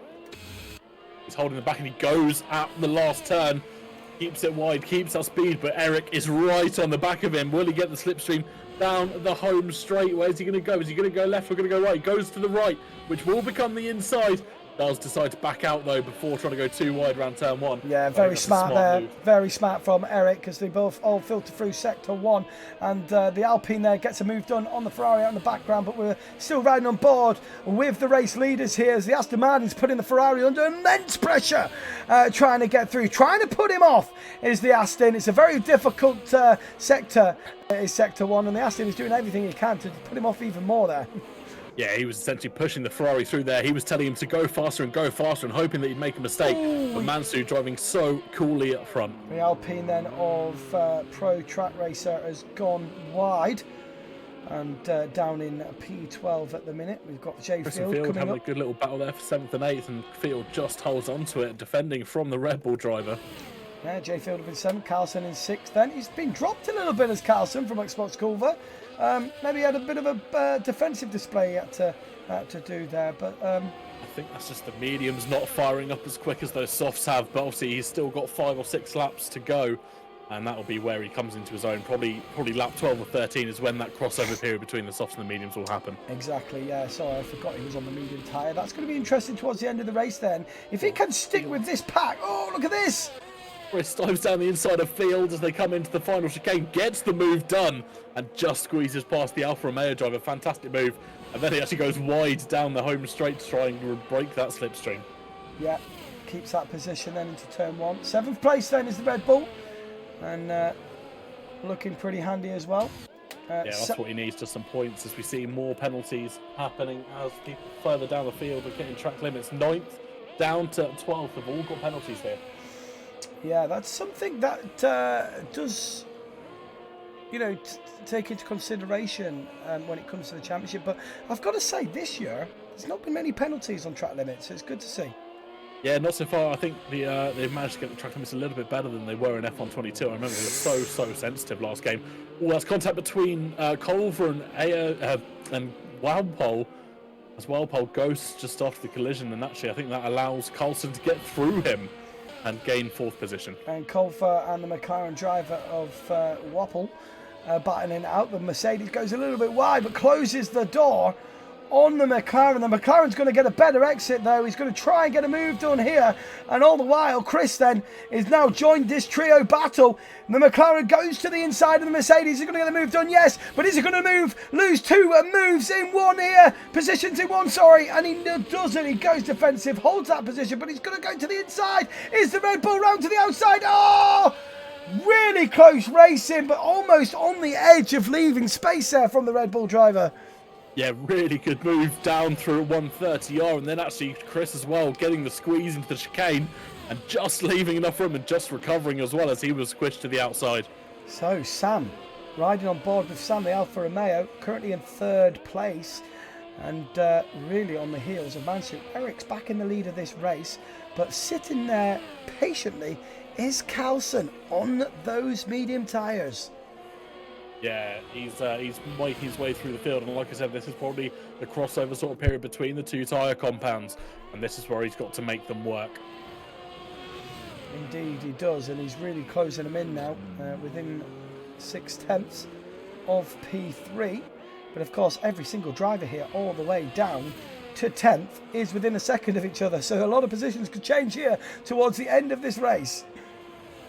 He's holding the back and he goes at the last turn. Keeps it wide, keeps that speed, but Eric is right on the back of him. Will he get the slipstream down the home straight? Where's he going to go? Is he going to go left or going to go right? Goes to the right, which will become the inside. Does decide to back out though before trying to go too wide around turn 1. Yeah, very smart there. Move. Very smart from Eric, because they both all filter through sector 1, and the Alpine there gets a move done on the Ferrari out in the background. But we're still riding on board with the race leaders here as the Aston Martin's putting the Ferrari under immense pressure, trying to get through, trying to put him off. Is the Aston? It's a very difficult sector. Is sector 1, and the Aston is doing everything he can to put him off even more there. Yeah, he was essentially pushing the Ferrari through there. He was telling him to go faster and hoping that he'd make a mistake. Ooh. But Mansu driving so coolly up front. The Alpine then of Pro Track Racer has gone wide. And down in P12 at the minute, we've got J Field coming having up. A good little battle there for 7th and 8th, and Field just holds on to it, defending from the Red Bull driver. Yeah, J Field have been 7th, Carlson in 6th then. He's been dropped a little bit as Carlson from Xbox Culver. Maybe he had a bit of a defensive display he had to do there, but I think that's just the mediums not firing up as quick as those softs have. But obviously he's still got 5 or 6 laps to go, and that'll be where he comes into his own. Probably lap 12 or 13 is when that crossover period between the softs and the mediums will happen. Exactly. Yeah. Sorry, I forgot he was on the medium tyre. That's going to be interesting towards the end of the race. Then, if he can stick with this pack. Oh, look at this! Chris dives down the inside of Field as they come into the final chicane, gets the move done, and just squeezes past the Alfa Romeo driver. Fantastic move. And then he actually goes wide down the home straight to try and break that slipstream. Yeah, keeps that position then into turn 1. 7th place then is the Red Bull, and looking pretty handy as well. Yeah, that's what he needs, just some points, as we see more penalties happening as people further down the field are getting track limits. 9th down to 12th have all got penalties here. Yeah, that's something that does, take into consideration when it comes to the championship. But I've got to say, this year, there's not been many penalties on track limits. So it's good to see. Yeah, not so far. I think they've managed to get the track limits a little bit better than they were in F1 22. I remember they were so sensitive last game. Oh, that's contact between Culver and Walpole. As Walpole goes just after the collision, and actually I think that allows Carlson to get through him and gain 4th position. And Culver and the McLaren driver of Wapple battling out. The Mercedes goes a little bit wide, but closes the door on the McLaren. The McLaren's going to get a better exit though. He's going to try and get a move done here. And all the while, Chris then is now joined this trio battle. The McLaren goes to the inside of the Mercedes. Is he going to get a move done? Yes. But is he going to lose two moves in one here? Positions in one, sorry. And he doesn't. He goes defensive, holds that position, but he's going to go to the inside. Is the Red Bull round to the outside? Oh! Really close racing, but almost on the edge of leaving space there from the Red Bull driver. Yeah, really good move down through 130R, and then actually Chris as well getting the squeeze into the chicane and just leaving enough room and just recovering as well as he was squished to the outside. So Sam, riding on board with Sam, the Alfa Romeo, currently in third place and really on the heels of Mansu. Eric's back in the lead of this race, but sitting there patiently is Carlson on those medium tyres. Yeah, he's making his way through the field, and like I said, this is probably the crossover sort of period between the two tyre compounds, and this is where he's got to make them work. Indeed he does, and he's really closing them in now, within 6/10 of P3. But of course, every single driver here, all the way down to 10th, is within a second of each other, so a lot of positions could change here towards the end of this race.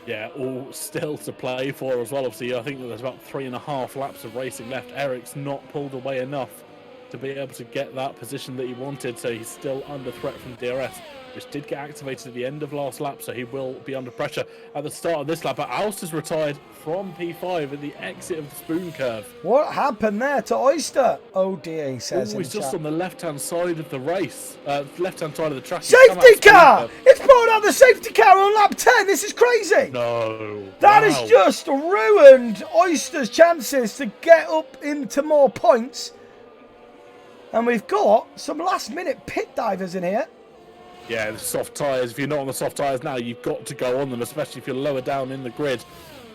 Yeah, all still to play for as well. Obviously, I think that there's about 3.5 laps of racing left. Eric's not pulled away enough to be able to get that position that he wanted, so he's still under threat from DRS, which did get activated at the end of last lap, so he will be under pressure at the start of this lap. But Alster's retired from P5 at the exit of the spoon curve. What happened there to Oyster? Oh dear, he says. He's just on the left-hand side of the race, left-hand side of the track. Safety car! It's brought out the safety car on lap 10. This is crazy. No. That has just ruined Oyster's chances to get up into more points. And we've got some last-minute pit divers in here. Yeah, the soft tyres. If you're not on the soft tyres now, you've got to go on them, especially if you're lower down in the grid.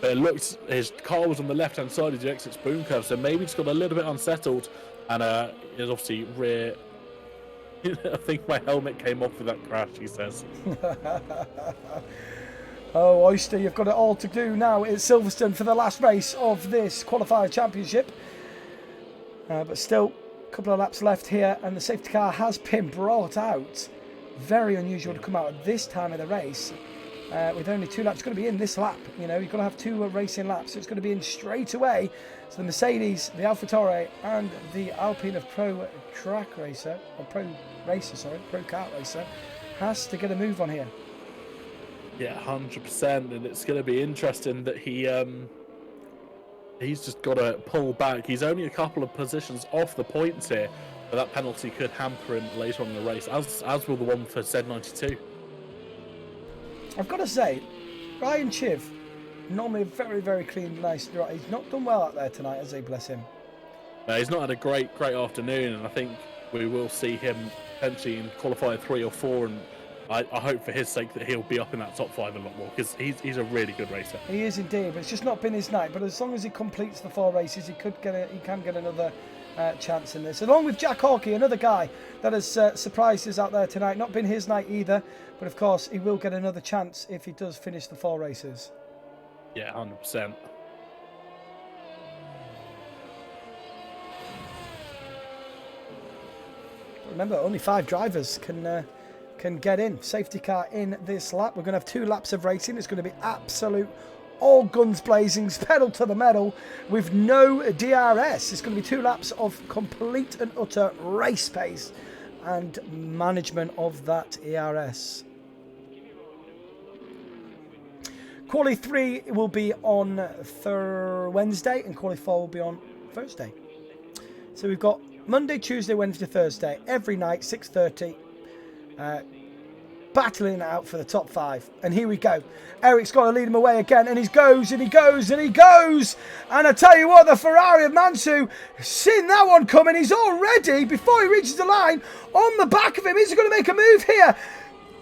But it looks, his car was on the left-hand side as you exit spoon curve, so maybe it's got a little bit unsettled. And it's obviously rear. I think my helmet came off with that crash, he says. Oh, Oyster, you've got it all to do now at Silverstone for the last race of this qualifier championship. But still, a couple of laps left here, and the safety car has been brought out. Very unusual to come out at this time of the race with only 2 laps. It's going to be in this lap. You know, you've got to have 2 racing laps, so it's going to be in straight away. So the Mercedes, the AlphaTauri, and the Alpine of Pro Kart Racer has to get a move on here. Yeah, 100%, and it's going to be interesting that he's just got to pull back. He's only a couple of positions off the points here, but that penalty could hamper him later on in the race, as will the one for Z92. I've got to say, Ryan Chiv, normally a very, very clean, nice driver. He's not done well out there tonight, has he? Bless him. He's not had a great afternoon, and I think we will see him potentially in qualifier 3 or 4, and I hope for his sake that he'll be up in that top 5 a lot more, because he's a really good racer. He is indeed, but it's just not been his night. But as long as he completes the 4 races, he can get another chance in this. Along with Jack Hawkey, another guy that has surprised us out there tonight. Not been his night either, but of course he will get another chance if he does finish the 4 races. Yeah, 100%. Remember, only 5 drivers can get in. Safety car in this lap. We're going to have 2 laps of racing. It's going to be absolute all guns blazing, pedal to the metal with no DRS. It's going to be 2 laps of complete and utter race pace and management of that ERS. Quali 3 will be on Wednesday and Quali 4 will be on Thursday. So we've got Monday, Tuesday, Wednesday, Thursday, every night, 6:30, battling it out for the top 5. And here we go. Eric's got to lead him away again, and he goes, and he goes, and he goes. And I tell you what, the Ferrari of Mansu, seen that one coming. He's already, before he reaches the line, on the back of him. Is he going to make a move here?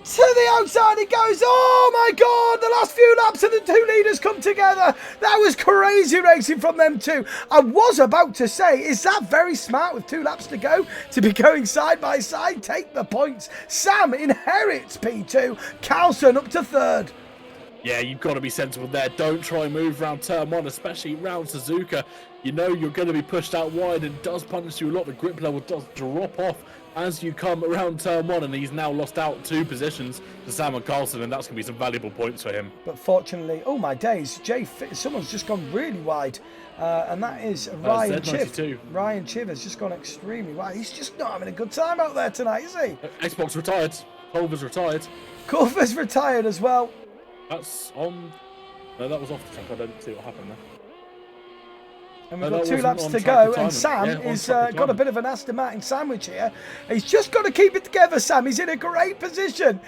To the outside he goes. Oh my God, the last few laps and the 2 leaders come together. That was crazy racing from them 2. I was about to say, is that very smart with 2 laps to go to be going side by side? Take the points. Sam inherits P2. Carlson up to 3rd. Yeah, you've got to be sensible there. Don't try and move around turn 1, especially round Suzuka. You know you're going to be pushed out wide and does punish you a lot. The grip level does drop off as you come around turn 1, and he's now lost out 2 positions to Sam and Carlson, and that's going to be some valuable points for him. But fortunately, oh my days, someone's just gone really wide, and that is Ryan Chiv. Ryan Chiv has just gone extremely wide. He's just not having a good time out there tonight, is he? Xbox retired. Culver's retired. Culver's retired as well. That's on... No, that was off the track. I don't see what happened there. And we've got 2 laps to go, and Sam is got a bit of an Aston Martin sandwich here. He's just got to keep it together, Sam. He's in a great position.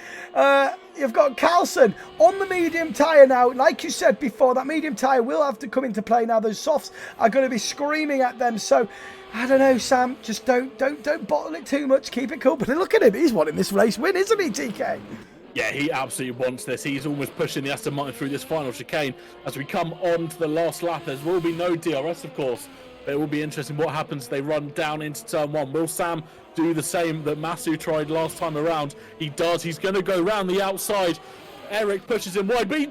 You've got Carlson on the medium tyre now. Like you said before, that medium tyre will have to come into play now. Those softs are going to be screaming at them. So, I don't know, Sam. Just don't bottle it too much. Keep it cool. But look at him. He's wanting this race win, isn't he, TK? Yeah, he absolutely wants this. He's almost pushing the Aston Martin through this final chicane. As we come on to the last lap, there will be no DRS, of course. But it will be interesting what happens. They run down into turn 1. Will Sam do the same that Masu tried last time around? He does. He's going to go round the outside. Eric pushes him wide, but he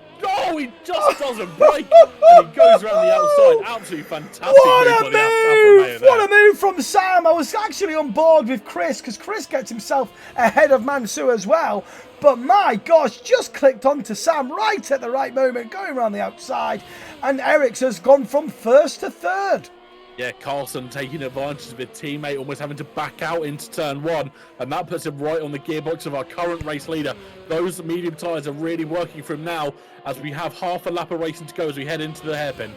just doesn't break. And he goes around the outside. Absolutely fantastic. What a move! What a move from Sam. I was actually on board with Chris, because Chris gets himself ahead of Mansour as well. But my gosh, just clicked onto Sam right at the right moment, going around the outside. And Eric's has gone from 1st to 3rd. Yeah, Carlson taking advantage of his teammate, almost having to back out into turn 1, and that puts him right on the gearbox of our current race leader. Those medium tyres are really working for him now, as we have half a lap of racing to go as we head into the hairpin.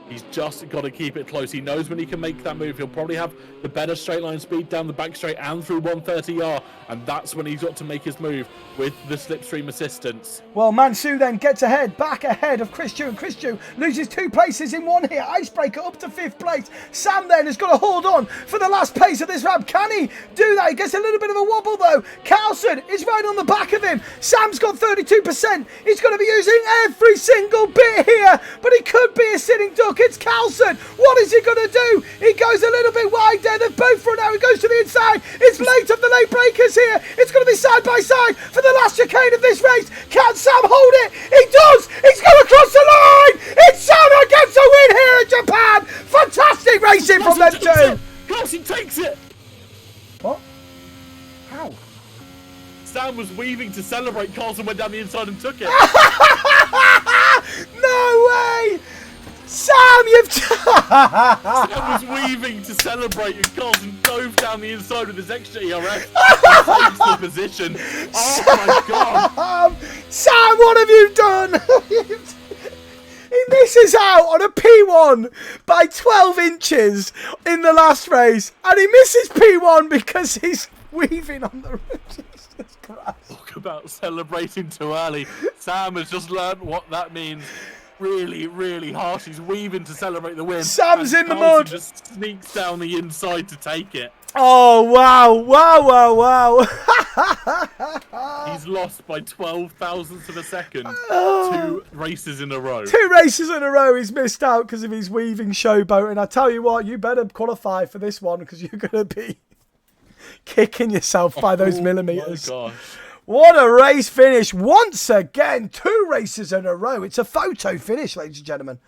He's just got to keep it close. He knows when he can make that move. He'll probably have the better straight line speed down the back straight and through 130R, and that's when he's got to make his move with the slipstream assistance. Well, Mansu then gets back ahead of Chris Dew, and Chris Dew loses 2 places in one here. Icebreaker up to 5th place. Sam then has got to hold on for the last pace of this lap. Can he do that? He gets a little bit of a wobble though. Carlson is right on the back of him. Sam's got 32%. He's going to be using every single bit here, but he could be a sitting duck. It's Carlson. What is he going to do? He goes a little bit wide there. They've both run out. He goes to the inside. It's late of the late breakers here. It's going to be side by side for the last chicane of this race. Can Sam hold it? He does. He's going to cross the line. It's Sam who gets a win here in Japan. Fantastic racing from them two. Carlson takes it. What? How? Sam was weaving to celebrate. Carlson went down the inside and took it. No way. Sam, you've... Sam was weaving to celebrate, and Carlson dove down the inside with his extra ERS and takes the position. Oh my God. Sam, what have you done? He misses out on a P1 by 12 inches in the last race, and he misses P1 because he's weaving on the road. Jesus Christ. Talk about celebrating too early. Sam has just learned what that means. Really, really harsh. He's weaving to celebrate the win. Sam's in the mud. Just sneaks down the inside to take it. Oh, wow. Wow. He's lost by 12 thousandths of a second. 2 races in a row. 2 races in a row he's missed out because of his weaving showboat. And I tell you what, you better qualify for this one because you're going to be kicking yourself by those millimetres. Oh, my gosh. What a race finish. Once again, 2 races in a row. It's a photo finish, ladies and gentlemen.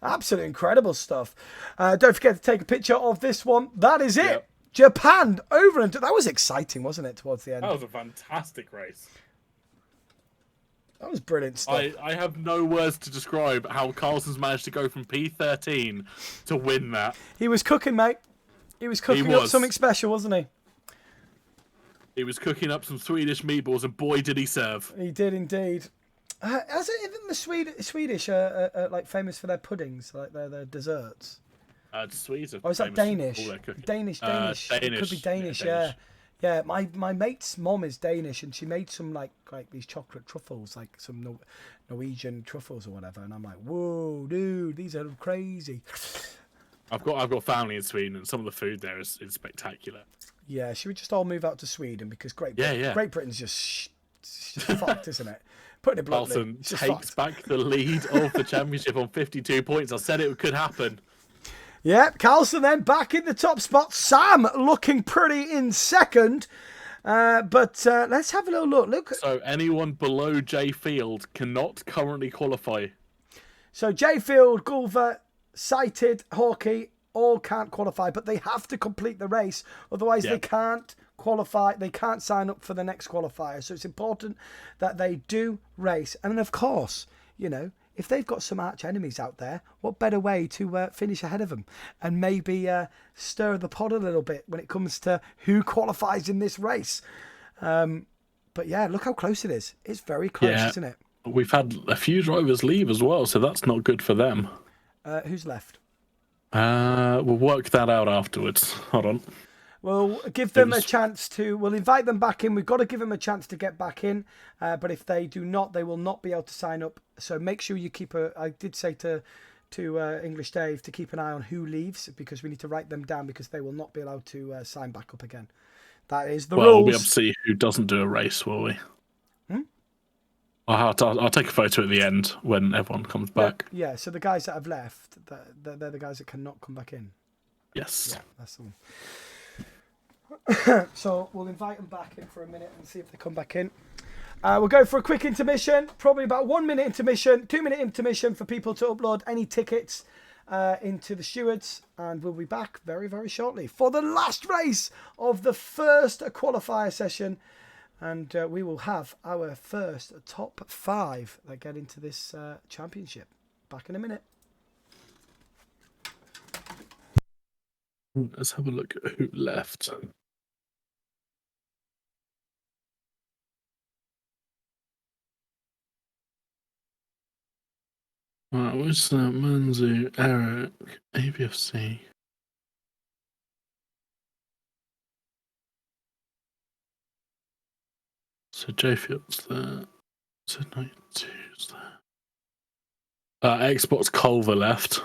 Absolutely incredible stuff. Don't forget to take a picture of this one. That is it. Yep. Japan over and that was exciting, wasn't it, towards the end? That was a fantastic race. That was brilliant stuff. I have no words to describe how Carlson's managed to go from P13 to win that. He was cooking, mate. He was cooking up something special, wasn't he? He was cooking up some Swedish meatballs, and boy, did he serve. He did indeed. Isn't the Swedish like famous for their puddings, like their desserts? Swedes are or is that Danish? Danish. It could be Danish, yeah. My mate's mom is Danish, and she made some like these chocolate truffles, like some Norwegian truffles or whatever. And I'm like, whoa, dude, these are crazy. I've got family in Sweden, and some of the food there is spectacular. Yeah, should we just all move out to Sweden because Great Britain's just fucked, isn't it? Putting it bluntly, Carlson takes back the lead of the championship on 52 points. I said it could happen. Yeah, Carlson then back in the top spot. Sam looking pretty in second. But let's have a little look. Look. So anyone below J Field cannot currently qualify. So J Field, Gulver, Sighted, Hawkey, all can't qualify, but they have to complete the race. Otherwise, they can't qualify. They can't sign up for the next qualifier. So it's important that they do race. And then, of course, you know, if they've got some arch enemies out there, what better way to finish ahead of them and maybe stir the pot a little bit when it comes to who qualifies in this race. But yeah, look how close it is. It's very close, isn't it? We've had a few drivers leave as well, so that's not good for them. Who's left? We'll work that out afterwards. Hold on. We'll give them a chance to. We'll invite them back in. We've got to give them a chance to get back in. But if they do not, they will not be able to sign up. So make sure you keep a. I did say to English Dave to keep an eye on who leaves because we need to write them down because they will not be allowed to sign back up again. That is the rules. We'll be able to see who doesn't do a race, will we? I'll take a photo at the end when everyone comes back. Yeah, so the guys that have left, they're the guys that cannot come back in. Yes. Yeah, that's the one. So we'll invite them back in for a minute and see if they come back in. We'll go for a quick intermission, probably about 1 minute intermission, 2 minute intermission for people to upload any tickets into the stewards. And we'll be back very, very shortly for the last race of the first qualifier session. And we will have our first top 5 that get into this championship. Back in a minute. Let's have a look at who left. Right, what's that? Manzu, Eric, ABFC. So J Field's there. So 92's there. Xbox Culver left.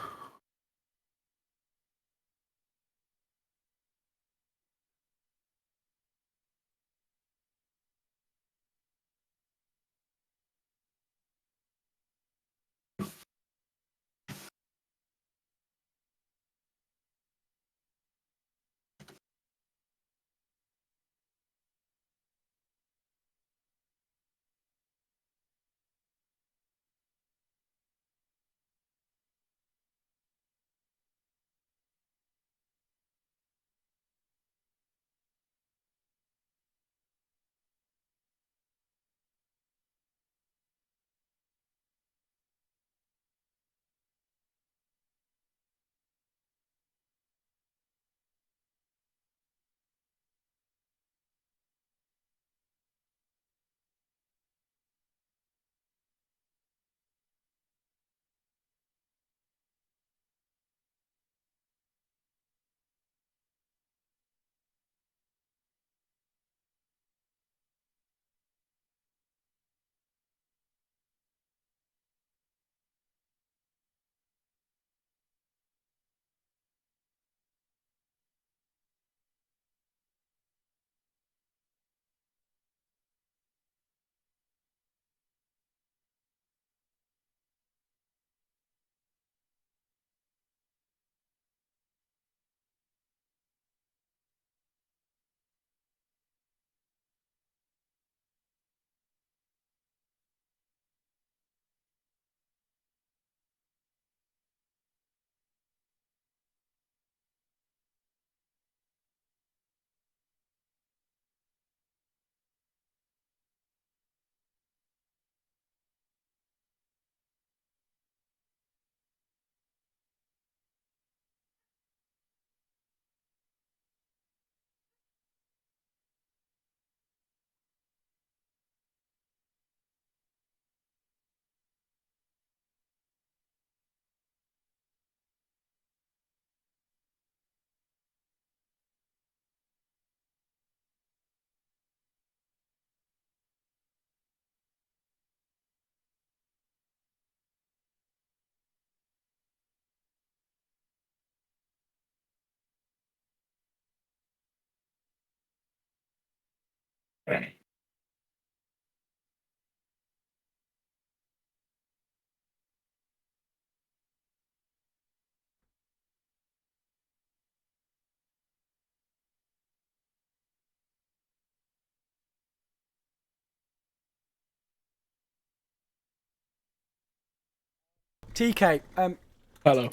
TK. Hello.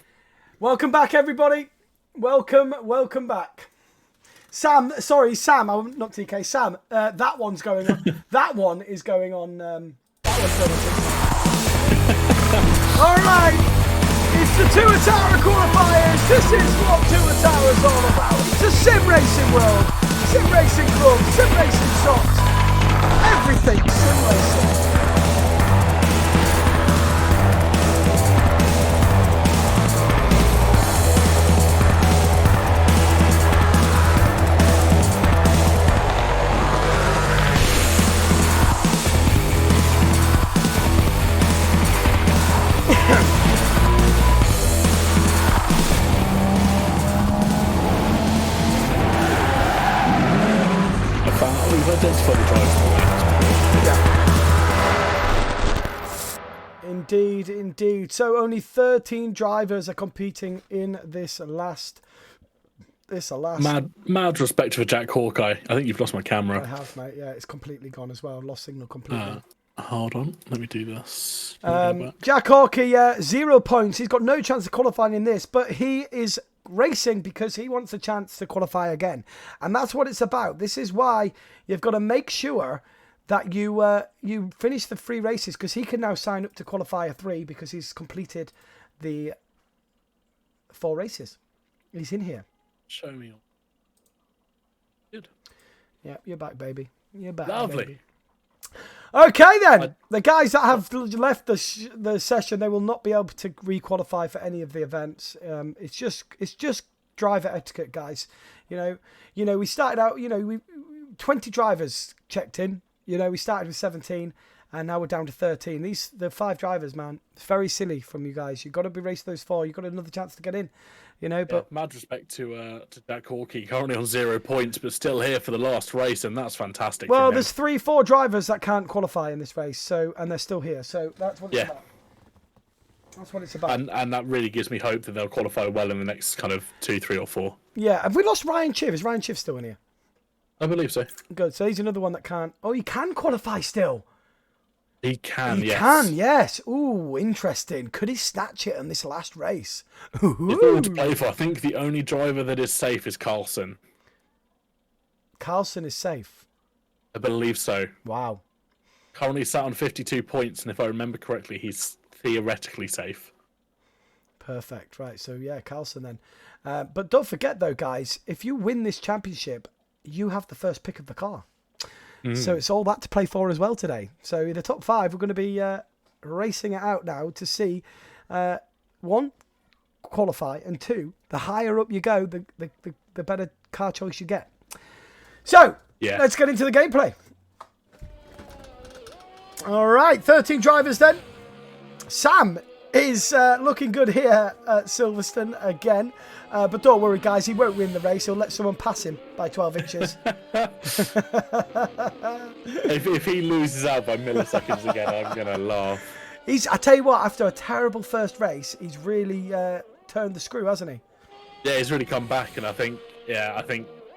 Welcome back, everybody. Welcome back. Sam, not TK, Sam, that one's going on. That one is going on. That one's going on. All right. It's the Tuatara Qualifiers. This is what Tuatara is all about. It's a sim racing world. Sim racing club, sim racing socks. Everything sim racing. Indeed. So only 13 drivers are competing in this last. Mad respect for Jack Hawkeye. I think you've lost my camera. I have, mate. Yeah, it's completely gone as well. Lost signal completely. Hold on. Let me do this. Jack Hawkeye, 0 points. He's got no chance of qualifying in this, but he is racing because he wants a chance to qualify again. And that's what it's about. This is why you've got to make sure that you finish the 3 races, because he can now sign up to qualifier 3 because he's completed the 4 races. He's in here. Show me. Good. Yeah, you're back, baby. You're back. Lovely. Baby. Okay, then. The guys that have left the session, they will not be able to re-qualify for any of the events. It's just driver etiquette, guys. You know, we started out. 20 drivers checked in. We started with 17, and now we're down to 13. The 5 drivers, man. It's very silly from you guys. You've got to be racing those 4. You've got another chance to get in. But mad respect to Jack Hawkeye, currently on 0 points, but still here for the last race, and that's fantastic. Well, there's 3-4 drivers that can't qualify in this race, and they're still here. So that's what it's about. That's what it's about. And that really gives me hope that they'll qualify well in the next kind of 2, 3, or 4. Yeah. Have we lost Ryan Chiv? Is Ryan Chiv still in here? I believe so. Good. So he's another one that can't. Oh, he can qualify still. He can, he yes. He can, yes. Ooh, interesting. Could he snatch it in this last race? Ooh. It's all to play for. I think the only driver that is safe is Carlson. Carlson is safe? I believe so. Wow. Currently sat on 52 points, and if I remember correctly, he's theoretically safe. Perfect. Right, so yeah, Carlson then. But don't forget, though, guys, if you win this championship, you have the first pick of the car. So it's all that to play for as well today. So in the top 5, we're going to be racing it out now to see, 1, qualify, and 2, the higher up you go, the better car choice you get. So let's get into the gameplay. All right, 13 drivers then. Sam is looking good here at Silverstone again. But don't worry, guys, he won't win the race. He'll let someone pass him by 12 inches. If he loses out by milliseconds again, I'm going to laugh. I tell you what, after a terrible first race, he's really turned the screw, hasn't he? Yeah, he's really come back, and I think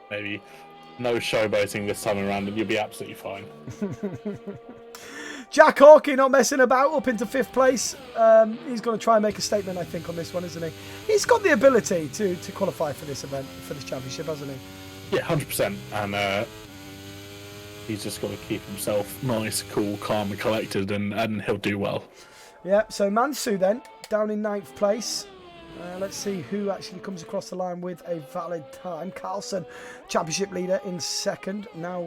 maybe no showboating this time around, and you'll be absolutely fine. Jack Hawkeye not messing about, up into 5th place. He's going to try and make a statement, I think, on this one, isn't he? He's got the ability to qualify for this event, for this championship, hasn't he? Yeah, 100%. And he's just got to keep himself nice, cool, calm, and collected, and he'll do well. Yeah, so Mansu then, down in 9th place. Let's see who actually comes across the line with a valid time. Carlson, championship leader, in 2nd. Now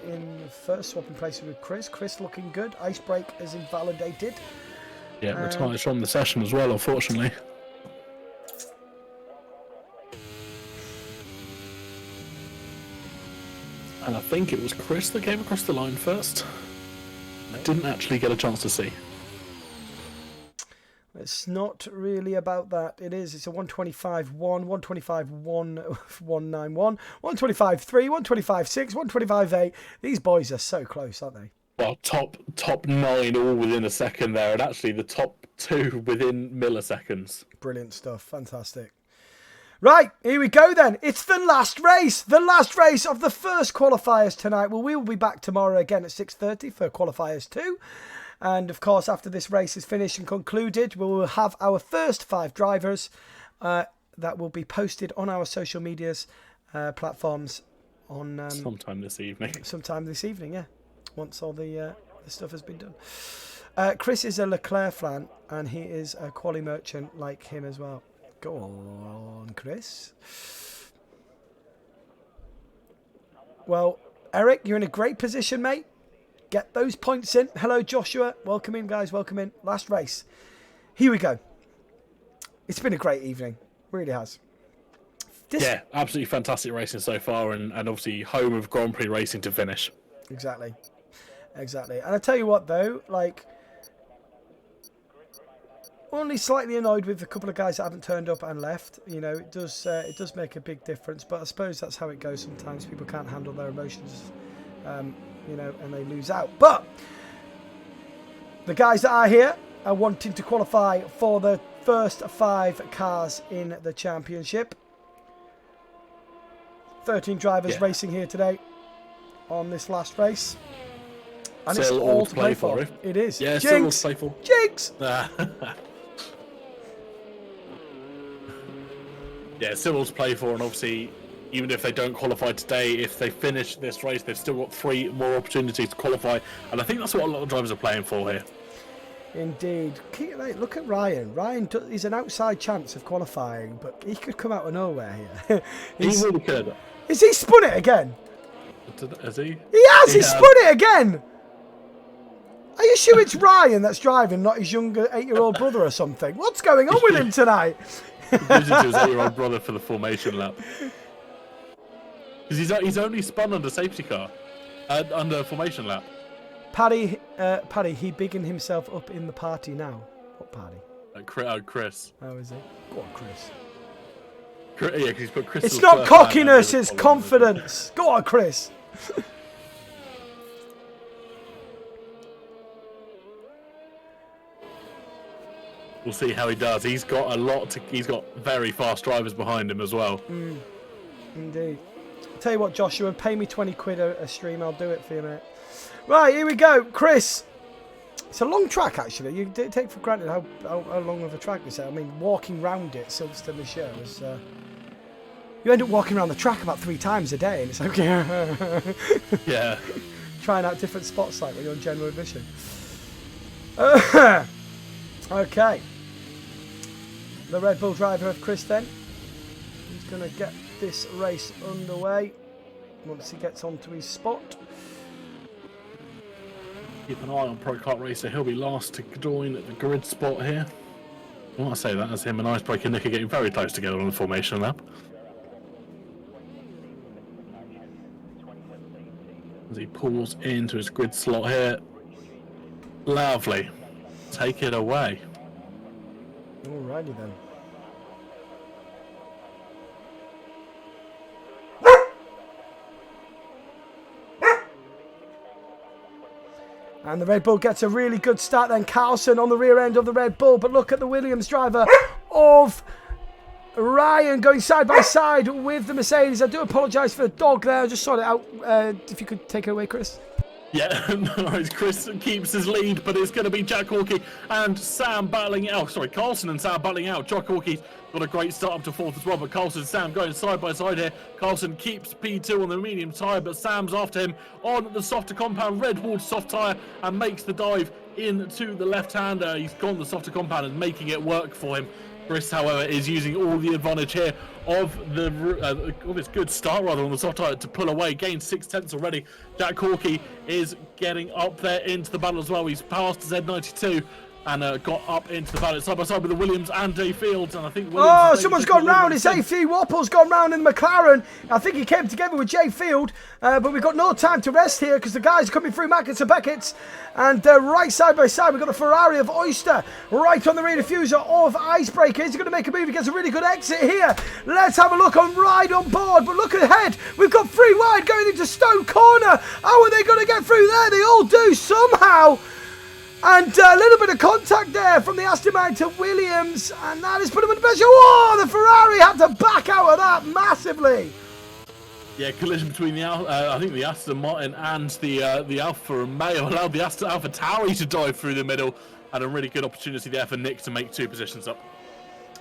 in 1st, swapping places with Chris. Chris looking good. Ice break is invalidated. Yeah, retires from the session as well, unfortunately. And I think it was Chris that came across the line first. I didn't actually get a chance to see. It's not really about that. It's a 125.1, 125.1, 191, 125.3, 125.6, 125.8. These boys are so close, aren't they? Well, top 9 all within a second there, and actually the top 2 within milliseconds. Brilliant stuff. Fantastic. Right, here we go then. It's the last race. The last race of the first qualifiers tonight. Well, we will be back tomorrow again at 6:30 for qualifiers 2. And of course, after this race is finished and concluded, we will have our first 5 drivers that will be posted on our social medias platforms on sometime this evening. Sometime this evening, yeah. Once all the stuff has been done. Chris is a Leclerc fan, and he is a quali merchant like him as well. Go on, Chris. Well, Eric, you're in a great position, mate. Get those points in. Hello, Joshua. Welcome in, guys. Welcome in. Last race. Here we go. It's been a great evening. Really has. Yeah, absolutely fantastic racing so far, and obviously home of Grand Prix racing to finish. Exactly. And I tell you what, though, like, only slightly annoyed with a couple of guys that haven't turned up and left. You know, it does make a big difference, but I suppose that's how it goes sometimes. People can't handle their emotions, you know, and they lose out. But the guys that are here are wanting to qualify for the first 5 cars in the championship. 13 drivers racing here today on this last race. And still it's all to play for. It is. Yeah, Jinx. still all to play for. Jinx! Yeah, still all to play for, and obviously, even if they don't qualify today, if they finish this race, they've still got 3 more opportunities to qualify, and I think that's what a lot of drivers are playing for here. Indeed. Look at Ryan. Ryan is an outside chance of qualifying, but he could come out of nowhere here. He really could. Is he spun it again? Has he? He has! He spun it again! Are you sure it's Ryan that's driving, not his younger 8-year-old brother or something? What's going on with him tonight? He's to his 8-year-old brother for the formation lap. Because he's only spun under safety car, under formation lap. Paddy, he bigging himself up in the party now. What party? Chris. Oh, is he? Go on, Chris. Yeah, because he's put Chris. It's not cockiness, it's confidence. Go on, Chris. We'll see how he does. He's got he's got very fast drivers behind him as well. Indeed. I'll tell you what, Joshua, pay me 20 quid a stream. I'll do it for you, mate. Right, here we go. Chris. It's a long track, actually. You take for granted how long of a track this is. I mean, walking round it, Silverstone this year, was... you end up walking around the track about 3 times a day, and it's okay. Yeah. Trying out different spots like when you're on general admission. Okay. The Red Bull driver of Chris then. He's going to get this race underway once he gets onto his spot. Keep an eye on Pro Kart Racer. He'll be last to join the grid spot here. Well, I say that as him and Icebreaker Nick are getting very close together on the formation lap. As he pulls into his grid slot here. Lovely. Take it away. Alrighty then. And the Red Bull gets a really good start then. Carlson on the rear end of the Red Bull. But look at the Williams driver of Ryan going side by side with the Mercedes. I do apologise for the dog there. I just sorted it out. If you could take it away, Chris. Yeah, no, Chris keeps his lead, but it's going to be Jack Hawkey and Sam battling out. Sorry, Carlson and Sam battling out. Jack Hawkey's got a great start up to 4th as well, but Carlson and Sam going side by side here. Carlson keeps P2 on the medium tyre, but Sam's after him on the softer compound, red water soft tyre, and makes the dive into the left-hander. He's gone the softer compound and making it work for him. Chris, however, is using all the advantage here of his good start rather on the soft tyre to pull away, gained 6/10 already. Jack Hawkey is getting up there into the battle as well. He's passed Z92 and got up into the battle side by side with the Williams and Jay Fields. And I think someone's gone round. It's A.F. Wapple's gone round in the McLaren. I think he came together with Jay Field, but we've got no time to rest here because the guys are coming through Mackett's and Beckett's. And right side by side, we've got the Ferrari of Oyster right on the rear diffuser of Icebreaker. He's going to make a move. He gets a really good exit here. Let's have a look on Ride on board. But look ahead. We've got 3 wide going into Stone Corner. How are they going to get through there? They all do somehow. And a little bit of contact there from the Aston Martin to Williams. And that has put him under pressure. Whoa, the Ferrari had to back out of that massively. Yeah, collision between the I think the Aston Martin and the Alfa Romeo allowed the Alfa Tauri to dive through the middle, and a really good opportunity there for Nick to make 2 positions up.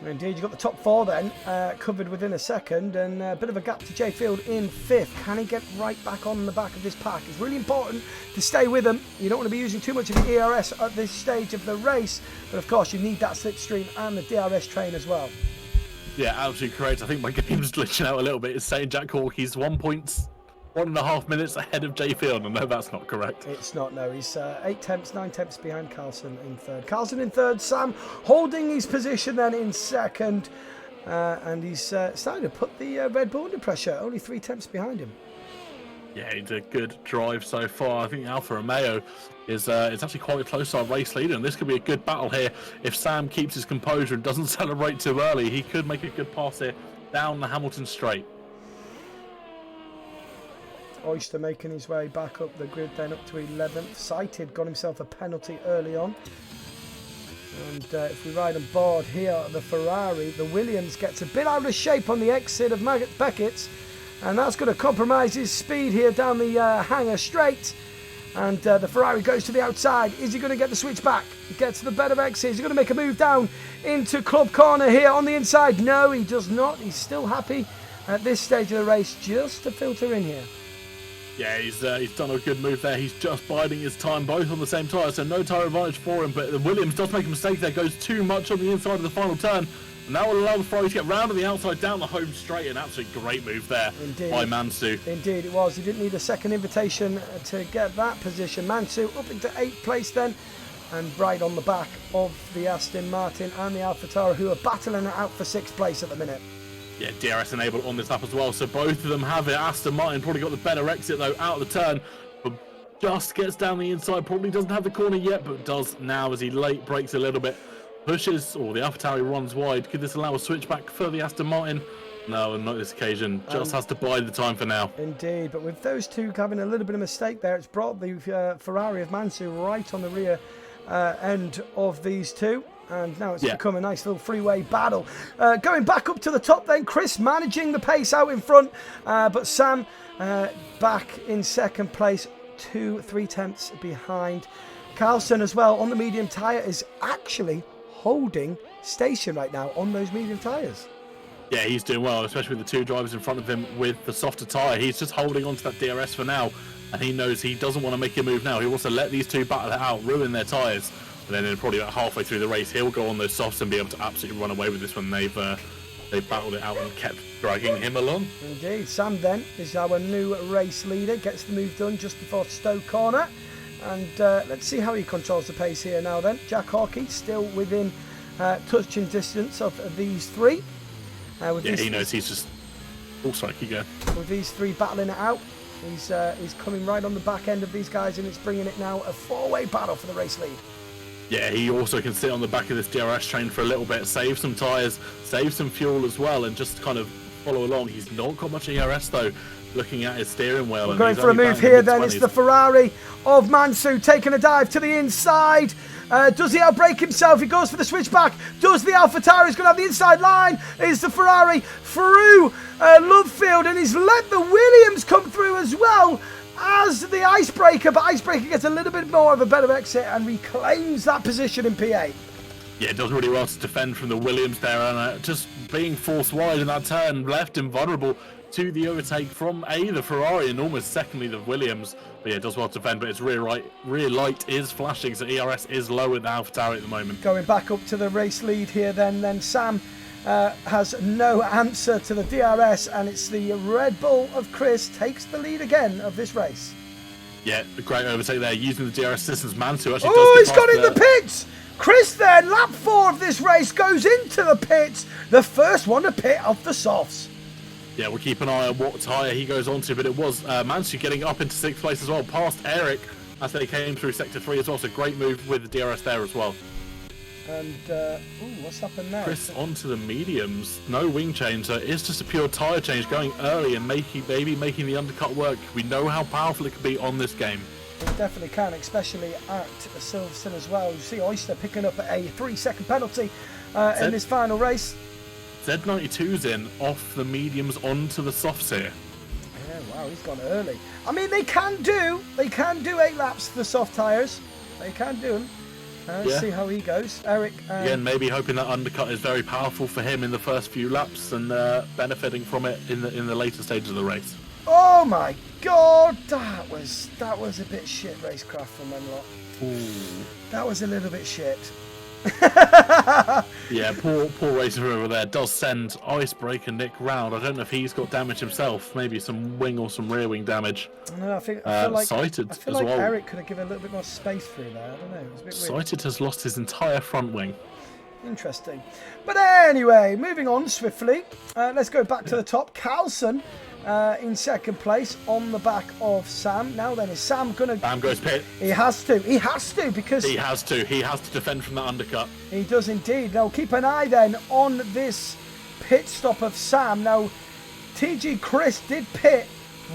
Indeed, you've got the top 4 then covered within a second, and a bit of a gap to Jay Field in 5th. Can he get right back on the back of this pack? It's really important to stay with him. You don't want to be using too much of the ERS at this stage of the race, but of course you need that slipstream and the DRS train as well. Yeah, absolutely correct. I think my game's glitching out a little bit. It's saying Jack Hawkey's 1.5 minutes ahead of Jay Field. No, that's not correct. It's not, no. He's 8 tenths, 9 tenths behind Carlson in 3rd. Carlson in 3rd, Sam holding his position then in 2nd. And he's starting to put the Red Bull under pressure, only 3 tenths behind him. Yeah, it's a good drive so far. I think Alfa Romeo is it's actually quite close to our race leader, and this could be a good battle here. If Sam keeps his composure and doesn't celebrate too early, he could make a good pass here down the Hamilton straight. Oyster making his way back up the grid then up to 11th. Sighted got himself a penalty early on. And if we ride on board here, the Ferrari, the Williams gets a bit out of shape on the exit of Beckett's. And that's going to compromise his speed here down the hangar straight. And the Ferrari goes to the outside. Is he going to get the switch back? He gets the better exit. Is he going to make a move down into Club Corner here on the inside? No, he does not. He's still happy at this stage of the race just to filter in here. Yeah, he's done a good move there. He's just biding his time, both on the same tyre, so no tyre advantage for him. But the Williams does make a mistake there, goes too much on the inside of the final turn. And that will allow the Ferrari to get round on the outside, down the home straight. An absolutely great move there by Mansu. Indeed it was. He didn't need a second invitation to get that position. Mansu up into 8th place then, and right on the back of the Aston Martin and the AlphaTauri, who are battling it out for 6th place at the minute. Yeah, DRS enabled on this lap as well, so both of them have it. Aston Martin probably got the better exit though out of the turn, but just gets down the inside. Probably doesn't have the corner yet, but does now as he late brakes a little bit. Pushes, or the AlphaTauri runs wide. Could this allow a switchback for the Aston Martin? No, not this occasion. Just has to bide the time for now. Indeed, but with those two having a little bit of mistake there, it's brought the Ferrari of Mansu right on the rear end of these two. And now it's become a nice little freeway battle. Going back up to the top then, Chris managing the pace out in front, but Sam back in 2nd place, 3 tenths behind. Carlson as well on the medium tyre is actually holding station right now on those medium tyres. Yeah, he's doing well, especially with the 2 drivers in front of him with the softer tyre. He's just holding on to that DRS for now, and he knows he doesn't want to make a move now. He wants to let these 2 battle it out, ruin their tyres, and then probably about halfway through the race, he'll go on those softs and be able to absolutely run away with this when they've battled it out and kept dragging him along. Indeed. Sam then is our new race leader, gets the move done just before Stowe Corner. And let's see how he controls the pace here now then. Jack Hawkey still within touching distance of these 3. He knows he's just... Oh, sorry, keep going. With these 3 battling it out, he's coming right on the back end of these guys, and it's bringing it now a 4-way battle for the race lead. Yeah, he also can sit on the back of this DRS train for a little bit, save some tyres, save some fuel as well, and just kind of follow along. He's not got much ERS though, looking at his steering wheel. We're going for a move here then. It's the Ferrari of Mansu taking a dive to the inside. Does he outbrake himself? He goes for the switchback. Does the AlphaTauri? He's going to have the inside line. Is the Ferrari through Lovefield, and he's let the Williams come through as well as the Icebreaker, but Icebreaker gets a little bit more of a better exit and reclaims that position in P8. Yeah, it does really well to defend from the Williams there, and just being forced wide in that turn left him vulnerable to the overtake from the Ferrari and almost secondly the Williams. But yeah, it does well to defend, but its rear light is flashing, so ERS is low at the AlphaTauri at the moment. Going back up to the race lead here then Sam has no answer to the DRS, and it's the Red Bull of Chris takes the lead again of this race. Yeah, a great overtake there using the DRS systems. Mansu actually he's got in the pits! Chris then, lap 4 of this race, goes into the pits, the first one to pit off the softs. Yeah, we'll keep an eye on what tyre he goes on to, but it was Mansu getting up into 6th place as well, past Eric as they came through Sector 3 as well, so great move with the DRS there as well. And, what's happened there? Chris onto the mediums, no wing change, so it's just a pure tyre change going early and making the undercut work. We know how powerful it can be on this game. It definitely can, especially at Silverstone as well. You see Oyster picking up a 3-second penalty in this final race. Z92's in off the mediums onto the softs here. Yeah, wow, he's gone early. I mean, they can do 8 laps for the soft tyres. They can do them. Let's see how he goes. Eric. Again, maybe hoping that undercut is very powerful for him in the first few laps and benefiting from it in the later stages of the race. Oh my God, that was a bit shit racecraft from them lot. Ooh. That was a little bit shit. Yeah, poor racer over there does send Icebreaker Nick round. I don't know if he's got damage himself. Maybe some wing or some rear wing damage. No, I feel like Sighted I feel as like well. Eric could have given a little bit more space through there. I don't know. It was a bit weird. Sighted has lost his entire front wing. Interesting. But anyway, moving on swiftly. Let's go back to the top. Carlson in second place on the back of Sam. Now then, is Sam gonna? Sam goes pit. He has to because he has to defend from that undercut. He does indeed. Now keep an eye then on this pit stop of Sam. Now TG Chris did pit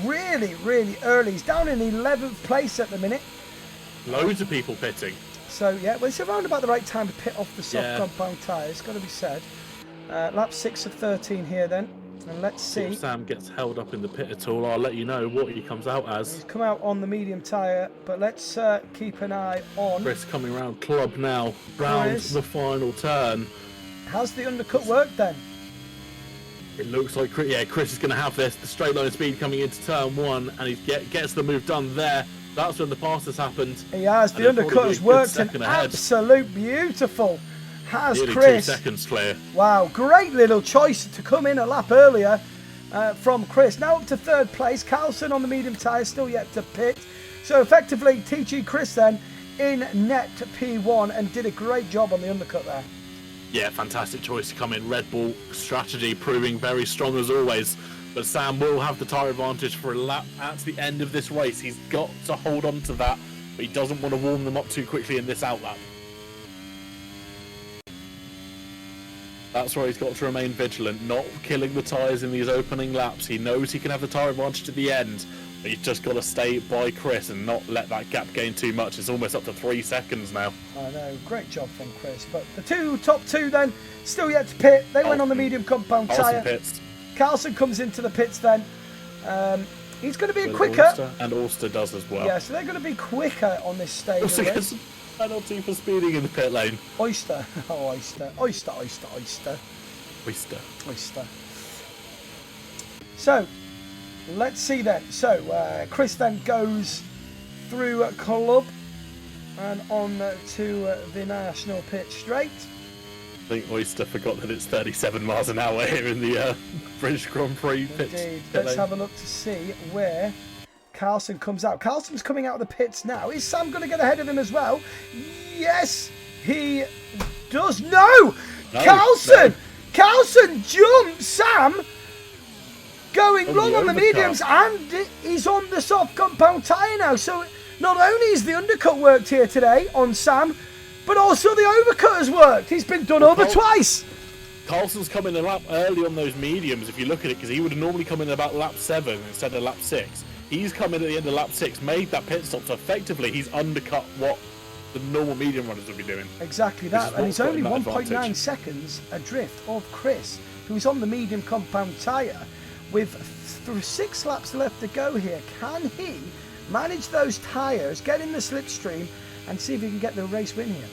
really early. He's down in 11th place at the minute. Loads of people pitting. So yeah, well, it's around about the right time to pit off the soft compound tyre. It's got to be said. Lap 6 of 13 here then. And let's see. If Sam gets held up in the pit at all, I'll let you know what he comes out as. He's come out on the medium tyre, but let's keep an eye on. Chris coming round club now, round the final turn. How's the undercut worked then? It looks like, Chris is going to have this. The straight line speed coming into turn 1, and he gets the move done there. That's when the pass has happened. He has. The undercut has worked an absolute beautiful. Has nearly Chris. 2 seconds clear. Wow, great little choice to come in a lap earlier from Chris. Now up to 3rd place. Carlson on the medium tyre, still yet to pit. So effectively, TG Chris then in net P1 and did a great job on the undercut there. Yeah, fantastic choice to come in. Red Bull strategy proving very strong as always. But Sam will have the tyre advantage for a lap at the end of this race. He's got to hold on to that, but he doesn't want to warm them up too quickly in this outlap. That's where he's got to remain vigilant, not killing the tyres in these opening laps. He knows he can have the tyre advantage at the end, but he's just got to stay by Chris and not let that gap gain too much. It's almost up to 3 seconds now. I know, great job from Chris. But the top two then, still yet to pit. They went on the medium compound tyre. Carlson comes into the pits then. He's going to be quicker. And Auster does as well. Yeah, so they're going to be quicker on this stage. Auster gets a penalty for speeding in the pit lane. Oyster. Oh, Oyster. Oyster. So, let's see then. So, Chris then goes through club and on to the national pit straight. I think Oyster forgot that it's 37 miles an hour here in the British Grand Prix pit. Indeed. Let's have a look to see where Carlson comes out. Carlson's coming out of the pits now. Is Sam going to get ahead of him as well? Yes, he does. No! Carlson! Carlson jumps Sam going long on the mediums, and he's on the soft compound tyre now. So not only is the undercut worked here today on Sam, but also the overcut has worked. He's been done over twice. Carlson's come in a lap early on those mediums, if you look at it, because he would have normally come in about lap 7 instead of lap 6. He's come in at the end of lap 6, made that pit stop, so effectively he's undercut what the normal medium runners would be doing. Exactly that, and he's only 1.9 seconds adrift of Chris, who's on the medium compound tyre, with 6 laps left to go here. Can he manage those tyres, get in the slipstream, and see if he can get the race win here?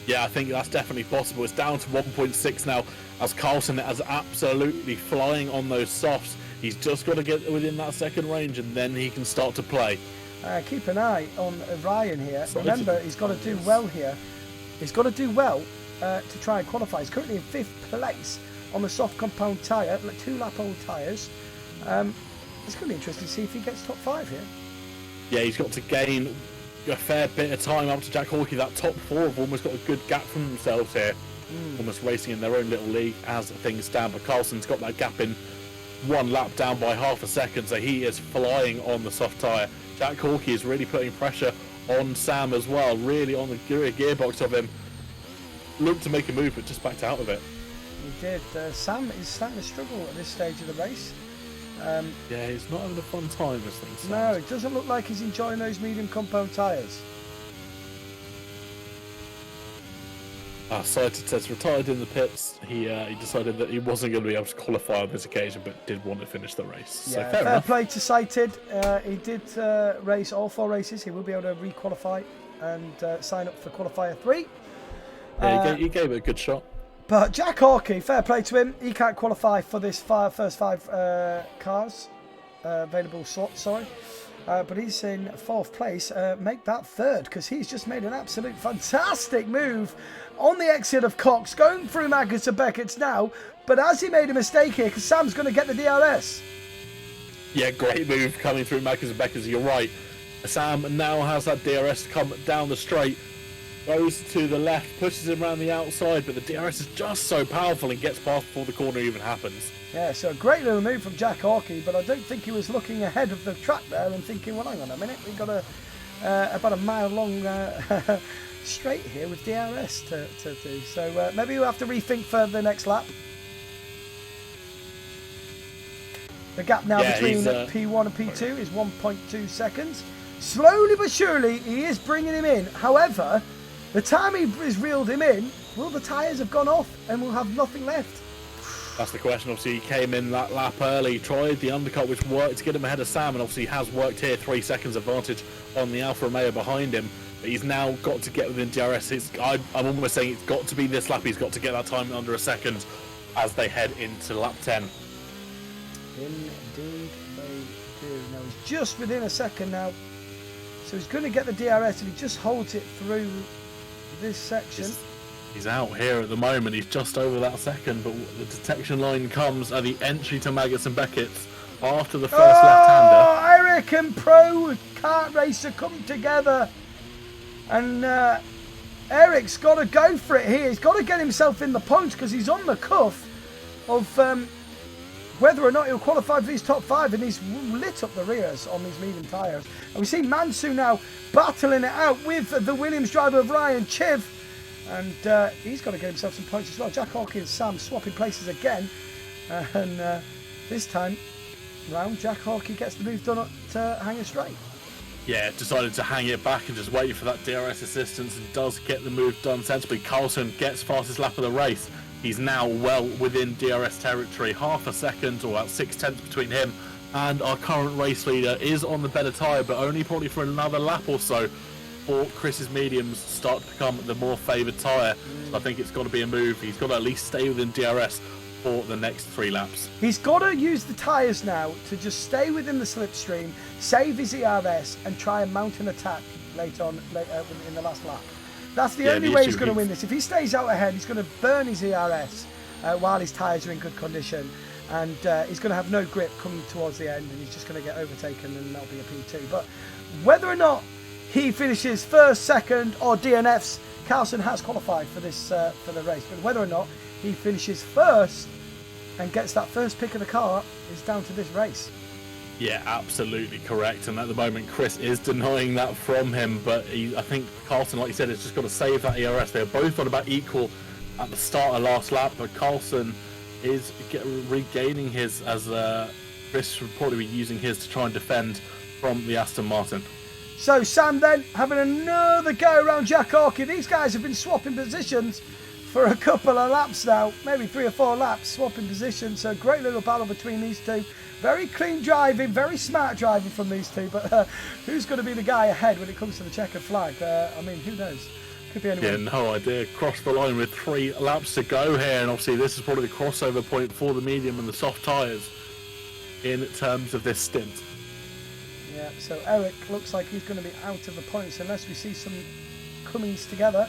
Yeah, I think that's definitely possible. It's down to 1.6 now, as Carlson is absolutely flying on those softs. He's just got to get within that second range, and then he can start to play. Keep an eye on Ryan here. Remember, he's got to do well here. He's got to do well to try and qualify. He's currently in 5th place on the soft compound tyre, 2-lap-old tyres. It's going to be interesting to see if he gets top 5 here. Yeah, he's got to gain a fair bit of time up to Jack Hawkey. That top 4 have almost got a good gap from themselves here. Almost racing in their own little league as things stand. But Carlson's got that gap in 1 lap down by half a second, so he is flying on the soft tyre. Jack Hawkey is really putting pressure on Sam as well, really on the gearbox of him. Looked to make a move, but just backed out of it. He did. Sam is starting to struggle at this stage of the race. Yeah, he's not having a fun time as things stand. No, it doesn't look like he's enjoying those medium compound tyres. Cited says retired in the pits. He decided that he wasn't going to be able to qualify on this occasion, but did want to finish the race. Yeah, so fair enough. play to Cited. He did race all 4 races. He will be able to re-qualify and sign up for qualifier 3. Yeah, he gave it a good shot. But Jack Hawkey, fair play to him. He can't qualify for this first 5 cars available slots. But he's in 4th place. Make that 3rd, because he's just made an absolute fantastic move on the exit of Cox, going through Magnus and Beckett's now. But has he made a mistake here? Because Sam's going to get the DRS. Yeah, great move coming through Magnus and Beckett's. You're right. Sam now has that DRS come down the straight. Goes to the left, pushes him around the outside, but the DRS is just so powerful and gets past before the corner even happens. Yeah, so a great little move from Jack Hawkey, but I don't think he was looking ahead of the track there and thinking, well, hang on a minute, we've got about a mile long straight here with DRS to do. So maybe we'll have to rethink for the next lap. The gap now between P1 and P2 is 1.2 seconds. Slowly but surely, he is bringing him in. However, the time he has reeled him in, will the tyres have gone off and we'll have nothing left? That's the question. Obviously, he came in that lap early, tried the undercut, which worked to get him ahead of Sam, and obviously has worked here. 3 seconds advantage on the Alfa Romeo behind him. But he's now got to get within DRS. I'm almost saying it's got to be this lap. He's got to get that time under a second as they head into lap 10. Indeed they do. Now he's just within a second now. So he's going to get the DRS if he just holds it through this section. He's out here at the moment. He's just over that second, but the detection line comes at the entry to Maggotts and Beckett's after the first left-hander. Eric and Pro Kart Racer come together, and Eric's got to go for it here. He's got to get himself in the points because he's on the cuff of whether or not he'll qualify for these top 5, and he's lit up the rears on these medium tyres. And we see Mansu now battling it out with the Williams driver Ryan Chiv, and he's got to get himself some points as well. Jack Hawkey and Sam swapping places again, and this time round Jack Hawkey gets the move done to hang it straight. Yeah, decided to hang it back and just wait for that DRS assistance, and does get the move done sensibly. Carlson gets fastest lap of the race. He's now well within DRS territory, half a second or about 6/10 between him and our current race leader. Is on the better tyre, but only probably for another lap or so before Chris's mediums start to become the more favoured tyre. So I think it's got to be a move. He's got to at least stay within DRS for the next 3 laps. He's got to use the tyres now to just stay within the slipstream, save his ERS, and try and mount an attack later in the last lap. That's the only way he's going to win this. If he stays out ahead, he's going to burn his ERS while his tyres are in good condition, and he's going to have no grip coming towards the end, and he's just going to get overtaken, and that'll be a P2. But whether or not he finishes first, second, or DNFs, Carlson has qualified for this for the race. But whether or not he finishes first and gets that first pick of the car is down to this race. Yeah, absolutely correct. And at the moment, Chris is denying that from him. But I think Carlson, like you said, has just got to save that ERS. They're both on about equal at the start of last lap. But Carlson is regaining his, as Chris would probably be using his to try and defend from the Aston Martin. So Sam then having another go around Jack Hawkey. These guys have been swapping positions for a couple of laps now, maybe 3 or 4 laps swapping positions. So great little battle between these two. Very clean driving, very smart driving from these two. But who's going to be the guy ahead when it comes to the checkered flag? I mean, who knows? Could be anyone. Yeah, no idea. Cross the line with 3 laps to go here, and obviously this is probably the crossover point for the medium and the soft tyres in terms of this stint. Yeah, so Eric looks like he's going to be out of the points unless we see some comings together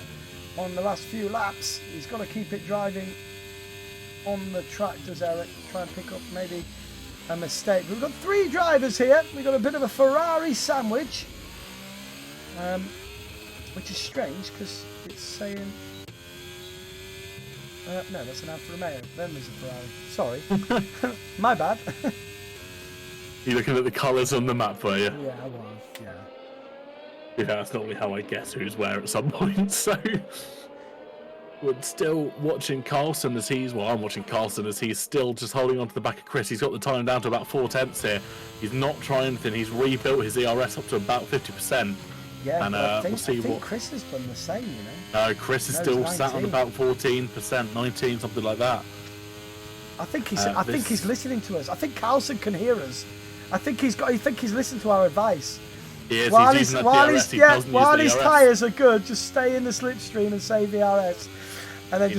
on the last few laps. He's got to keep it driving on the track, does Eric? Try and pick up maybe a mistake. We've got 3 drivers here. We've got a bit of a Ferrari sandwich, which is strange because it's saying... no, that's an Alfa Romeo. Then there's a Ferrari. Sorry. My bad. You're looking at the colours on the map, were you? Yeah, I was, yeah. Yeah, that's normally how I guess who's where at some point, so... We're still watching Carlson as I'm watching Carlson as he's still just holding on to the back of Chris. He's got the time down to about 4/10 here. He's not trying anything. He's rebuilt his ERS up to about 50%. Yeah, and I we'll see think what. Chris has done the same, you know. No, Chris is No, still he's sat on 19. about 14%, 19, something like that. I think he's listening to us. I think Carlson can hear us. I think he's listened to our advice. He is. While he's using that DRS. He doesn't while use his the DRS. tyres are good, just stay in the slipstream and save the RS. And then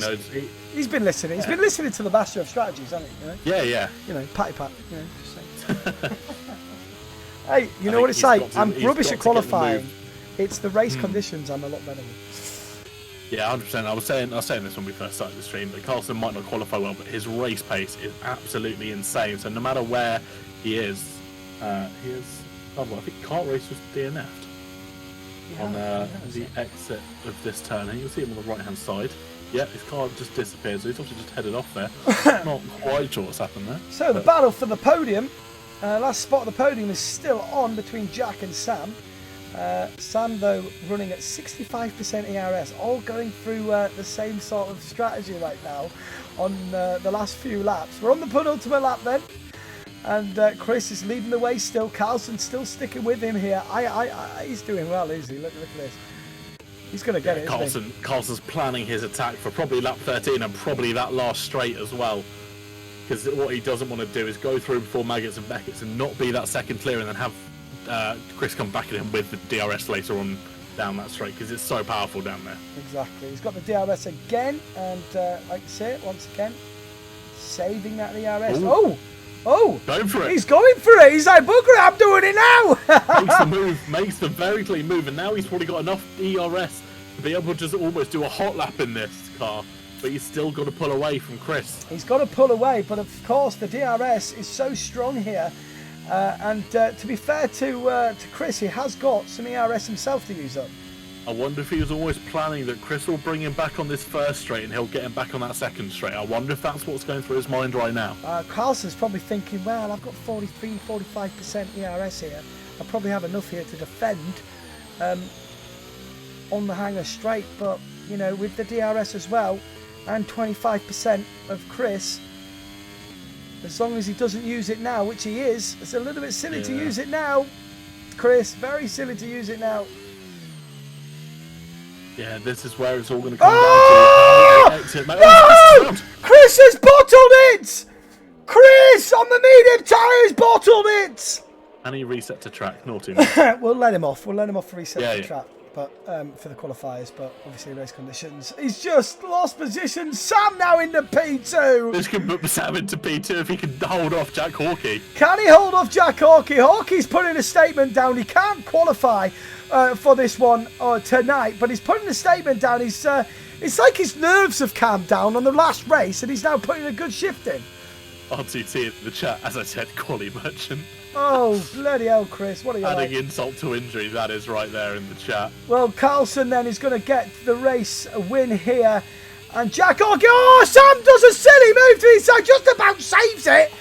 he's been listening. He's been listening to the Master of Strategies, hasn't he? You know? Yeah, yeah. You know, patty pat. You know, just saying. Hey, you know what it's like? I'm rubbish at qualifying. It's the race conditions I'm a lot better with. Yeah, 100%. I was saying this when we first started the stream, but Carlson might not qualify well, but his race pace is absolutely insane. So no matter where he is, I think Kart Race was DNF'd on the exit of this turn. And you'll see him on the right-hand side. Yeah, his car just disappeared, so he's obviously just headed off there. Not quite sure what's happened there. So the battle for the podium, last spot of the podium is still on between Jack and Sam. Sam, though, running at 65% ERS, all going through the same sort of strategy right now on the last few laps. We're on the penultimate lap then, and Chris is leading the way still. Carlson's still sticking with him here. He's doing well, is he? Look at this. He's going to get it, isn't he? Carlson's planning his attack for probably lap 13 and probably that last straight as well. Because what he doesn't want to do is go through before Maggots and Beckett's and not be that second clear and then have Chris come back at him with the DRS later on down that straight, because it's so powerful down there. Exactly. He's got the DRS again, and like you say it once again, saving that DRS. Ooh. Oh! Going for it. He's going for it. He's like, bugger it, I'm doing it now. makes the very clean move, and now he's probably got enough DRS to be able to just almost do a hot lap in this car. But he's still got to pull away from Chris. He's got to pull away, but of course the DRS is so strong here. And to be fair to Chris, he has got some ERS himself to use up. I wonder if he was always planning that Chris will bring him back on this first straight and he'll get him back on that second straight. I wonder if that's what's going through his mind right now. Carlson's probably thinking, well, I've got 45% ERS here. I probably have enough here to defend on the hanger straight. But, you know, with the DRS as well and 25% of Chris, as long as he doesn't use it now, which he is, it's a little bit silly to use it now, Chris. Very silly to use it now. Yeah, this is where it's all going to come down to. No! Chris has bottled it! Chris on the medium tyres bottled it! And he reset to track, naughty. We'll let him off. We'll let him off for reset to track. But for the qualifiers, but obviously race conditions. He's just lost position. Sam now into P2. This could put Sam into P2 if he can hold off Jack Hawkey. Can he hold off Jack Hawkey? Hawkey's putting a statement down. He can't qualify for this one tonight, but he's putting a statement down. He's it's like his nerves have calmed down on the last race, and he's now putting a good shift in. RTT in the chat, as I said, quali merchant. Oh, bloody hell, Chris. What are you adding insult to injury, that is right there in the chat. Well, Carlson then is going to get the race win here. And Jack Hawkey, oh, Sam does a silly move to his side, just about saves it.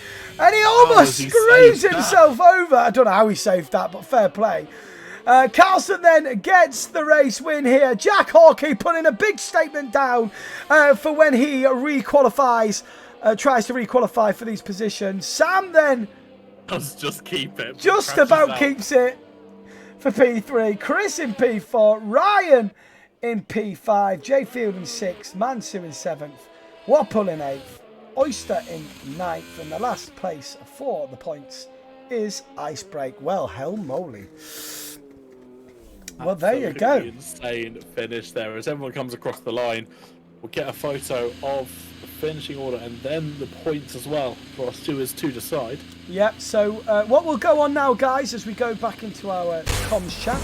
And he almost screws himself over. I don't know how he saved that, but fair play. Carlson then gets the race win here. Jack Hawkey putting a big statement down for when he re-qualifies, tries to re-qualify for these positions. Sam then does just keep it. Just about keeps it for P3. Chris in P4. Ryan in P5. J Field in 6th. Mansu in 7th. Wapple in 8th. Oyster in 9th. And the last place for the points is Icebreak. Well, hell moly. Well, there you go. Insane finish there. As everyone comes across the line, we'll get a photo of the finishing order and then the points as well for us to decide. Yep, so what we'll go on now, guys, as we go back into our comms chat.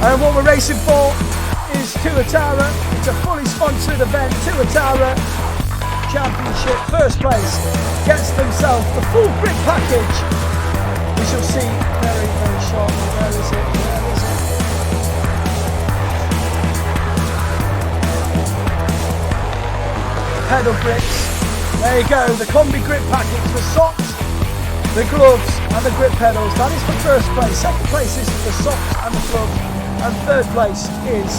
And what we're racing for is Tuatara. It's a fully sponsored event. Tuatara Championship. First place gets themselves the full grid package. We shall see very, very shortly. Where is it? Where is it? Pedal grips. There you go, the combi grip package, the socks, the gloves and the grip pedals. That is for first place. Second place is the socks and the gloves. And third place is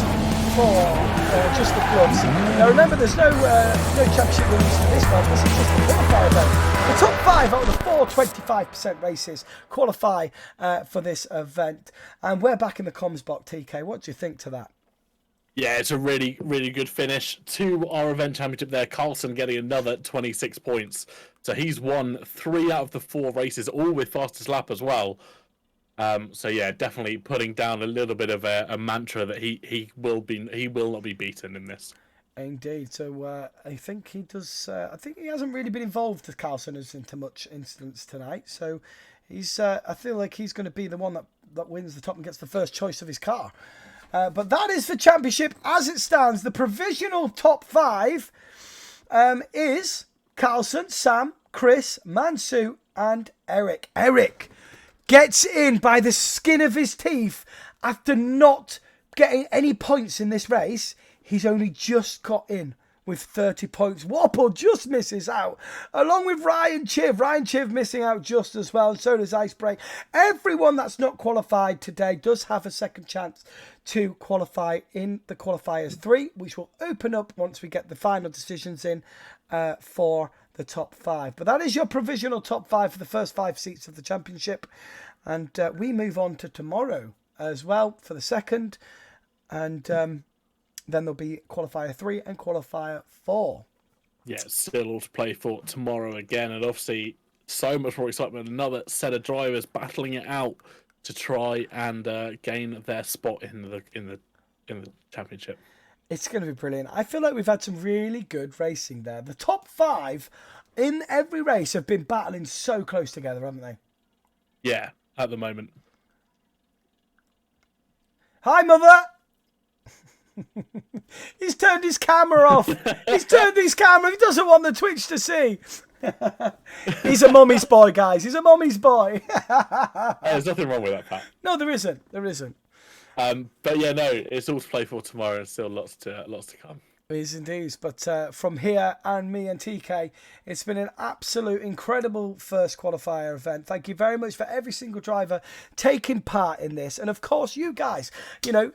just the gloves. Now remember, there's no championship winners for this one. This is just the qualifier event. The top 5 out of the 4 25% races qualify for this event. And we're back in the comms box, TK. What do you think to that? Yeah, it's a really, really good finish to our event championship there. Carlson getting another 26 points. So he's won 3 out of the 4 races, all with fastest lap as well. So yeah, definitely putting down a little bit of a mantra that he will not be beaten in this. Indeed. So I think he does. I think he hasn't really been involved with Carlson into much instance tonight. So he's. I feel like he's going to be the one that wins the top and gets the first choice of his car. But that is the championship as it stands. The provisional top 5 is Carlson, Sam, Chris, Mansu, and Eric. Eric gets in by the skin of his teeth after not getting any points in this race. He's only just got in with 30 points. Warple just misses out, along with Ryan Chiv. Ryan Chiv missing out just as well, and so does Icebreak. Everyone that's not qualified today does have a second chance to qualify in the qualifiers 3, which will open up once we get the final decisions in for the top 5. But that is your provisional top 5 for the first 5 seats of the championship. And we move on to tomorrow as well for the second. And then there'll be qualifier 3 and qualifier 4. Yeah, still all to play for tomorrow again, and obviously so much more excitement. Another set of drivers battling it out to try and gain their spot in the championship. It's going to be brilliant. I feel like we've had some really good racing there. The top 5 in every race have been battling so close together, haven't they? Yeah, at the moment. Hi, Mother! He's turned his camera off. He's turned his camera. He doesn't want the Twitch to see. He's a mummy's boy, guys. He's a mummy's boy. There's nothing wrong with that, Pat. No, there isn't. There isn't. But yeah, no, it's all to play for tomorrow, and still lots to come. It is indeed. But from here and me and TK, it's been an absolute incredible first qualifier event. Thank you very much for every single driver taking part in this. And of course, you guys,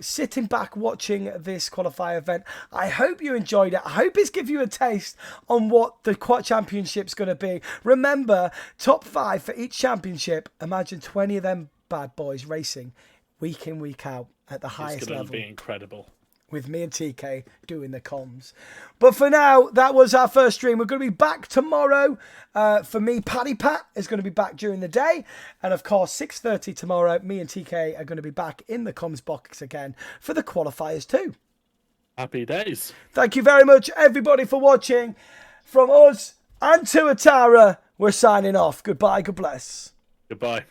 sitting back watching this qualifier event. I hope you enjoyed it. I hope it's given you a taste on what the championship's going to be. Remember, top 5 for each championship. Imagine 20 of them bad boys racing week in, week out at the highest level. It's going to be incredible. With me and TK doing the comms. But for now, that was our first stream. We're going to be back tomorrow. For me, Paddy Pat is going to be back during the day. And of course, 6:30 tomorrow, me and TK are going to be back in the comms box again for the qualifiers too. Happy days. Thank you very much, everybody, for watching. From us and Tuatara, we're signing off. Goodbye. God bless. Goodbye.